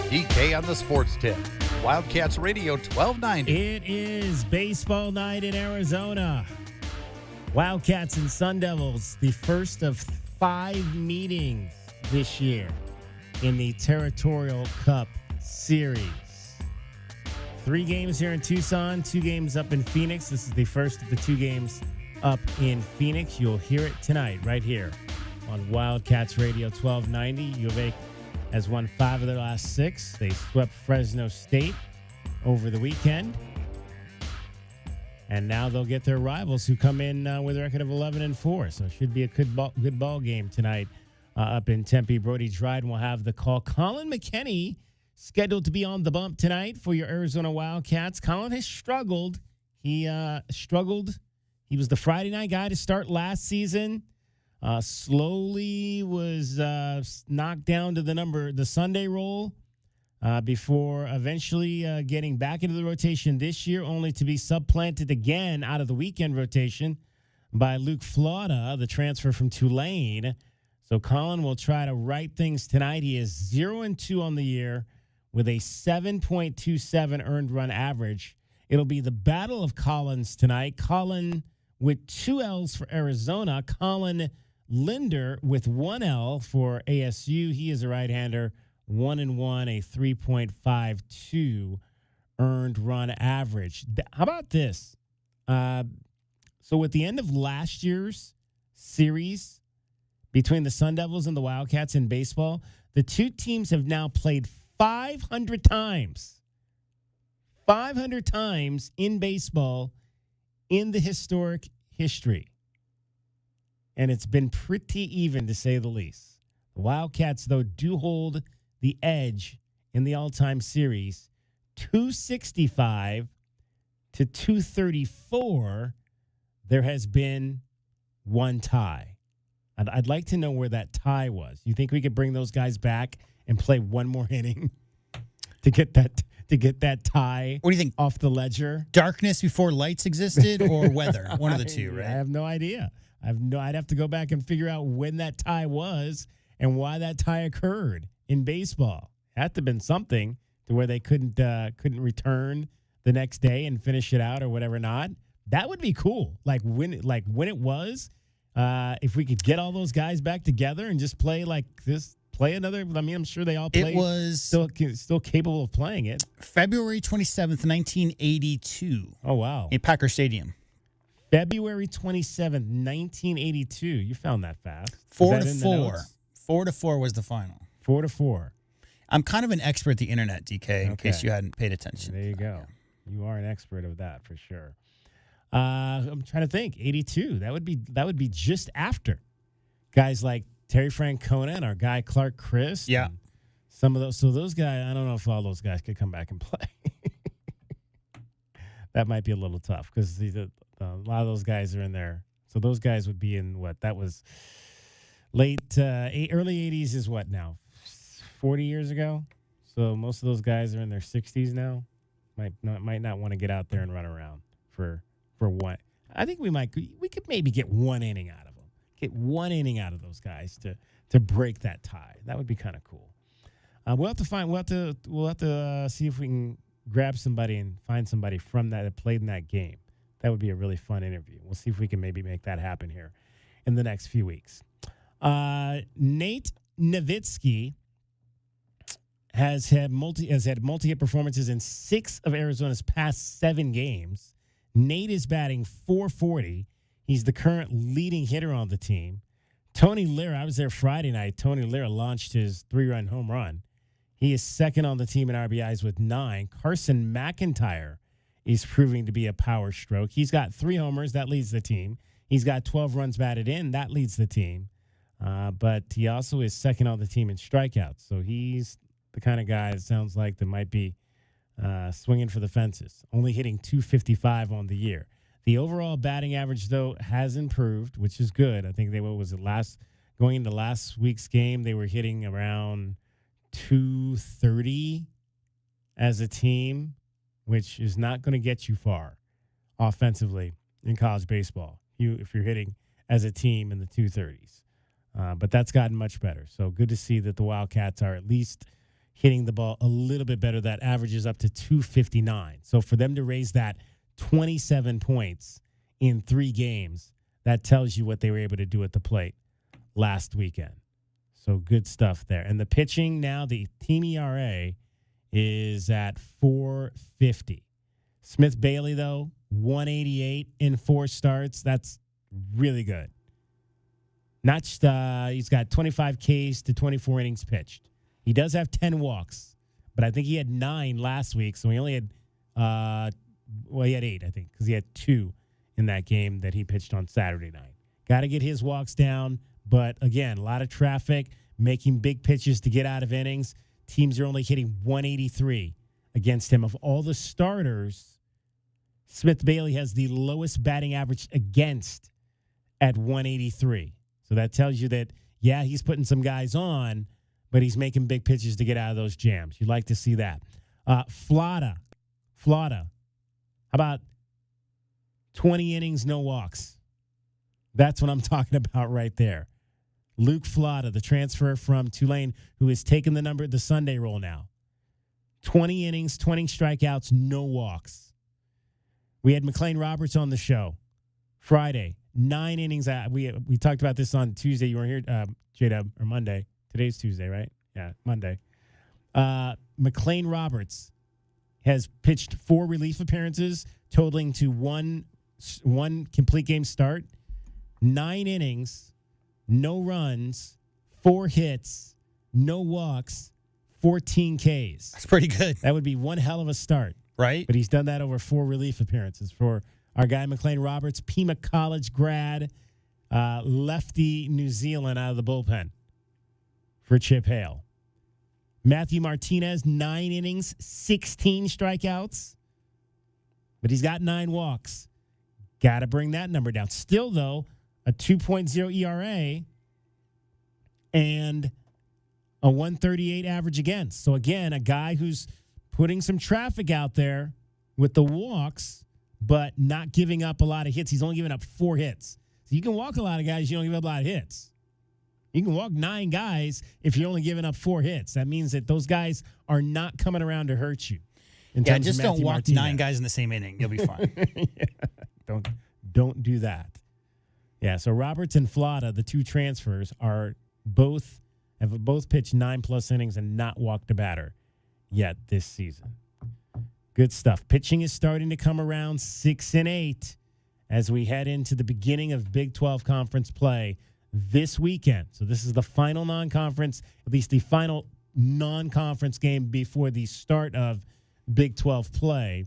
DK on the sports tip. Wildcats Radio 1290. It is baseball night in Arizona. Wildcats and Sun Devils, the first of 5 meetings this year in the Territorial Cup Series. 3 games here in Tucson, 2 games up in Phoenix. This is the first of the 2 games up in Phoenix. You'll hear it tonight right here on Wildcats Radio 1290. U of A has won 5 of their last 6. They swept Fresno State over the weekend. And now they'll get their rivals who come in with a record of 11-4. So it should be a good ball game tonight up in Tempe. Brody Dryden will have the call. Colin McKenney scheduled to be on the bump tonight for your Arizona Wildcats. Colin has struggled. He struggled. He was the Friday night guy to start last season. Slowly was knocked down to the Sunday role before eventually getting back into the rotation this year, only to be supplanted again out of the weekend rotation by Luke Flauta, the transfer from Tulane. So Colin will try to right things tonight. He is 0-2 on the year with a 7.27 earned run average. It'll be the battle of Collins tonight. Colin with 2 L's for Arizona. Colin Linder with 1 L for ASU. He is a right-hander, 1-1, a 3.52 earned run average. How about this? So at the end of last year's series between the Sun Devils and the Wildcats in baseball, the 2 teams have now played 500 times. 500 times in baseball in the historic history. And it's been pretty even, to say the least. The Wildcats, though, do hold the edge in the all-time series, 265 to 234. There has been 1 tie. I'd like to know where that tie was. You think we could bring those guys back and play 1 more inning to get that tie? What do you think? Off the ledger? Darkness before lights existed, or weather? One of the two, right? I have no idea. I'd have to go back and figure out when that tie was and why that tie occurred in baseball. It had to have been something to where they couldn't return the next day and finish it out or whatever not. That would be cool. Like when it was, if we could get all those guys back together and just play like this, play another. I mean, I'm sure they all played. It was still capable of playing it. February 27th, 1982. Oh, wow. In Packer Stadium. February 27th, 1982. You found that fast. 4-4. 4-4 was the final. 4-4. I'm kind of an expert at the internet, DK, in case you hadn't paid attention. There you go. You are an expert of that for sure. I'm trying to think. 82. That would be just after guys like Terry Francona and our guy Clark Chris. Yeah. Some of those, so those guys, I don't know if all those guys could come back and play. That might be a little tough because a lot of those guys are in there. So those guys would be in what? That was early 80s is what now? 40 years ago? So most of those guys are in their 60s now. Might not want to get out there and run around for one. I think we could maybe get one inning out of them. Get one inning out of those guys to break that tie. That would be kind of cool. We'll have to see if we can grab somebody and find somebody from that played in that game. That would be a really fun interview. We'll see if we can maybe make that happen here in the next few weeks. Nate Nowitzki has had multi-hit performances in 6 of Arizona's past 7 games. Nate is batting .440. He's the current leading hitter on the team. Tony Lira, I was there Friday night. Tony Lira launched his 3-run home run. He is second on the team in RBIs with 9. Carson McIntyre is proving to be a power stroke. He's got 3 homers. That leads the team. He's got 12 runs batted in. That leads the team. But he also is second on the team in strikeouts. So he's the kind of guy, it sounds like, that might be swinging for the fences, only hitting .255 on the year. The overall batting average, though, has improved, which is good. I think going into last week's game, they were hitting around .230 as a team, which is not going to get you far offensively in college baseball if you're hitting as a team in the .230s. But that's gotten much better. So good to see that the Wildcats are at least hitting the ball a little bit better. That averages up to .259. So for them to raise that 27 points in 3 games, that tells you what they were able to do at the plate last weekend. So good stuff there. And the pitching now, the team ERA is at .450. Smith Bailey, though, 188 in 4 starts. That's really good. He's got 25 Ks to 24 innings pitched. He does have 10 walks, but I think he had 9 last week, so he only had he had 8, I think, because he had 2 in that game that he pitched on Saturday night. Got to get his walks down, but again, a lot of traffic, making big pitches to get out of innings. Teams are only hitting 183 against him. Of all the starters, Smith Bailey has the lowest batting average against at 183. So that tells you that, yeah, he's putting some guys on, but he's making big pitches to get out of those jams. You'd like to see that. Flata. How about 20 innings, no walks? That's what I'm talking about right there. Luke Flata, the transfer from Tulane, who has taken the Sunday role now. 20 innings, 20 strikeouts, no walks. We had McLean Roberts on the show Friday. 9 innings. We talked about this on Tuesday. You weren't here, J-Dub, or Monday. Today's Tuesday, right? Yeah, Monday. McLean Roberts has pitched 4 relief appearances, totaling to one complete game start. 9 innings, no runs, 4 hits, no walks, 14 Ks. That's pretty good. That would be one hell of a start. Right. But he's done that over 4 relief appearances for our guy McLean Roberts, Pima College grad, lefty New Zealand out of the bullpen for Chip Hale. Matthew Martinez, 9 innings, 16 strikeouts, but he's got 9 walks. Got to bring that number down. Still, though, a 2.0 ERA and a 138 average against. So, again, a guy who's putting some traffic out there with the walks, but not giving up a lot of hits. He's only giving up 4 hits. So you can walk a lot of guys, you don't give up a lot of hits. You can walk 9 guys if you're only giving up 4 hits. That means that those guys are not coming around to hurt you. Yeah, just don't walk Martinez. 9 guys in the same inning. You'll be fine. Yeah. Don't do that. Yeah, so Roberts and Flata, the 2 transfers, have both pitched 9+ innings and not walked a batter yet this season. Good stuff. Pitching is starting to come around 6-8 as we head into the beginning of Big 12 conference play this weekend. So this is the final non-conference, at least the final non-conference game before the start of Big 12 play.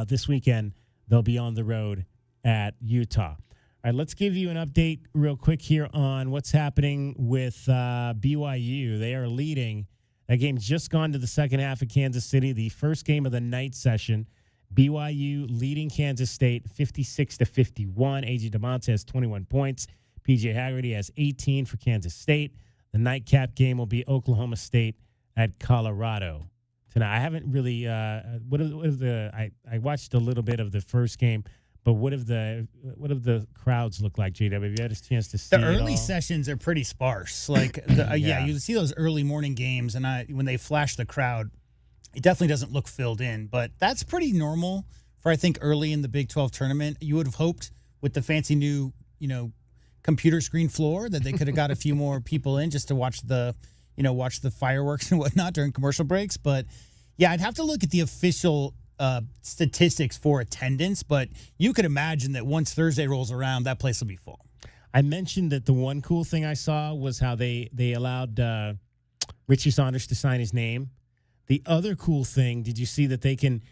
This weekend, they'll be on the road at Utah. All right, let's give you an update real quick here on what's happening with BYU. They are leading. That game's just gone to the second half of Kansas City, the first game of the night session. BYU leading Kansas State 56-51. A.J. DeMonte has 21 points. P.J. Haggerty has 18 for Kansas State. The nightcap game will be Oklahoma State at Colorado tonight. I haven't really I watched a little bit of the first game. But what have the crowds look like, JW? Have you had a chance to see the early it all? sessions are pretty sparse. Like, you see those early morning games, and when they flash the crowd, it definitely doesn't look filled in. But that's pretty normal for, I think, early in the Big 12 tournament. You would have hoped with the fancy new, computer screen floor that they could have got a few more people in just to watch the fireworks and whatnot during commercial breaks. But yeah, I'd have to look at the official statistics for attendance, but you could imagine that once Thursday rolls around, that place will be full. I mentioned that the one cool thing I saw was how they allowed Richie Saunders to sign his name. The other cool thing, did you see that they can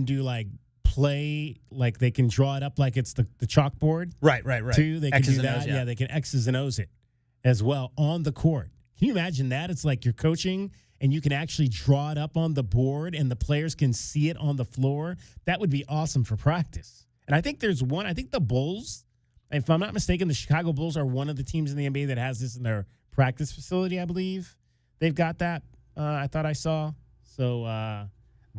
do like play, like they can draw it up like it's the chalkboard? Right. Too, they can X's do and that. O's, yeah. They can X's and O's it as well on the court. Can you imagine that? It's like you're coaching and you can actually draw it up on the board and the players can see it on the floor. That would be awesome for practice. And I think there's one, I think the Bulls, if I'm not mistaken, the Chicago Bulls are one of the teams in the NBA that has this in their practice facility, I believe. They've got that, I thought I saw. So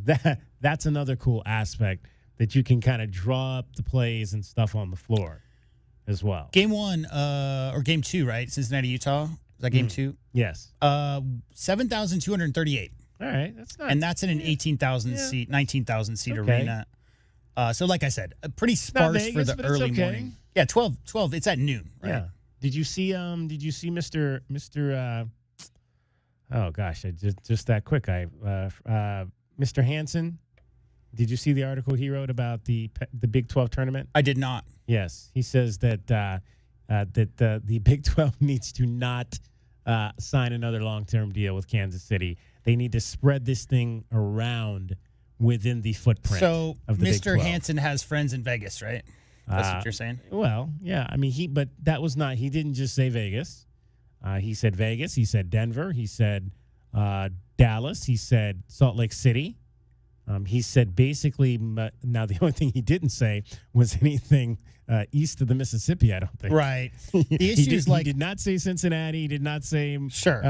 that's another cool aspect that you can kind of draw up the plays and stuff on the floor as well. Game 1 or game 2, right? Cincinnati, Utah. Is that game 2? Yes. 7,238. All right, that's nice. And that's in an 18,000 seat, 19,000 seat Okay. arena. So like I said, pretty sparse Vegas, for but the it's early okay. morning. Yeah, 12. It's at noon, right? Yeah. Did you see Mr. Oh gosh, I just that quick. Mr. Hansen. Did you see the article he wrote about the Big 12 tournament? I did not. Yes, he says that the Big 12 needs to not sign another long-term deal with Kansas City. They need to spread this thing around within the footprint. So of the Big 12. Mr. Hansen has friends in Vegas, right? That's what you're saying? Well, yeah. I mean, but that was not. He didn't just say Vegas. He said Vegas. He said Denver. He said Dallas. He said Salt Lake City. He said basically, now the only thing he didn't say was anything east of the Mississippi, I don't think. Right. The issue is he did not say Cincinnati. He did not say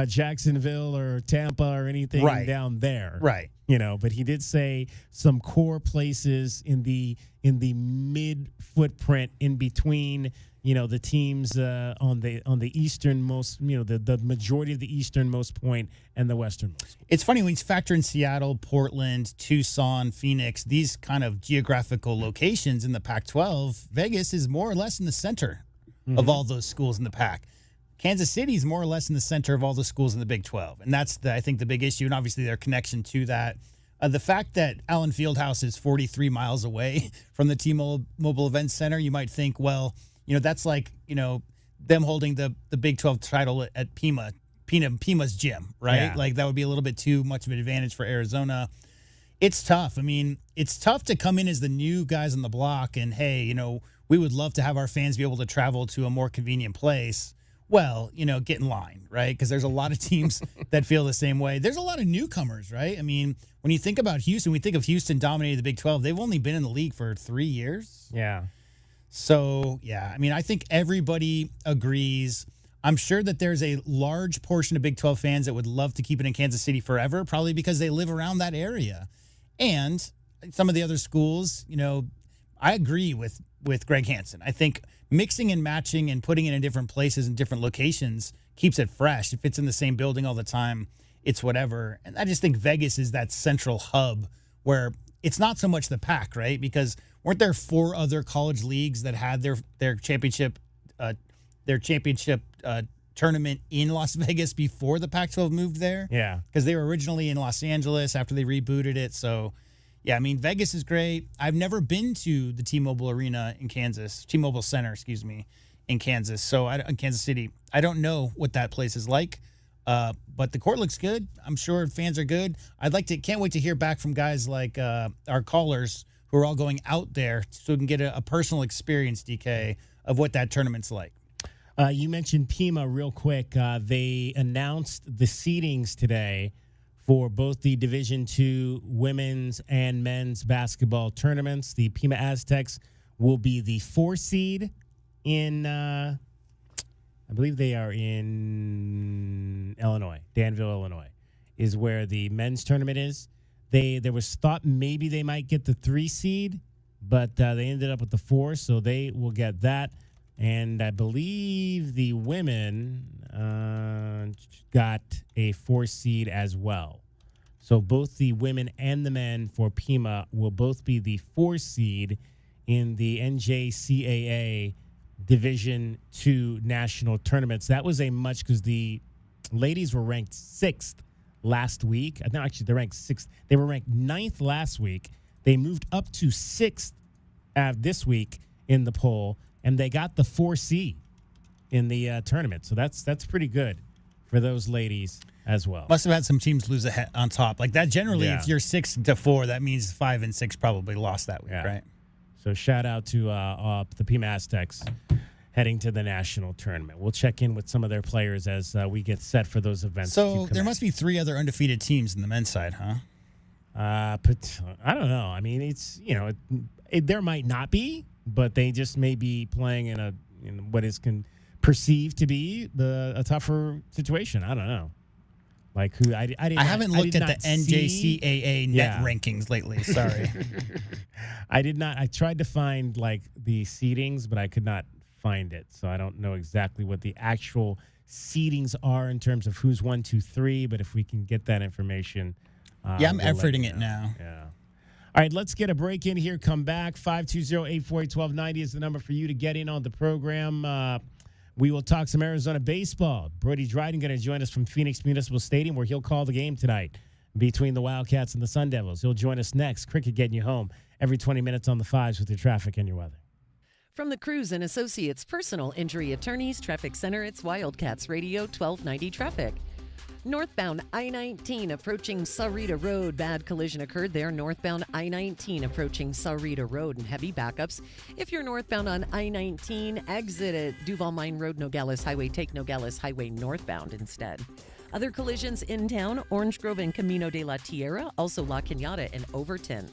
Jacksonville or Tampa or anything down there. Right. But he did say some core places in the mid footprint in between, the teams on the easternmost, the majority of the easternmost point and the westernmost. It's funny when you factor in Seattle, Portland, Tucson, Phoenix, these kind of geographical locations in the Pac-12, Vegas is more or less in the center of all those schools in the Pac. Kansas City is more or less in the center of all the schools in the Big 12. And that's, I think, the big issue, and obviously their connection to that. The fact that Allen Fieldhouse is 43 miles away from the T-Mobile Events Center, you might think, well, that's like, them holding the Big 12 title at Pima's gym, right? Yeah. Like that would be a little bit too much of an advantage for Arizona. It's tough. I mean, it's tough to come in as the new guys on the block and, hey, we would love to have our fans be able to travel to a more convenient place. Well, get in line, right? Because there's a lot of teams that feel the same way. There's a lot of newcomers, right? I mean, when you think about Houston, we think of Houston dominating the Big 12. They've only been in the league for 3 years. Yeah. So, yeah, I mean, I think everybody agrees. I'm sure that there's a large portion of Big 12 fans that would love to keep it in Kansas City forever, probably because they live around that area. And some of the other schools, I agree with Greg Hansen. I think mixing and matching and putting it in different places and different locations keeps it fresh. If it's in the same building all the time, it's whatever. And I just think Vegas is that central hub where it's not so much the Pac, right? Because weren't there 4 other college leagues that had their championship tournament in Las Vegas before the Pac-12 moved there? Yeah. Because they were originally in Los Angeles after they rebooted it. So, yeah, I mean, Vegas is great. I've never been to the T-Mobile Arena in Kansas, T-Mobile Center, in Kansas. So, in Kansas City, I don't know what that place is like. But the court looks good. I'm sure fans are good. Can't wait to hear back from guys like our callers who are all going out there so we can get a personal experience, DK, of what that tournament's like. You mentioned Pima real quick. They announced the seedings today for both the Division II women's and men's basketball tournaments. The Pima Aztecs will be the 4 seed in, I believe they are in Illinois. Danville, Illinois is where the men's tournament is. There was thought maybe they might get the 3 seed, but they ended up with the 4, so they will get that. And I believe the women got a 4 seed as well. So both the women and the men for Pima will both be the 4 seed in the NJCAA Division II national tournaments. That was because the ladies were ranked 6th last week. No, actually, they're ranked 6th. They were ranked 9th last week. They moved up to 6th this week in the poll, and they got the 4 seed in the tournament. So that's pretty good for those ladies as well. Must have had some teams lose ahead on top. Like that generally, if you're 6-4, that means 5 and 6 probably lost that week, right? So shout out to the Pima Aztecs heading to the national tournament. We'll check in with some of their players as we get set for those events. So there must be 3 other undefeated teams in the men's side, huh? But I don't know. I mean, it's, there might not be, but they just may be playing in what is perceived to be a tougher situation. I don't know. Like who I haven't looked at the NJCAA net rankings lately. Sorry. I did not. I tried to find like the seedings, but I could not find it. So I don't know exactly what the actual seedings are in terms of who's 1, 2, 3. But if we can get that information, I'm efforting it now. Yeah. All right, let's get a break in here. Come back. 520-848-1290 is the number for you to get in on the program. We will talk some Arizona baseball. Brody Dryden going to join us from Phoenix Municipal Stadium, where he'll call the game tonight between the Wildcats and the Sun Devils. He'll join us next. Cricket getting you home every 20 minutes on the 5s with your traffic and your weather. From the Cruz and Associates Personal Injury Attorneys Traffic Center, it's Wildcats Radio 1290 Traffic. Northbound I-19 approaching Sahuarita Road. Bad collision occurred there. Northbound I-19 approaching Sahuarita Road and heavy backups. If you're northbound on I-19, exit at Duval Mine Road, Nogales Highway. Take Nogales Highway northbound instead. Other collisions in town, Orange Grove and Camino de la Tierra, also La Cañada and Overton.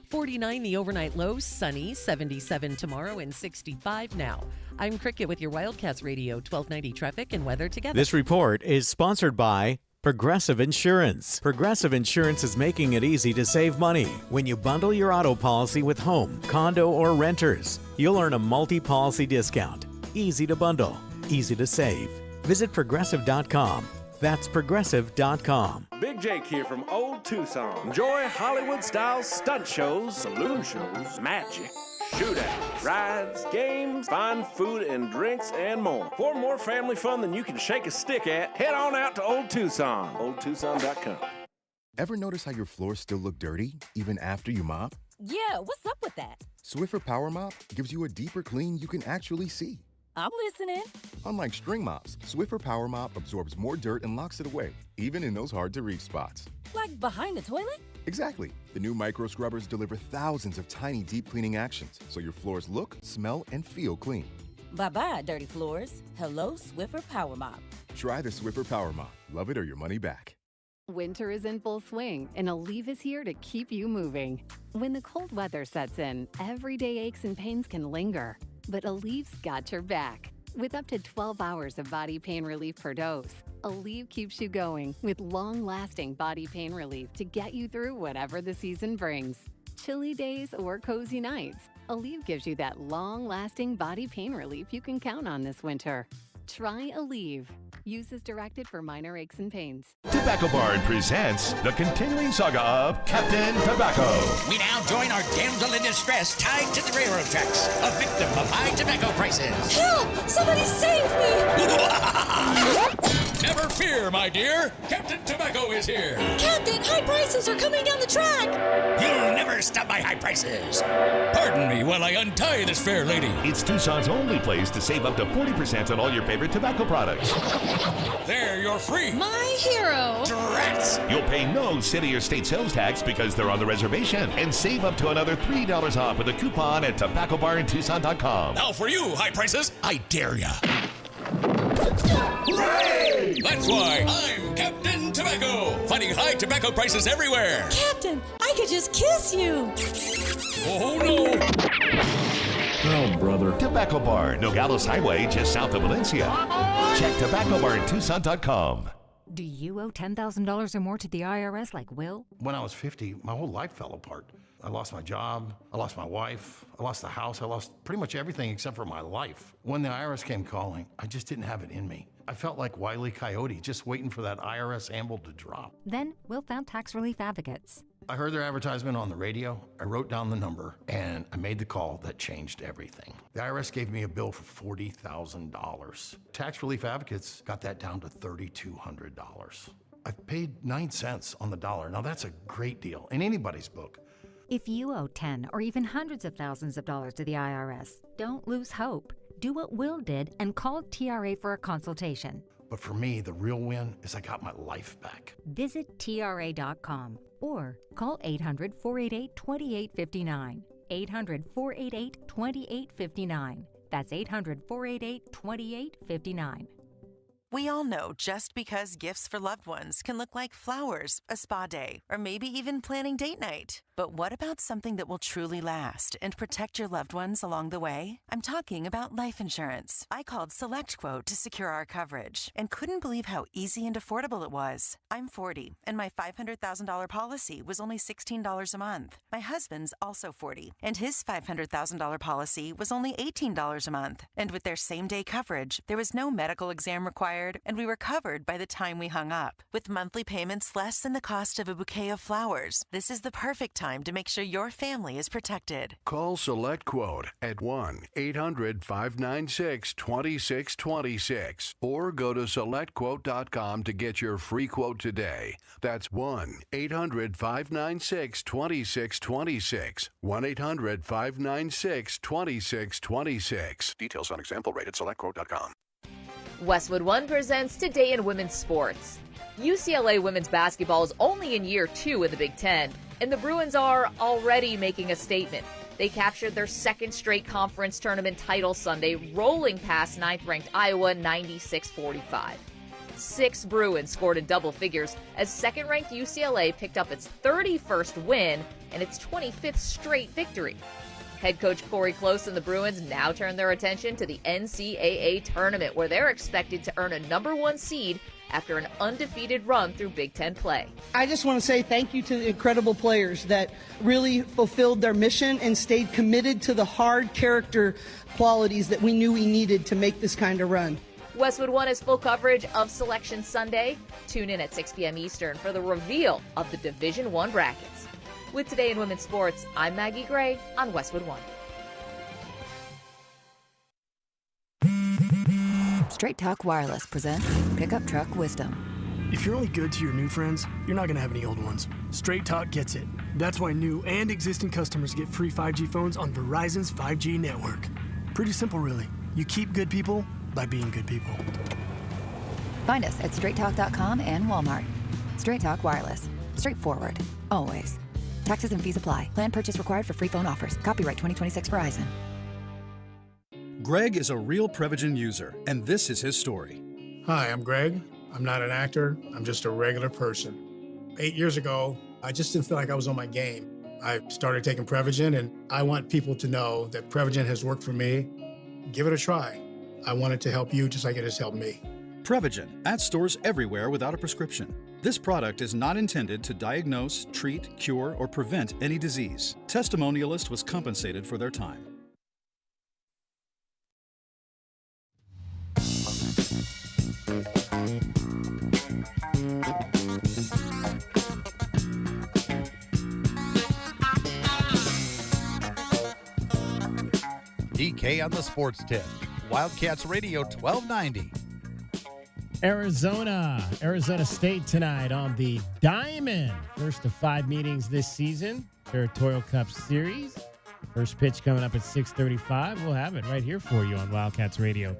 49 the overnight low, sunny, 77 tomorrow and 65 now. I'm Cricket with your Wildcats Radio 1290 traffic and weather together. This report is sponsored by Progressive Insurance. Progressive Insurance is making it easy to save money. When you bundle your auto policy with home, condo, or renters, you'll earn a multi-policy discount. Easy to bundle, easy to save. Visit Progressive.com. That's Progressive.com. Big Jake here from Old Tucson. Enjoy Hollywood-style stunt shows, saloon shows, magic, shootouts, rides, games, fine food and drinks, and more. For more family fun than you can shake a stick at, head on out to Old Tucson, oldtucson.com. Ever notice how your floors still look dirty, even after you mop? Yeah, what's up with that? Swiffer Power Mop gives you a deeper clean you can actually see. I'm listening. Unlike string mops, Swiffer Power Mop absorbs more dirt and locks it away, even in those hard-to-reach spots. Like behind the toilet? Exactly. The new micro scrubbers deliver thousands of tiny deep cleaning actions, so your floors look, smell, and feel clean. Bye-bye, dirty floors. Hello, Swiffer Power Mop. Try the Swiffer Power Mop. Love it or your money back. Winter is in full swing, and Aleve is here to keep you moving. When the cold weather sets in, everyday aches and pains can linger, but Aleve's got your back. With up to 12 hours of body pain relief per dose, Aleve keeps you going with long-lasting body pain relief to get you through whatever the season brings. Chilly days or cozy nights, Aleve gives you that long-lasting body pain relief you can count on this winter. Try Aleve. Use as directed for minor aches and pains. Tobacco Barn presents the continuing saga of Captain Tobacco. We now join our damsel in distress tied to the railroad tracks, a victim of high tobacco prices. Help! Somebody save me! Never fear, my dear. Captain Tobacco is here. Captain, high prices are coming down the track. You'll never stop my high prices. Pardon me while I untie this fair lady. It's Tucson's only place to save up to 40% on all your favorite tobacco products. There, you're free. My hero. Drats. You'll pay no city or state sales tax because they're on the reservation, and save up to another $3 off with a coupon at tobaccobarintucson.com. Now for you, high prices, I dare ya. Hooray! That's why I'm Captain Tobacco, fighting high tobacco prices everywhere. Captain, I could just kiss you. Oh, no. Oh, brother. Tobacco Bar, Nogales Highway, just south of Valencia. Check tobaccobarintucson.com. Do you owe $10,000 or more to the IRS like Will? When I was 50, my whole life fell apart. I lost my job, I lost my wife, I lost the house, I lost pretty much everything except for my life. When the IRS came calling, I just didn't have it in me. I felt like Wile E. Coyote, just waiting for that IRS amble to drop. Then Will found tax relief advocates. I heard their advertisement on the radio, I wrote down the number, and I made the call that changed everything. The IRS gave me a bill for $40,000. Tax relief advocates got that down to $3,200. I've paid 9 cents on the dollar. Now that's a great deal in anybody's book. If you owe 10 or even hundreds of thousands of dollars to the IRS, don't lose hope. Do what Will did and call TRA for a consultation. But for me, the real win is I got my life back. Visit TRA.com or call 800-488-2859. 800-488-2859. That's 800-488-2859. We all know just because gifts for loved ones can look like flowers, a spa day, or maybe even planning date night. But what about something that will truly last and protect your loved ones along the way? I'm talking about life insurance. I called SelectQuote to secure our coverage and couldn't believe how easy and affordable it was. I'm 40, and my $500,000 policy was only $16 a month. My husband's also 40, and his $500,000 policy was only $18 a month. And with their same-day coverage, there was no medical exam required, and we were covered by the time we hung up. With monthly payments less than the cost of a bouquet of flowers, this is the perfect time to make sure your family is protected. Call SelectQuote at 1-800-596-2626 or go to SelectQuote.com to get your free quote today. That's 1-800-596-2626. 1-800-596-2626. Details on example rate at SelectQuote.com. Westwood One presents Today in Women's Sports. UCLA women's basketball is only in year 2 in the Big Ten, and the Bruins are already making a statement. They captured their second straight conference tournament title Sunday, rolling past 9th-ranked Iowa 96-45. 6 Bruins scored in double figures as second-ranked UCLA picked up its 31st win and its 25th straight victory. Head coach Corey Close and the Bruins now turn their attention to the NCAA tournament, where they're expected to earn a number 1 seed after an undefeated run through Big Ten play. I just want to say thank you to the incredible players that really fulfilled their mission and stayed committed to the hard character qualities that we knew we needed to make this kind of run. Westwood One has full coverage of Selection Sunday. Tune in at 6 p.m. Eastern for the reveal of the Division I brackets. With Today in Women's Sports, I'm Maggie Gray on Westwood One. Straight Talk Wireless presents Pickup Truck Wisdom. If you're only good to your new friends, you're not going to have any old ones. Straight Talk gets it. That's why new and existing customers get free 5G phones on Verizon's 5G network. Pretty simple, really. You keep good people by being good people. Find us at straighttalk.com and Walmart. Straight Talk Wireless. Straightforward. Always. Taxes and fees apply. Plan purchase required for free phone offers. Copyright 2026 Verizon. Greg is a real Prevagen user, and this is his story. Hi, I'm Greg. I'm not an actor. I'm just a regular person. 8 years ago, I just didn't feel like I was on my game. I started taking Prevagen, and I want people to know that Prevagen has worked for me. Give it a try. I want it to help you just like it has helped me. Prevagen, at stores everywhere without a prescription. This product is not intended to diagnose, treat, cure, or prevent any disease. Testimonialist was compensated for their time. DK on the Sports Tip. Wildcats Radio 1290. Arizona State tonight on the Diamond. First of 5 meetings this season, Territorial Cup Series. First pitch coming up at 6:35. We'll have it right here for you on Wildcats Radio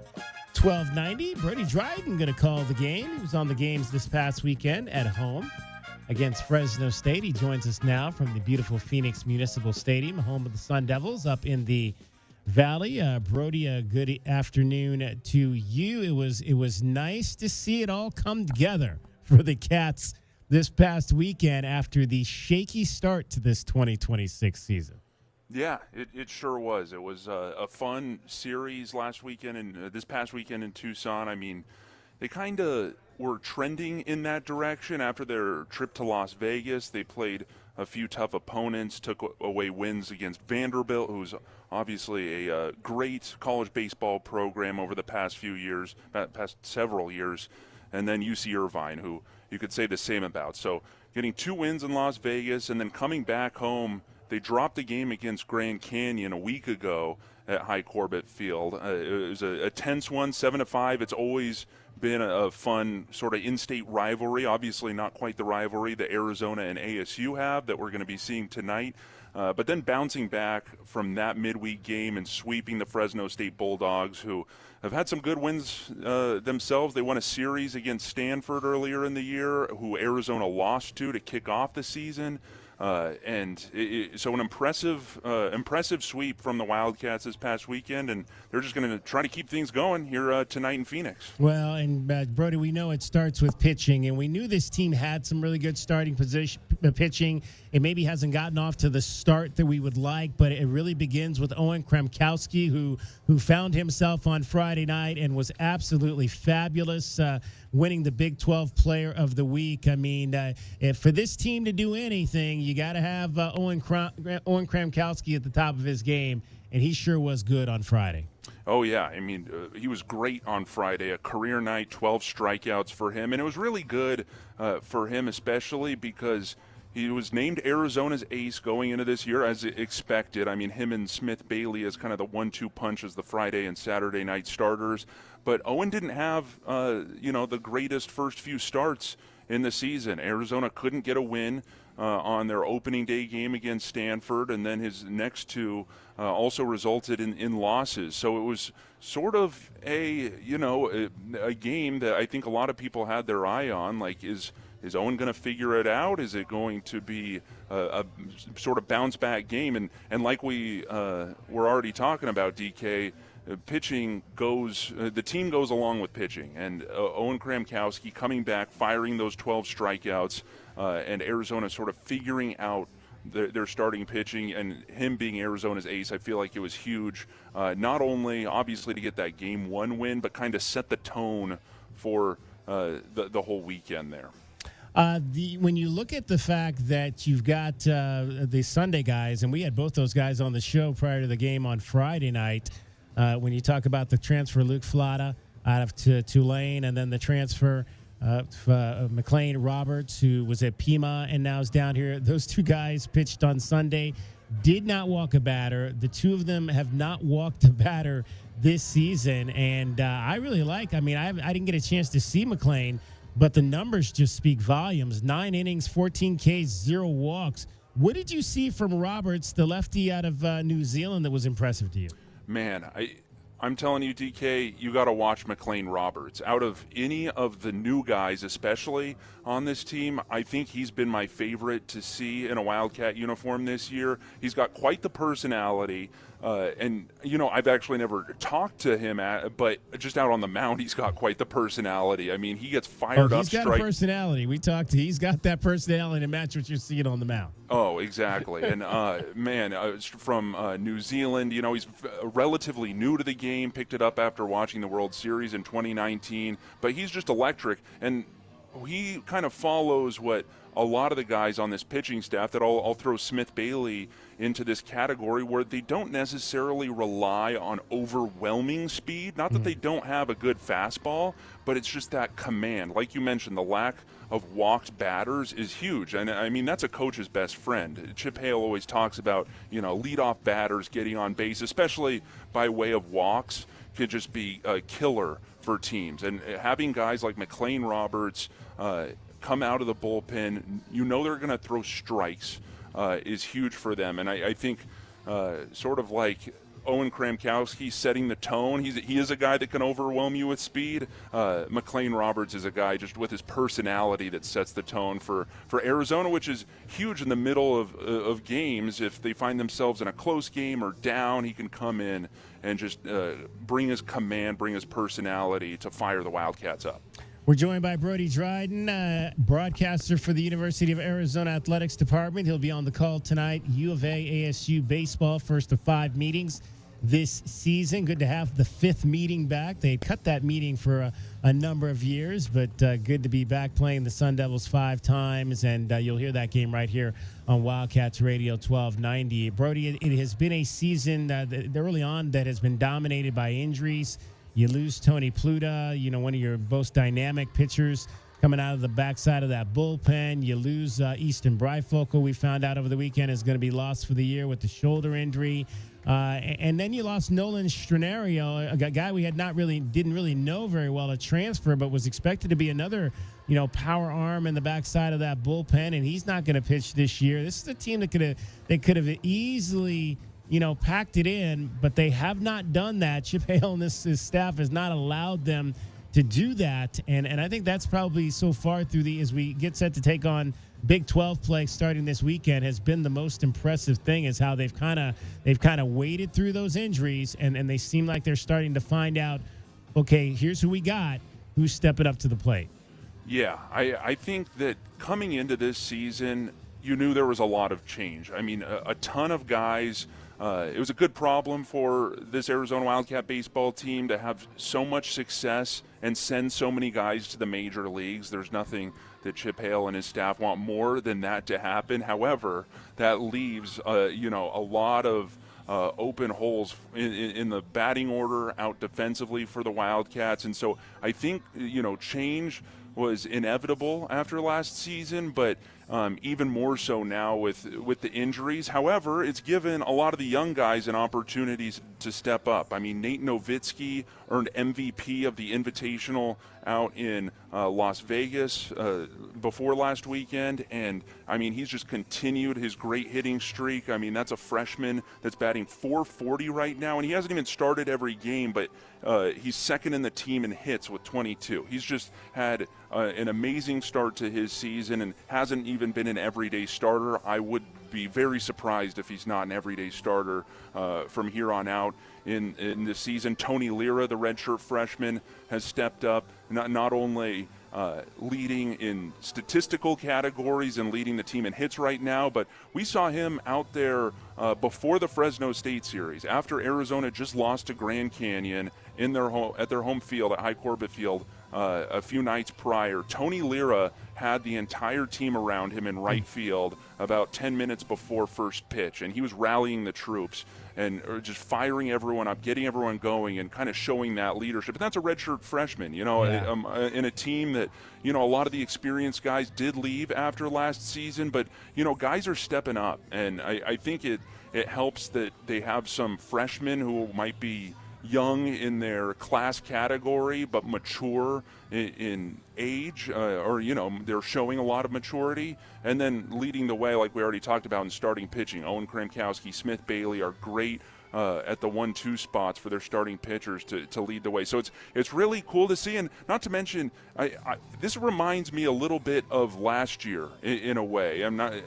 1290. Brody Dryden going to call the game. He was on the games this past weekend at home against Fresno State. He joins us now from the beautiful Phoenix Municipal Stadium, home of the Sun Devils up in the Valley. Brody, good afternoon to you. It was nice to see it all come together for the Cats this past weekend after the shaky start to this 2026 season. Yeah, it sure was. It was a fun series last weekend and this past weekend in Tucson. I mean, they kind of were trending in that direction after their trip to Las Vegas. They played a few tough opponents, took away wins against Vanderbilt, who's obviously a great college baseball program over the past several years, and then UC Irvine, who you could say the same about. So getting 2 wins in Las Vegas and then coming back home, they dropped the game against Grand Canyon a week ago at High Corbett Field. It was a tense one, 7-5. It's always been a fun sort of in-state rivalry. Obviously not quite the rivalry that Arizona and ASU have that we're going to be seeing tonight. But then bouncing back from that midweek game and sweeping the Fresno State Bulldogs, who have had some good wins themselves. They won a series against Stanford earlier in the year, who Arizona lost to kick off the season. So an impressive sweep from the Wildcats this past weekend, and they're just going to try to keep things going here tonight in Phoenix. Well, and Brody, we know it starts with pitching, and we knew this team had some really good starting pitching. It maybe hasn't gotten off to the start that we would like, but it really begins with Owen Kremkowski, who found himself on Friday night and was absolutely fabulous, winning the Big 12 Player of the Week. I mean, if for this team to do anything, you got to have Owen Kremkowski at the top of his game, and he sure was good on Friday. Oh, yeah. I mean, he was great on Friday. A career night, 12 strikeouts for him. And it was really good for him, especially because he was named Arizona's ace going into this year, as expected. I mean, him and Smith Bailey as kind of the 1-2 punch as the Friday and Saturday night starters. But Owen didn't have, the greatest first few starts in the season. Arizona couldn't get a win on their opening day game against Stanford, and then his next 2 also resulted in losses. So it was sort of a game that I think a lot of people had their eye on. Like, is Owen going to figure it out? Is it going to be a sort of bounce-back game? And like we were already talking about, DK, pitching goes the team goes along with pitching. And Owen Kremkowski coming back, firing those 12 strikeouts, and Arizona sort of figuring out their starting pitching, and him being Arizona's ace, I feel like it was huge, not only obviously to get that Game 1 win, but kind of set the tone for the whole weekend there. When you look at the fact that you've got the Sunday guys, and we had both those guys on the show prior to the game on Friday night, when you talk about the transfer Luke Flata out of Tulane, and then the transfer McLean Roberts, who was at Pima and now is down here. Those 2 guys pitched on Sunday, did not walk a batter. The 2 of them have not walked a batter this season, and I really like. I mean, I didn't get a chance to see McLean, but the numbers just speak volumes. 9 innings, 14 Ks, 0 walks. What did you see from Roberts, the lefty out of New Zealand, that was impressive to you? Man, I'm telling you, DK, you got to watch McLean Roberts. Out of any of the new guys, especially on this team, I think he's been my favorite to see in a Wildcat uniform this year. He's got quite the personality. And, I've actually never talked to him, but just out on the mound, he's got quite the personality. I mean, he gets fired up. He's got a personality. He's got that personality to match what you're seeing on the mound. Oh, exactly. And, from New Zealand, he's relatively new to the game, picked it up after watching the World Series in 2019, but he's just electric. And he kind of follows what a lot of the guys on this pitching staff, that I'll throw Smith Bailey into this category, where they don't necessarily rely on overwhelming speed. Not that they don't have a good fastball, but it's just that command. Like you mentioned, the lack of walked batters is huge. And I mean, that's a coach's best friend. Chip Hale always talks about, leadoff batters getting on base, especially by way of walks, could just be a killer for teams. And having guys like McLean Roberts come out of the bullpen, they're going to throw strikes, is huge for them. And I think sort of like Owen Kramkowski setting the tone. He is a guy that can overwhelm you with speed. McLean Roberts is a guy just with his personality that sets the tone for Arizona, which is huge in the middle of games. If they find themselves in a close game or down, he can come in and just bring his command, bring his personality to fire the Wildcats up. We're joined by Brody Dryden, broadcaster for the University of Arizona Athletics Department. He'll be on the call tonight. U of A, ASU baseball, first of 5 meetings this season. Good to have the 5th meeting back. They cut that meeting for a number of years, but good to be back playing the Sun Devils 5 times, and you'll hear that game right here on Wildcats Radio 1290. Brody, it has been a season early on that has been dominated by injuries. You lose Tony Pluta, one of your most dynamic pitchers coming out of the backside of that bullpen. You lose Easton Bryfogle, we found out over the weekend, is going to be lost for the year with the shoulder injury. And then you lost Nolan Stranario, a guy we didn't really know very well at transfer, but was expected to be another, power arm in the backside of that bullpen, and he's not going to pitch this year. This is a team that could have easily packed it in, but they have not done that. Chip Hale and his staff has not allowed them to do that, and I think that's probably so far as we get set to take on Big 12 play starting this weekend has been the most impressive thing, is how they've kind of waded through those injuries, and they seem like they're starting to find out, okay, here's who we got, who's stepping up to the plate. Yeah, I think that coming into this season, you knew there was a lot of change. I mean, a ton of guys. It was a good problem for this Arizona Wildcat baseball team to have so much success and send so many guys to the major leagues. There's nothing that Chip Hale and his staff want more than that to happen. However, that leaves a lot of open holes in the batting order, out defensively for the Wildcats. And so I think change was inevitable after last season, but even more so now with the injuries. However, it's given a lot of the young guys an opportunity to step up. I mean, Nate Nowitzki earned MVP of the Invitational out in Las Vegas before last weekend, and I mean, he's just continued his great hitting streak. I mean, that's a freshman that's batting .440 right now, and he hasn't even started every game, but he's second in the team in hits with 22. He's just had an amazing start to his season and hasn't even been an everyday starter. I would be very surprised if he's not an everyday starter from here on out in this season. Tony Lira, the redshirt freshman, has stepped up, not only leading in statistical categories and leading the team in hits right now, but we saw him out there before the Fresno State series, after Arizona just lost to Grand Canyon at their home field at High Corbett Field a few nights prior. Tony Lira had the entire team around him in right field about 10 minutes before first pitch, and he was rallying the troops and just firing everyone up, getting everyone going, and kind of showing that leadership. And that's a redshirt freshman, in a team that, a lot of the experienced guys did leave after last season, but, guys are stepping up. And I think it helps that they have some freshmen who might be young in their class category but mature in age, or they're showing a lot of maturity, and then leading the way, like we already talked about, in starting pitching. Owen Kramkowski, Smith Bailey are great at the 1-2 spots for their starting pitchers to lead the way. So it's really cool to see, and not to mention, this reminds me a little bit of last year in a way.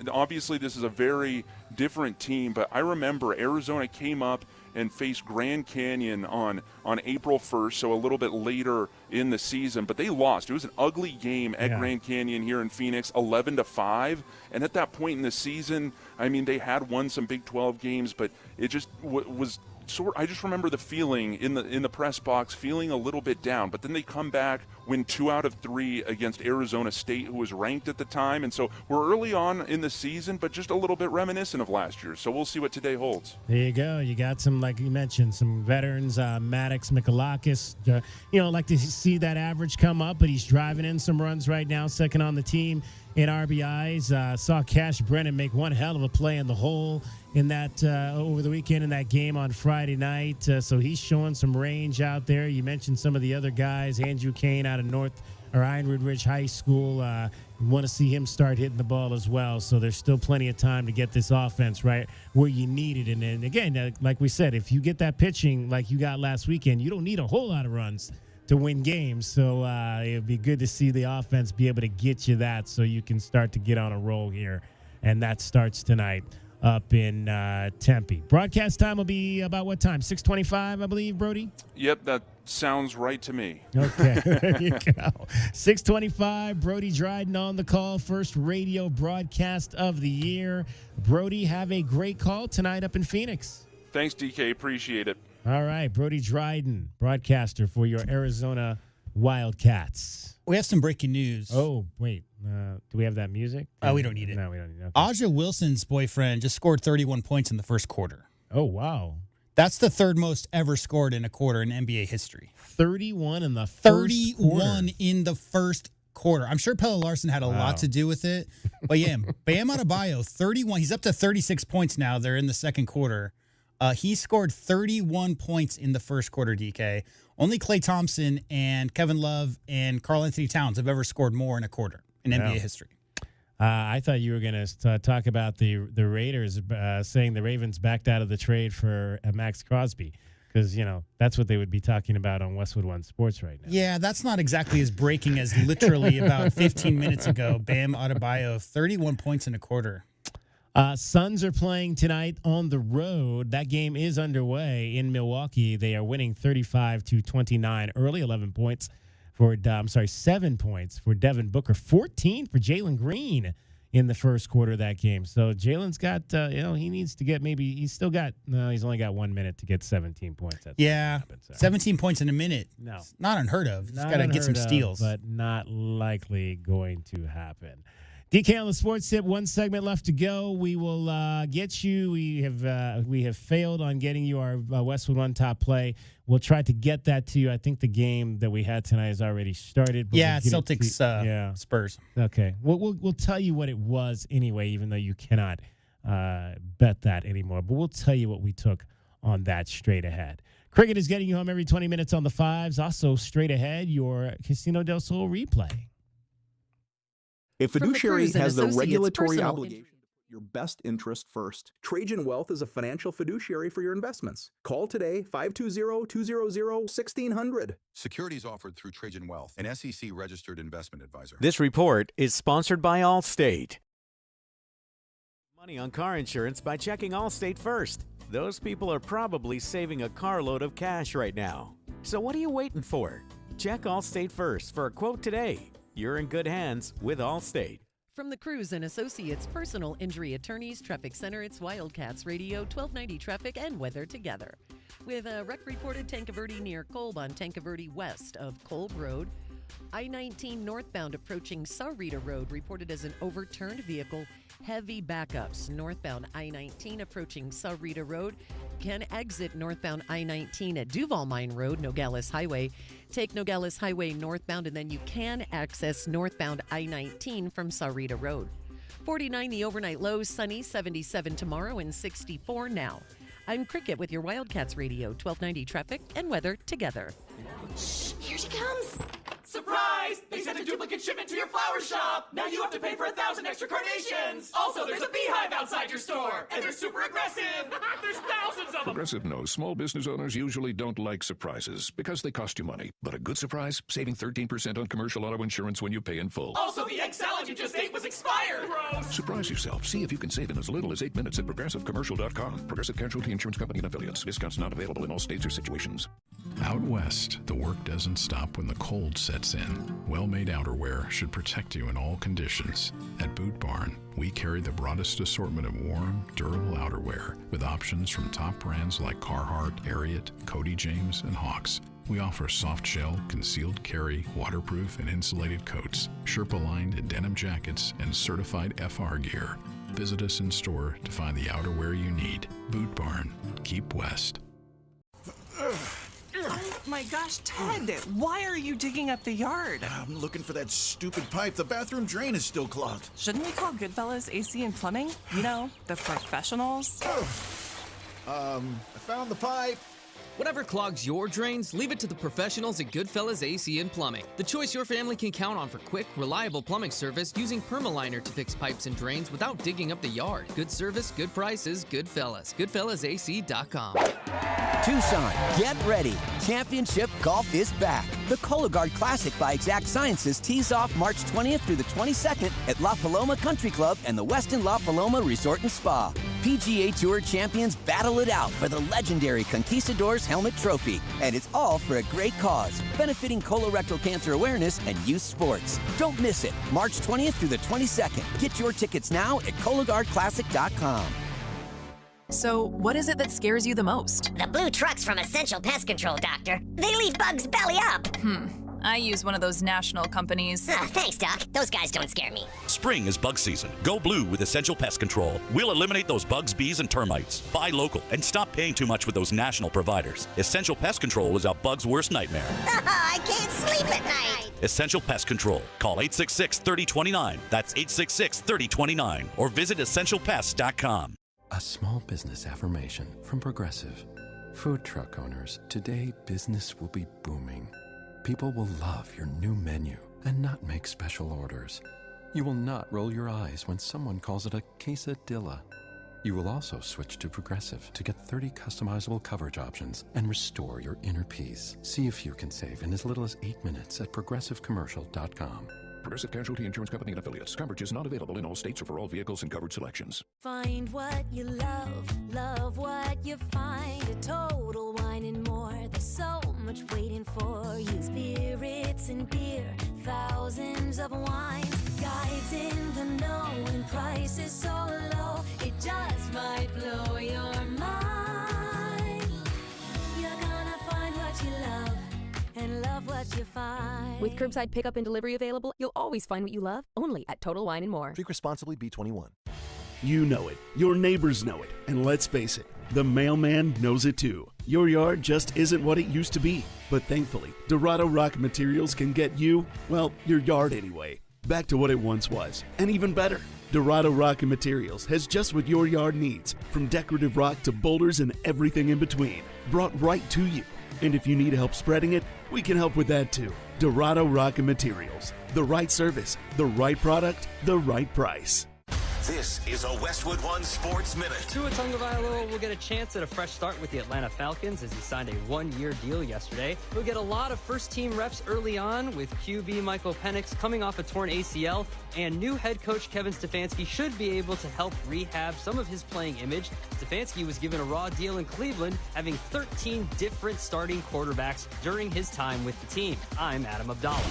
Obviously this is a very different team, but I remember Arizona came up and faced Grand Canyon on April 1st, so a little bit later in the season, but they lost. It was an ugly game at Grand Canyon here in Phoenix, 11-5, and at that point in the season, I mean, they had won some Big 12 games, but it just was I just remember the feeling in the press box, feeling a little bit down, but then they come back, win 2 out of 3 against Arizona State, who was ranked at the time, and so we're early on in the season, but just a little bit reminiscent of last year, so we'll see what today holds. There you go. You got some, like you mentioned, some veterans, Maddox, Mikalakis, like to see that average come up, but he's driving in some runs right now, second on the team. in RBIs. Saw Cash Brennan make one hell of a play in the hole in that over the weekend in that game on Friday night. So he's showing some range out there. You mentioned some of the other guys. Andrew Kane out of Ironwood Ridge High School. Want to see him start hitting the ball as well. So there's still plenty of time to get this offense right where you need it. And then again, like we said, if you get that pitching like you got last weekend, you don't need a whole lot of runs to win games. So it would be good to see the offense be able to get you that so you can start to get on a roll here. And that starts tonight up in Tempe. Broadcast time will be about what time? 6:25, I believe, Brody? Yep, that sounds right to me. Okay, there you go. 6:25, Brody Dryden on the call. First radio broadcast of the year. Brody, have a great call tonight up in Phoenix. Thanks, DK. Appreciate it. All right, Brody Dryden, broadcaster for your Arizona Wildcats. We have some breaking news. Oh, wait. Do we have that music? We don't need it. No, we don't need it. Okay. Aja Wilson's boyfriend just scored 31 points in the first quarter. Oh, wow. That's the third most ever scored in a quarter in NBA history. 31 in the first quarter. 31 in the first quarter. I'm sure Pelle Larsson had a lot to do with it. But yeah, Bam Adebayo, 31. He's up to 36 points now. They're in the second quarter. He scored 31 points in the first quarter, DK. Only Klay Thompson and Kevin Love and Karl Anthony Towns have ever scored more in a quarter in NBA history. I thought you were going to talk about the Raiders saying the Ravens backed out of the trade for Max Crosby because, that's what they would be talking about on Westwood One Sports right now. Yeah, that's not exactly as breaking as literally about 15 minutes ago. Bam Adebayo, 31 points in a quarter. Suns are playing tonight on the road. That game is underway in Milwaukee. They are winning 35-29 early, 11 points for 7 points for Devin Booker, 14 for Jalen Green in the first quarter of that game. So Jalen's got, he needs to get he's only got 1 minute to get 17 points. That's 17 points in a minute. No. It's not unheard of. He's got to get some steals. But not likely going to happen. DK on the Sports Tip, one segment left to go. We will get you. We have failed on getting you our Westwood One top play. We'll try to get that to you. I think the game that we had tonight has already started. But yeah, Celtics Spurs. Okay. We'll tell you what it was anyway, even though you cannot bet that anymore. But we'll tell you what we took on that straight ahead. Cricket is getting you home every 20 minutes on the fives. Also, straight ahead, your Casino del Sol replay. A fiduciary has the regulatory obligation to put your best interest first. Trajan Wealth is a financial fiduciary for your investments. Call today, 520-200-1600. Securities offered through Trajan Wealth, an SEC-registered investment advisor. This report is sponsored by Allstate. Money on car insurance by checking Allstate first. Those people are probably saving a carload of cash right now. So what are you waiting for? Check Allstate first for a quote today. You're in good hands with Allstate. From the Cruz and Associates Personal Injury Attorneys Traffic Center, it's Wildcats Radio, 1290 Traffic and Weather Together. With a wreck reported Tancaverde near Kolb on Tancaverde west of Kolb Road. I-19 northbound approaching Saurita Road reported as an overturned vehicle. Heavy backups northbound I-19 approaching Saurita Road. Can exit northbound I-19 at Duval Mine Road, Nogales Highway. Take Nogales Highway northbound and then you can access northbound I-19 from Saurita Road. 49 the overnight lows, sunny, 77 tomorrow and 64 now. I'm Cricket with your Wildcats Radio, 1290 Traffic and Weather Together. Shh, here she comes. Surprise! They sent a duplicate shipment to your flower shop! Now you have to pay for 1,000 extra carnations! Also, there's a beehive outside your store! And they're super aggressive! There's thousands of them! Progressive knows small business owners usually don't like surprises because they cost you money. But a good surprise? Saving 13% on commercial auto insurance when you pay in full. Also, the egg salad you just ate was expired! Gross! Surprise yourself. See if you can save in as little as 8 minutes at progressivecommercial.com. Progressive Casualty Insurance Company and Affiliates. Discounts not available in all states or situations. Out west, the work doesn't stop when the cold sets in. Well-made outerwear should protect you in all conditions. At Boot Barn, we carry the broadest assortment of warm, durable outerwear with options from top brands like Carhartt, Ariat, Cody James, and Hawks. We offer soft shell, concealed carry, waterproof and insulated coats, Sherpa-lined and denim jackets, and certified FR gear. Visit us in store to find the outerwear you need. Boot Barn. Keep west. Oh, my my gosh, Ted, why are you digging up the yard? I'm looking for that stupid pipe. The bathroom drain is still clogged. Shouldn't we call Goodfellas AC and Plumbing? You know, the professionals? I found the pipe. Whatever clogs your drains, leave it to the professionals at Goodfellas AC and Plumbing. The choice your family can count on for quick, reliable plumbing service using Permaliner to fix pipes and drains without digging up the yard. Good service, good prices, Goodfellas. GoodfellasAC.com. Tucson, get ready. Championship golf is back. The Cologuard Classic by Exact Sciences tees off March 20th through the 22nd at La Paloma Country Club and the Westin La Paloma Resort and Spa. PGA Tour champions battle it out for the legendary Conquistadors Helmet Trophy. And it's all for a great cause, benefiting colorectal cancer awareness and youth sports. Don't miss it. March 20th through the 22nd. Get your tickets now at CologuardClassic.com. So, what is it that scares you the most? The blue trucks from Essential Pest Control, Doctor. They leave bugs belly up. I use one of those national companies. Thanks, Doc. Those guys don't scare me. Spring is bug season. Go blue with Essential Pest Control. We'll eliminate those bugs, bees, and termites. Buy local and stop paying too much with those national providers. Essential Pest Control is a bug's worst nightmare. I can't sleep at night. Essential Pest Control. Call 866-3029. That's 866-3029. Or visit EssentialPest.com. A small business affirmation from Progressive. Food truck owners, today business will be booming. People will love your new menu and not make special orders. You will not roll your eyes when someone calls it a quesadilla. You will also switch to Progressive to get 30 customizable coverage options and restore your inner peace. See if you can save in as little as 8 minutes at progressivecommercial.com. Progressive Casualty Insurance Company and Affiliates. Coverage is not available in all states or for all vehicles and coverage selections. Find what you love what you find. A Total Wine and More. There's so much waiting for you. Spirits and beer, thousands of wines. Guides in the know and prices so low. It just might blow your mind. You're gonna find what you love and love what you find. With curbside pickup and delivery available, you'll always find what you love, only at Total Wine & More. Drink responsibly, B21. You know it. Your neighbors know it. And let's face it, the mailman knows it too. Your yard just isn't what it used to be. But thankfully, Dorado Rock Materials can get you, well, your yard anyway, back to what it once was. And even better, Dorado Rock Materials has just what your yard needs, from decorative rock to boulders and everything in between, brought right to you. And if you need help spreading it, we can help with that too. Dorado Rock Materials. The right service, the right product, the right price. This is a Westwood One Sports Minute. Tua Tagovailoa will get a chance at a fresh start with the Atlanta Falcons as he signed a one-year deal yesterday. He'll get a lot of first-team reps early on with QB Michael Penix coming off a torn ACL, and new head coach Kevin Stefanski should be able to help rehab some of his playing image. Stefanski was given a raw deal in Cleveland, having 13 different starting quarterbacks during his time with the team. I'm Adam Abdallah.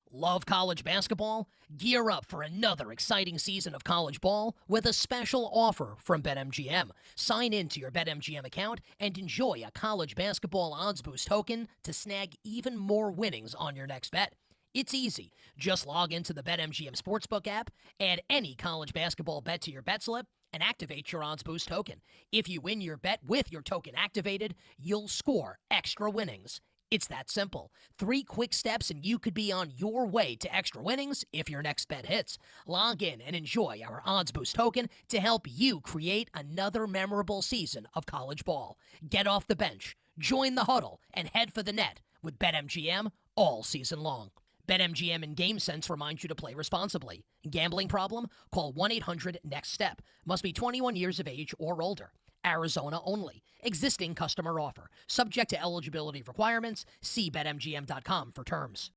Love college basketball? Gear up for another exciting season of college ball with a special offer from BetMGM. Sign in to your BetMGM account and enjoy a college basketball odds boost token to snag even more winnings on your next bet. It's easy. Just log into the BetMGM Sportsbook app, add any college basketball bet to your bet slip, and activate your odds boost token. If you win your bet with your token activated, you'll score extra winnings. It's that simple. 3 quick steps and you could be on your way to extra winnings if your next bet hits. Log in and enjoy our Odds Boost token to help you create another memorable season of college ball. Get off the bench, join the huddle, and head for the net with BetMGM all season long. BetMGM and GameSense remind you to play responsibly. Gambling problem? Call 1-800-NEXT-STEP. Must be 21 years of age or older. Arizona only. Existing customer offer. Subject to eligibility requirements. See BetMGM.com for terms.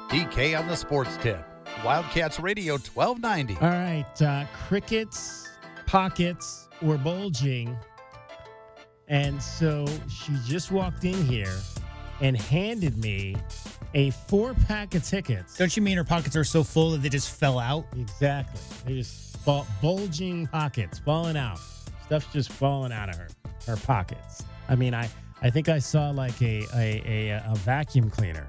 DK on the sports tip. Wildcats Radio 1290. All right. Crickets, pockets, or bulging. And so she just walked in here and handed me a 4-pack of tickets. Don't you mean her pockets are so full that they just fell out? Exactly. They just bulging pockets, falling out. Stuff's just falling out of her pockets. I mean, I think I saw like a vacuum cleaner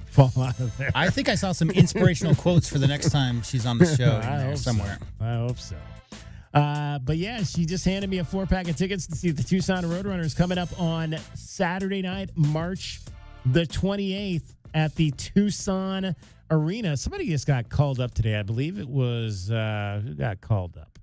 fall out of there. I think I saw some inspirational quotes for the next time she's on the show somewhere. I hope so. But yeah, she just handed me a 4-pack of tickets to see the Tucson Roadrunners coming up on Saturday night, March the 28th at the Tucson Arena. Somebody just got called up today. I believe it was, who got called up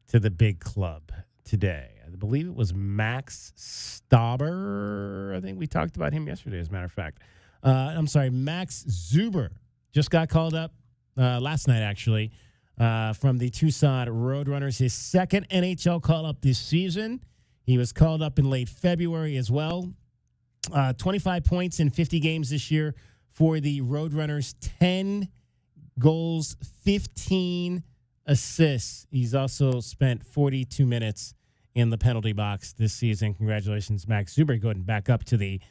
to the big club today? I believe it was Max Stauber. I think we talked about him yesterday, as a matter of fact. I'm sorry, Max Zuber just got called up last night, actually, from the Tucson Roadrunners. His second NHL call-up this season. He was called up in late February as well. 25 points in 50 games this year for the Roadrunners. 10 goals, 15 assists. He's also spent 42 minutes in the penalty box this season. Congratulations, Max Zuber, going back up to the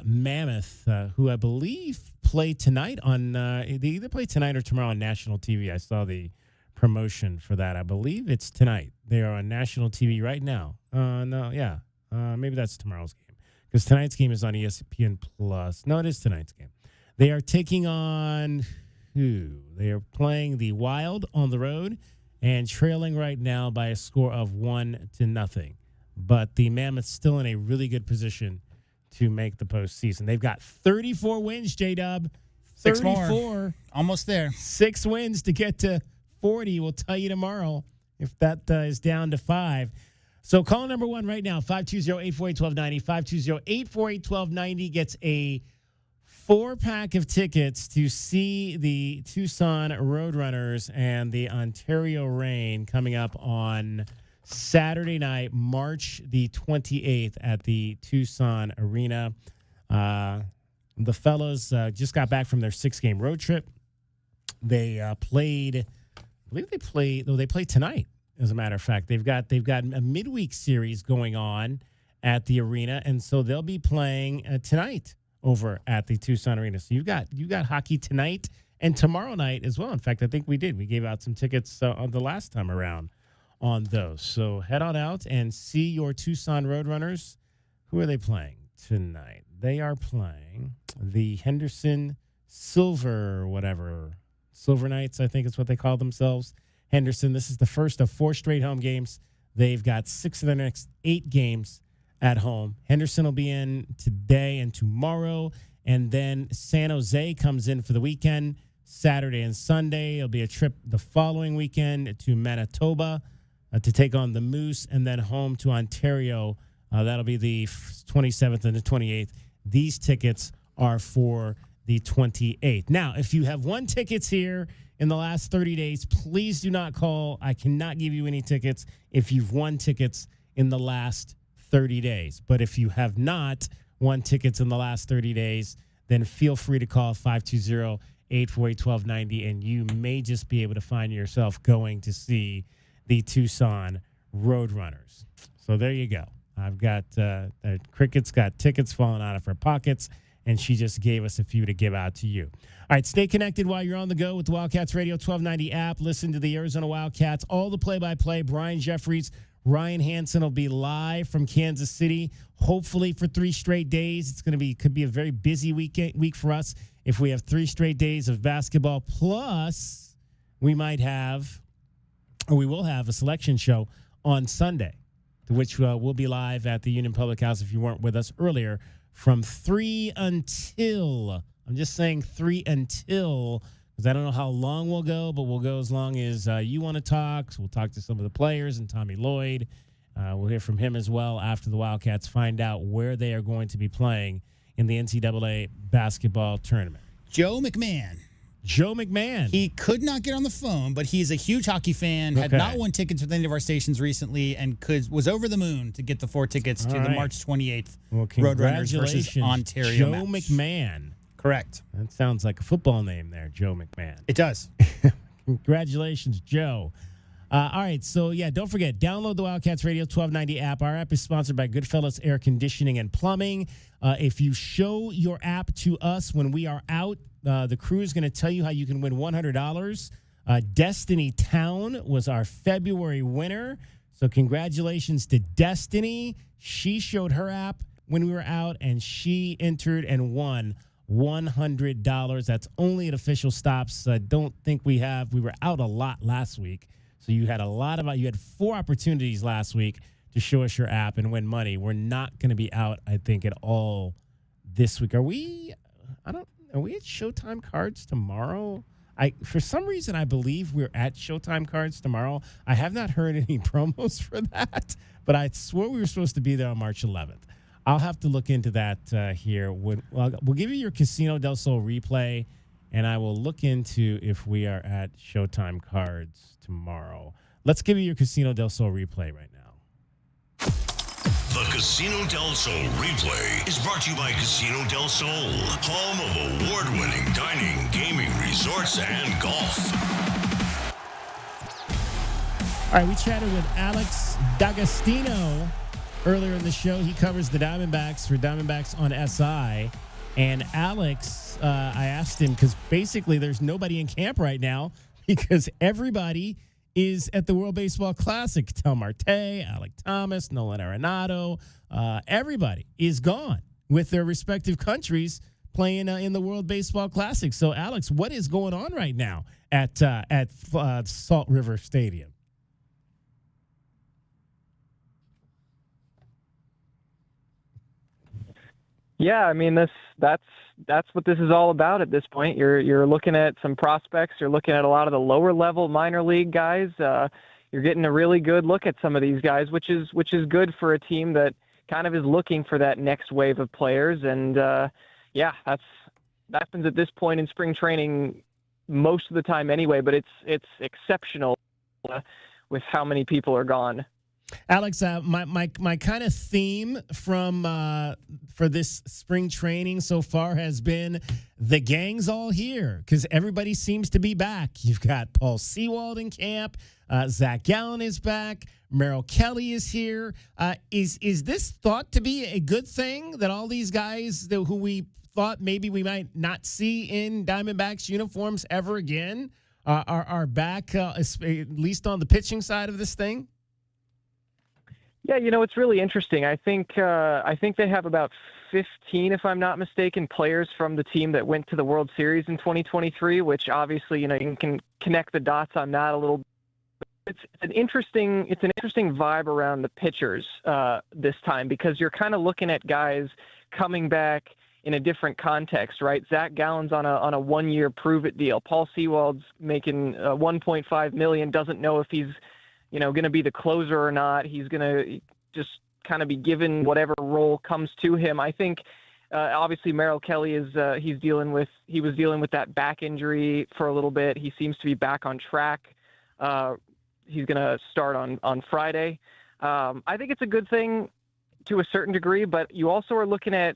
Mammoth, who I believe play tonight on they either play tonight or tomorrow on national TV. I saw the promotion for that. I believe it's tonight. They are on national TV right now. Maybe that's tomorrow's game, because tonight's game is on ESPN Plus. No, it is tonight's game. They are taking on who? They are playing the Wild on the road and trailing right now by a score of 1-0. But the Mammoths still in a really good position to make the postseason. They've got 34 wins, J-Dub. 6 more. Almost there. 6 wins to get to 40. We'll tell you tomorrow if that is down to 5. So call number 1 right now, 520-848-1290. 520-848-1290 gets a 4-pack of tickets to see the Tucson Roadrunners and the Ontario Reign coming up on Saturday night, March the 28th at the Tucson Arena. The fellas just got back from their 6-game road trip. They played, I believe they played tonight, as a matter of fact. They've got a midweek series going on at the arena, and so they'll be playing tonight over at the Tucson Arena. So you got hockey tonight and tomorrow night as well. In fact, I think we gave out some tickets on the last time around on those. So head on out and see your Tucson Roadrunners. Who are they playing tonight? They are playing the Henderson Silver Knights, I think is what they call themselves. Henderson, this is the first of 4 straight home games. They've got 6 of their next 8 games at home. Henderson will be in today and tomorrow, and then San Jose comes in for the weekend, Saturday and Sunday. It'll be a trip the following weekend to Manitoba to take on the Moose, and then home to Ontario. That'll be the 27th and the 28th. These tickets are for the 28th. Now, if you have won tickets here in the last 30 days, please do not call. I cannot give you any tickets if you've won tickets in the last 30 days. But if you have not won tickets in the last 30 days, then feel free to call 520-848-1290, and you may just be able to find yourself going to see the Tucson Roadrunners. So there you go. I've got Cricket's got tickets falling out of her pockets, and she just gave us a few to give out to you. All right, stay connected while you're on the go with the Wildcats Radio 1290 app. Listen to the Arizona Wildcats, all the play-by-play. Brian Jeffries, Ryan Hansen will be live from Kansas City, hopefully for 3 straight days. Could be a very busy week for us if we have 3 straight days of basketball. Plus, we will have a selection show on Sunday, which will be live at the Union Public House if you weren't with us earlier, from 3 until, I'm just saying 3 until, because I don't know how long we'll go, but we'll go as long as you want to talk. So we'll talk to some of the players and Tommy Lloyd. We'll hear from him as well after the Wildcats find out where they are going to be playing in the NCAA basketball tournament. Joe McMahon. He could not get on the phone, but he's a huge hockey fan, had not won tickets with any of our stations recently, and was over the moon to get the 4 tickets to the March 28th Roadrunners versus Ontario Joe match. McMahon. Correct. That sounds like a football name there, Joe McMahon. It does. Congratulations, Joe. All right, so yeah, don't forget, download the Wildcats Radio 1290 app. Our app is sponsored by Goodfellas Air Conditioning and Plumbing. If you show your app to us when we are out, the crew is going to tell you how you can win $100. Destiny Town was our February winner. So congratulations to Destiny. She showed her app when we were out, and she entered and won $100. That's only at official stops. I don't think we were out a lot last week. So you had you had 4 opportunities last week to show us your app and win money. We're not going to be out, I think, at all this week. Are we at Showtime Cards tomorrow? For some reason, I believe we're at Showtime Cards tomorrow. I have not heard any promos for that, but I swore we were supposed to be there on March 11th. I'll have to look into that here. We'll give you your Casino del Sol replay, and I will look into if we are at Showtime Cards tomorrow. Let's give you your Casino del Sol replay right now. The Casino del Sol replay is brought to you by Casino del Sol, home of award-winning dining, gaming, resorts, and golf. All right, we chatted with Alex D'Agostino earlier in the show. He covers the Diamondbacks for Diamondbacks on SI. And Alex, I asked him, because basically there's nobody in camp right now because everybody is at the World Baseball Classic. Tel Marte, Alec Thomas, Nolan Arenado, everybody is gone with their respective countries playing in the World Baseball Classic. So, Alex, what is going on right now at Salt River Stadium? Yeah, I mean that's what this is all about at this point. You're looking at some prospects. You're looking at a lot of the lower level minor league guys. You're getting a really good look at some of these guys, which is good for a team that kind of is looking for that next wave of players. And that happens at this point in spring training most of the time anyway. But it's exceptional with how many people are gone. Alex, my kind of theme for this spring training so far has been the gang's all here because everybody seems to be back. You've got Paul Sewald in camp. Zach Gallen is back. Merrill Kelly is here. Is this thought to be a good thing that all these guys who we thought maybe we might not see in Diamondbacks uniforms ever again are back, at least on the pitching side of this thing? Yeah, it's really interesting. I think they have about 15, if I'm not mistaken, players from the team that went to the World Series in 2023, which obviously, you can connect the dots on that a little. It's an interesting vibe around the pitchers this time because you're kind of looking at guys coming back in a different context, right? Zach Gallen's on a 1-year prove-it deal. Paul Sewald's making $1.5 million, doesn't know if he's going to be the closer or not. He's going to just kind of be given whatever role comes to him. I think, obviously, Merrill Kelly he was dealing with that back injury for a little bit. He seems to be back on track. He's going to start on Friday. I think it's a good thing to a certain degree, but you also are looking at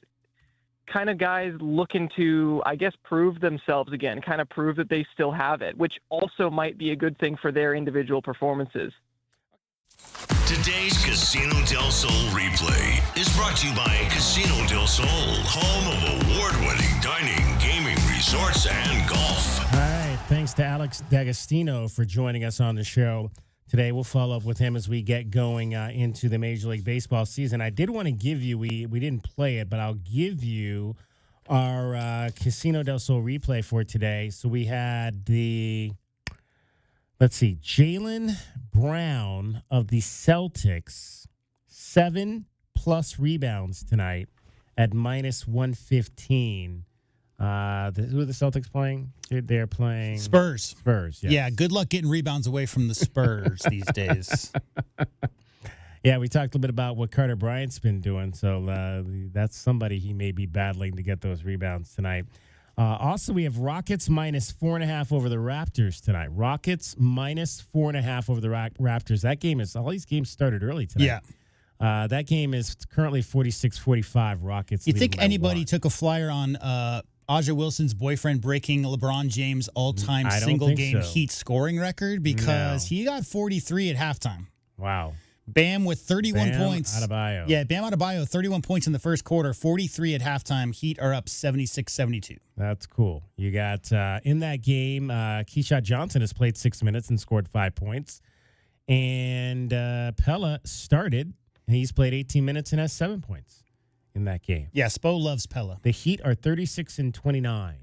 kind of guys looking to, I guess, prove themselves again, kind of prove that they still have it, which also might be a good thing for their individual performances. Today's Casino del Sol replay is brought to you by Casino del Sol, home of award-winning dining, gaming, resorts, and golf. All right. Thanks to Alex D'Agostino for joining us on the show today. We'll follow up with him as we get going into the Major League Baseball season. I did want to give you, we didn't play it, but I'll give you our Casino del Sol replay for today. So we had Jaylen Brown of the Celtics, 7+ rebounds tonight at -115. Who are the Celtics playing? They're playing Spurs. Yes. Yeah, good luck getting rebounds away from the Spurs these days. Yeah, we talked a little bit about what Carter Bryant's been doing, so that's somebody he may be battling to get those rebounds tonight. Also, we have Rockets -4.5 over the Raptors tonight. Rockets -4.5 over the Raptors. That game all these games started early tonight. Yeah. That game is currently 46-45 Rockets. You think anybody took a flyer on Aja Wilson's boyfriend breaking LeBron James' all-time single-game Heat scoring record? Because he got 43 at halftime. Wow. Bam with 31 points. Adebayo. Yeah, Bam Adebayo, 31 points in the first quarter, 43 at halftime. Heat are up 76-72. That's cool. You got in that game, Keyshawn Johnson has played 6 minutes and scored 5 points. And Pella started. He's played 18 minutes and has 7 points in that game. Yeah, Spo loves Pella. The Heat are 36-29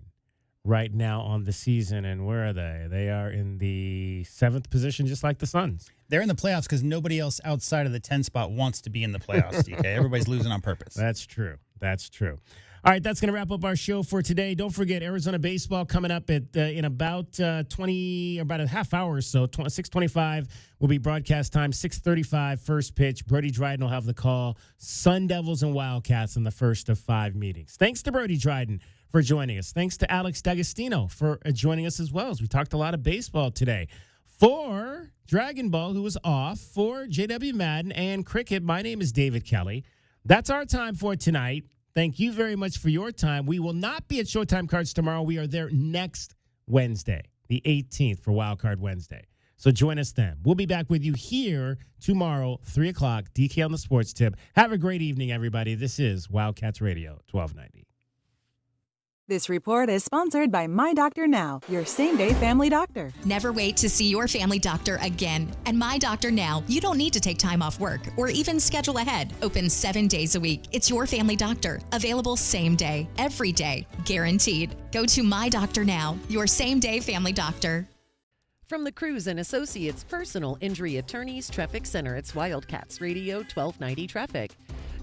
right now on the season. And where are they? They are in the 7th position, just like the Suns. They're in the playoffs because nobody else outside of the 10 spot wants to be in the playoffs, DK. Everybody's losing on purpose. That's true. That's true. All right, that's going to wrap up our show for today. Don't forget, Arizona baseball coming up at in about about a half hour or so. 6:25 will be broadcast time. 6:35 first pitch. Brody Dryden will have the call. Sun Devils and Wildcats in the first of 5 meetings. Thanks to Brody Dryden for joining us. Thanks to Alex D'Agostino for joining us as well, as we talked a lot of baseball today. For Dragon Ball, who was off, for JW Madden and Cricket, my name is David Kelly. That's our time for tonight. Thank you very much for your time. We will not be at Showtime Cards tomorrow. We are there next Wednesday, the 18th, for Wild Card Wednesday. So join us then. We'll be back with you here tomorrow, 3 o'clock, DK on the Sports Tip. Have a great evening, everybody. This is Wildcats Radio, 1290. This report is sponsored by My Doctor Now, your same-day family doctor. Never wait to see your family doctor again. At My Doctor Now, you don't need to take time off work or even schedule ahead. Open 7 days a week. It's your family doctor. Available same day, every day, guaranteed. Go to My Doctor Now, your same-day family doctor. From the Cruz and Associates Personal Injury Attorneys Traffic Center, it's Wildcats Radio 1290 Traffic.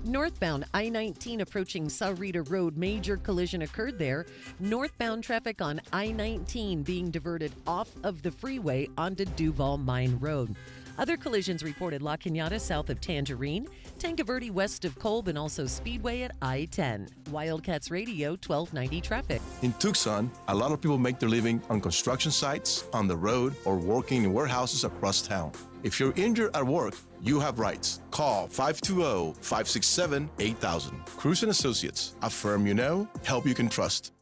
Northbound I-19 approaching Sahuarita Road, major collision occurred there. Northbound traffic on I-19 being diverted off of the freeway onto Duval Mine Road. Other collisions reported La Cañada south of Tangerine, Tanque Verde west of Kolb, and also Speedway at I-10. Wildcats Radio 1290 Traffic. In Tucson, a lot of people make their living on construction sites, on the road, or working in warehouses across town. If you're injured at work, you have rights. Call 520-567-8000. Cruz and Associates, a firm you know, help you can trust.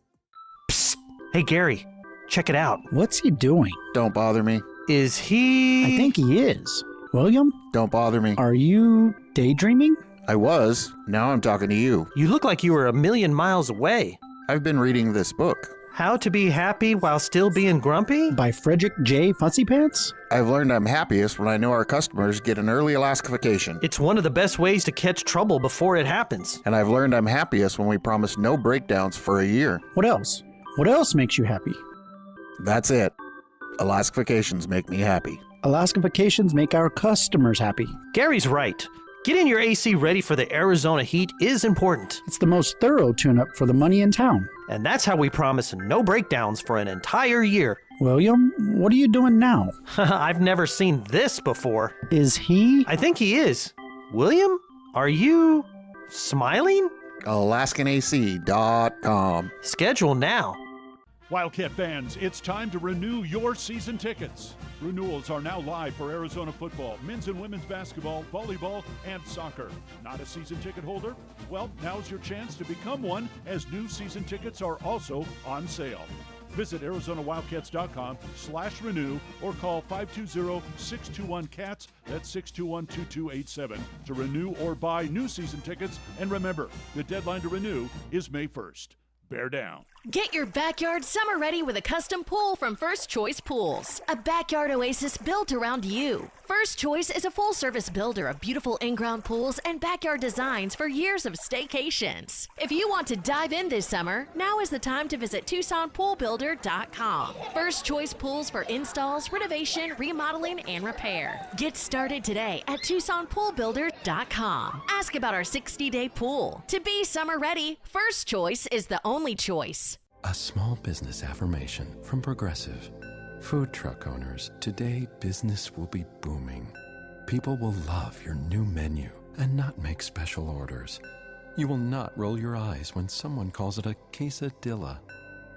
Psst. Hey, Gary, check it out. What's he doing? Don't bother me. Is he... I think he is. William? Don't bother me. Are you daydreaming? I was. Now I'm talking to you. You look like you were a million miles away. I've been reading this book. How to Be Happy While Still Being Grumpy? By Frederick J. Fuzzypants? I've learned I'm happiest when I know our customers get an early Alaskification. It's one of the best ways to catch trouble before it happens. And I've learned I'm happiest when we promise no breakdowns for a year. What else? What else makes you happy? That's it. Alaskifications make me happy. Alaskifications make our customers happy. Gary's right. Getting your AC ready for the Arizona heat is important. It's the most thorough tune-up for the money in town. And that's how we promise no breakdowns for an entire year. William, what are you doing now? I've never seen this before. Is he? I think he is. William, are you smiling? AlaskanAC.com. Schedule now. Wildcat fans, it's time to renew your season tickets. Renewals are now live for Arizona football, men's and women's basketball, volleyball, and soccer. Not a season ticket holder? Well, now's your chance to become one, as new season tickets are also on sale. Visit ArizonaWildcats.com/renew or call 520-621-CATS, that's 621-2287, to renew or buy new season tickets. And remember, the deadline to renew is May 1st. Bear down. Get your backyard summer ready with a custom pool from First Choice Pools. A backyard oasis built around you. First Choice is a full-service builder of beautiful in-ground pools and backyard designs for years of staycations. If you want to dive in this summer, now is the time to visit TucsonPoolBuilder.com. First Choice Pools for installs, renovation, remodeling, and repair. Get started today at TucsonPoolBuilder.com. Ask about our 60-day pool. To be summer ready, First Choice is the only choice. A small business affirmation from Progressive. Food truck owners, today business will be booming. People will love your new menu and not make special orders. You will not roll your eyes when someone calls it a quesadilla.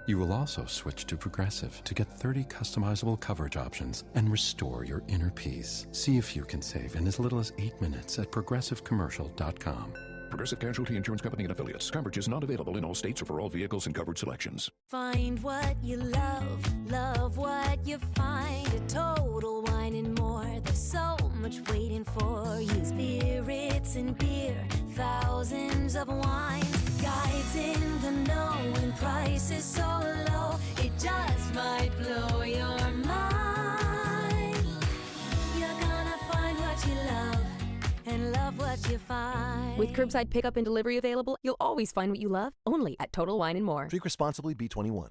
You will also switch to Progressive to get 30 customizable coverage options and restore your inner peace. See if you can save in as little as 8 minutes at progressivecommercial.com. Progressive Casualty Insurance Company and Affiliates. Coverage is not available in all states or for all vehicles and covered selections. Find what you love, love what you find. A Total Wine and More. There's so much waiting for you. Spirits and beer, thousands of wines. Guides in the know and prices so low, it just might blow your mind. You're gonna you find. With curbside pickup and delivery available, you'll always find what you love, only at Total Wine & More. Drink responsibly, B21.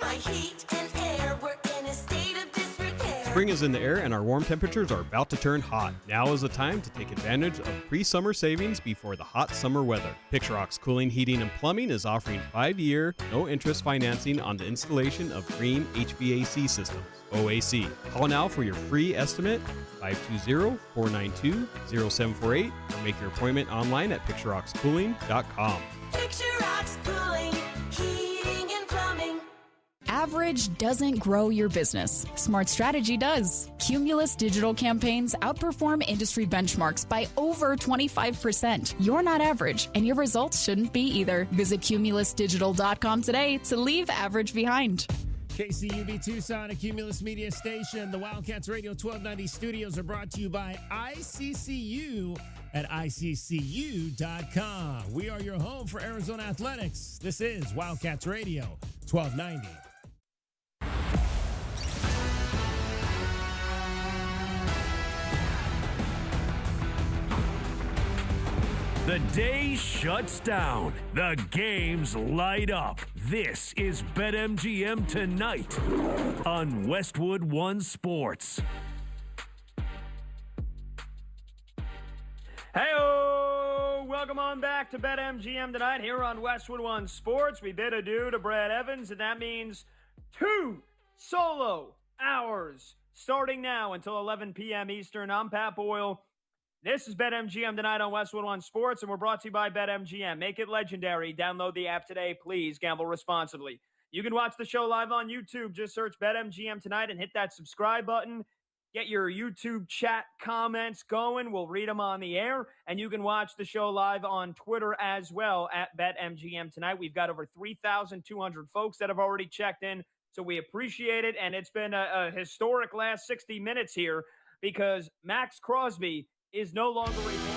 My heat and air were in a state of disrepair. Spring is in the air and our warm temperatures are about to turn hot. Now is the time to take advantage of pre-summer savings before the hot summer weather. Picturox Cooling, Heating, and Plumbing is offering 5-year, no-interest financing on the installation of green HVAC systems, OAC. Call now for your free estimate, 520-492-0748, or make your appointment online at picturoxcooling.com. Picturox Cooling, Heating and Plumbing. Average doesn't grow your business. Smart strategy does. Cumulus digital campaigns outperform industry benchmarks by over 25%. You're not average, and your results shouldn't be either. Visit cumulusdigital.com today to leave average behind. KCUB Tucson, a Cumulus media station. The Wildcats Radio 1290 studios are brought to you by ICCU at ICCU.com. We are your home for Arizona athletics. This is Wildcats Radio 1290. The day shuts down. The games light up. This is BetMGM Tonight on Westwood One Sports. Hey-o! Welcome on back to BetMGM Tonight here on Westwood One Sports. We bid adieu to Brad Evans, and that means 2 solo hours starting now until 11 p.m. Eastern. I'm Pat Boyle. This is BetMGM Tonight on Westwood One Sports, and we're brought to you by BetMGM. Make it legendary. Download the app today. Please gamble responsibly. You can watch the show live on YouTube. Just search BetMGM Tonight and hit that subscribe button. Get your YouTube chat comments going. We'll read them on the air. And you can watch the show live on Twitter as well at BetMGM Tonight. We've got over 3,200 folks that have already checked in, so we appreciate it. And it's been a historic last 60 minutes here because Max Crosby is no longer a